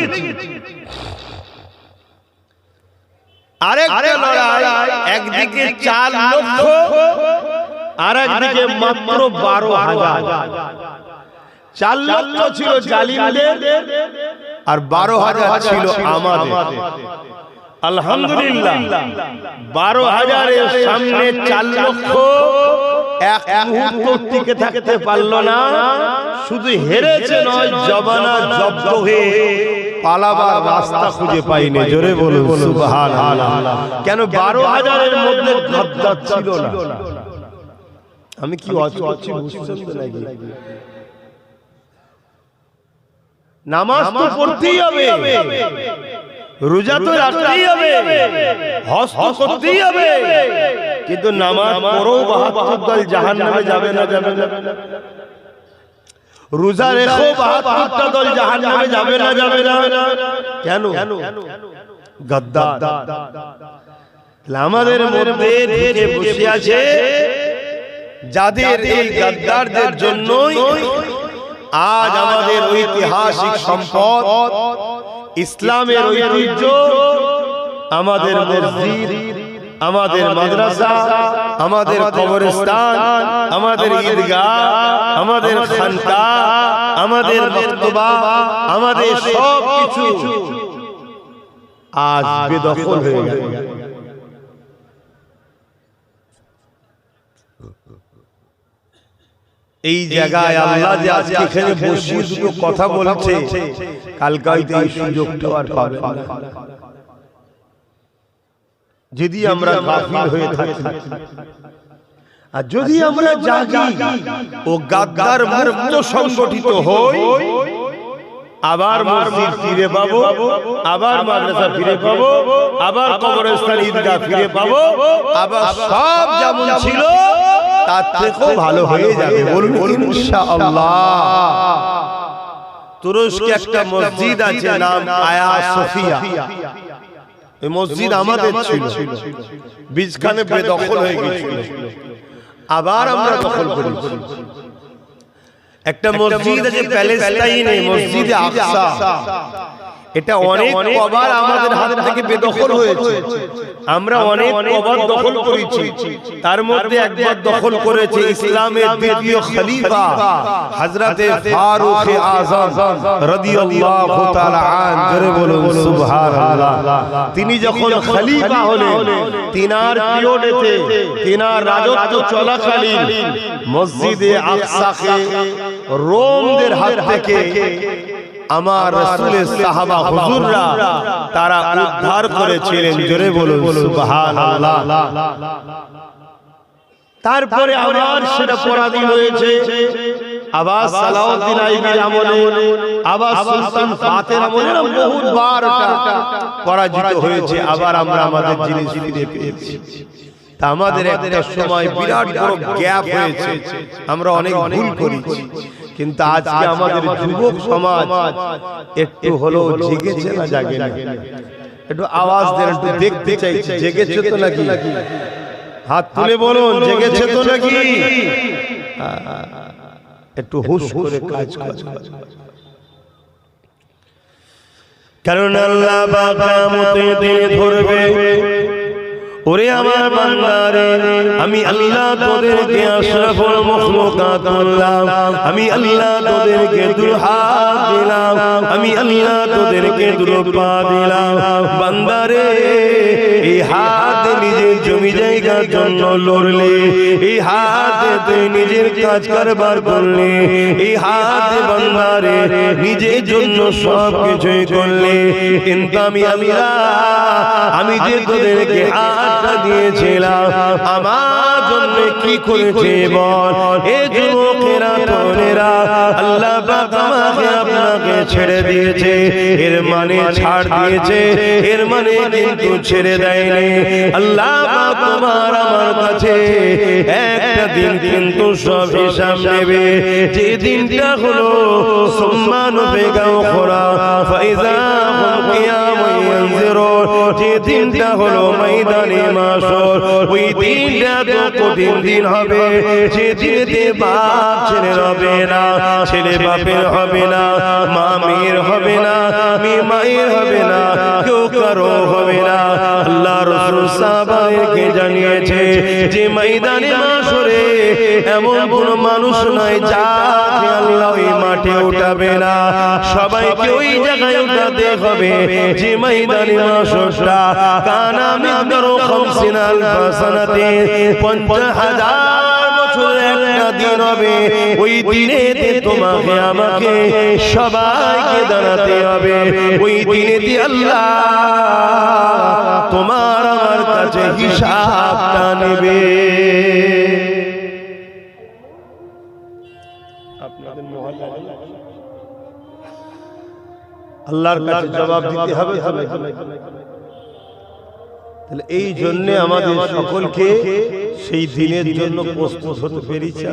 আরেকটা লড়াই, একদিকে 4 লক্ষ আর একদিকে মাত্র 12,000। 4 লক্ষ ছিল জালিমদের আর 12,000 ছিল আমাদের। আলহামদুলিল্লাহ 12,000 এর সামনে 4 লক্ষ এক মুহূর্ত টিকে থাকতে পারলো না। শুধু হেরেছে নয়, জবানা জব্দ হয়ে পালাবার রাস্তা খুঁজে পাইনি। জোরে বলুন সুবহানাল্লাহ। কেন 12,000 এর মধ্যে গাদ্দার ছিল না? আমি কি অচি বুঝছেন তো নাকি? নামাজ তো পড়তেই হবে, রোজা তো রাখতেই হবে, হজ তো করতেই হবে, কিন্তু নামাজ পড়েও 72 দল জাহান্নামে যাবে না, যাবে না। রোজা রেখো 72টা দল জাহান্নামে যাবে না, যাবে না। কেন? গাদ্দার। আমাদের মধ্যে ঢুকে বসে আছে যাদের, এই গাদ্দারদের জন্যই আজ আমাদের ঐতিহাসিক সম্পদ, ইসলামের ঐতিহ্য, আমাদের মসজিদ, আমাদের মাদ্রাসা, আমাদের কবরস্থান, আমাদের ঈদগাহ, আমাদের খানকাহ, আমাদের মক্তবা, আমাদের সব কিছু আজ বেদখল হয়ে গেছে। এই জায়গায় আল্লাহ যে আজকে এখানে বসে দুটো কথা বলছে, কালকে হয়তো এই সুযোগটা আর পাবে না। যদি আমরা গাফিল হয়ে থাকি আর যদি আমরা জাগি ও গাদ্দার মুক্ত সংগঠিত হই, আবার মসজিদ ফিরে পাবো, আবার মাদ্রাসা ফিরে পাবো, আবার কবরস্থান ঈদগাহ ফিরে পাবো, আবার সব যেমন ছিল তার থেকেও ভালো হয়ে যাবে। বলুন ইনশাআল্লাহ। তুরস্কে একটা মসজিদ আছে, নাম আয়া সোফিয়া। এই মসজিদ আমাদের ছিল, বীজখানে বেদখল হয়ে গিয়েছিল, আবার আমরা দখল করেছি। একটা মসজিদ আছে প্যালেস্টাইনে, মসজিদে আকসা। এটা অনেক কবার আমাদের হাত থেকে বেদখল হয়েছে, আমরা অনেক কবার দখল করেছি। তার মধ্যে একবার দখল করেছে ইসলামের দ্বিতীয় খলিফা হযরতে ফারুক আযম রাদিয়াল্লাহু তাআলা আন। জোরে বলুন সুবহানাল্লাহ। তিনি যখন খলিফা হলেন, তিনার পিরিয়ডেতে, তিনার রাজত্ব চলাকালীন মসজিদে আকসাকে রোমদের হাত থেকে আমার রাসূলের সাহাবা হুজুররা তারা উদ্ধার করেছিলেন। জোরে বলুন সুবহানাল্লাহ। তারপরে আবার সেটা পরাধীন হয়েছে, আবার সালাউদ্দিন আইবির আমলে, আবার সুলতান ফাতের আমলে, বহুবার পরাজিত হয়েছে। আবার আমরা আমাদের জিনিস ফিরে পেয়েছি। তা আমাদের একটা সময় বিরাট বড় গ্যাপ হয়েছে, আমরা অনেক ভুল করেছি, কিন্তু আজকে আমাদের যুবক সমাজ একটু হলেও জেগেছে না জাগে না? একটু আওয়াজ দেন, একটু দেখতে চাইছি জেগেছে তো নাকি? হাত তুলে বলুন জেগেছে তো নাকি? একটু হুশ করে কাজ করুন, কারণ আল্লাহ পাক কিয়ামতের দিনে ধরবে, ওরে আমার বান্দারে, আমি আল্লাহ তোদেরকে আশরাফুল মাখলুকাত করলাম, আমি আল্লাহ তোদেরকে দুই হাত দিলাম, আমি আল্লাহ তোদেরকে দুই পা দিলাম। বান্দারে, এই হাত নিজের জমি জায়গার জন্য লড়লে, এই হাত তুই নিজের কাজ কারবার করলে, এই হাত বান্দারে নিজের জন্য সব কিছুই করলে, কিন্তু আমি আল্লাহ, আমি যে তোদেরকে হাতটা দিয়েছিলাম, আমার জন্য কি করেছে বল? এ যুবকেরা, তরুণেরা, আল্লাহ আল্লাহ পাক আমাকে আপনাকে ছেড়ে দিয়েছে, এর মানে ছাড় দিয়েছে, এর মানে কিন্তু ছেড়ে দেয়নি। আল্লাহ পাক তোমার আমার কাছে একটা দিন কিন্তু সব হিসাব নেবে, যে দিনটা হলো সম্মান বেগাও খোরা ফাইজা হুম কিয়ামুন ইয়ানজিরুন, যে দিনটা হলো ময়দানে মাশর, ওই দিনটা তো কঠিন দিন হবে, যে দিনেতে বাপ ছেলে হবে না, ছেলে বাপের হবে না, মা মেয়ের হবে না, মেয়ে মায়ের হবে না, কেউ কারো হবে না। আল্লাহ রাসূল সাহাবাদেরকে জানিয়েছে যে ময়দানে মাশরে এমন কোন মানুষ নাই যাকে আল্লাহ ওই মাঠে উঠাবে না, সবাইকে ওই জায়গায় উঠাতে হবে যে ময়দানে মাশরটা কানা মিকদারু 50 আলফ সানাতে 50,000 বছরের একটা দিন হবে। ওই দিনেতে তোমাকে আমাকে সবাইকে দাঁড়াতে হবে, ওই দিনেতে আল্লাহ তোমার আমার কাছে হিসাবটা নেবে। আপনাদের মহল্লা আল্লাহর কাছে জবাব দিতে হবে। তাহলে এই জন্য আমাদের সকলকে সেই দিনের জন্য প্রস্তুত হতে পেরেছি।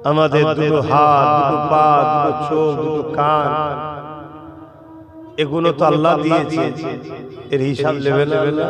আমাদের দুটো হাত, দুটো পা, দুটো চোখ, দুটো কান, এগুলো তো আল্লাহ দিয়েছে, এর হিসাব নেবে না।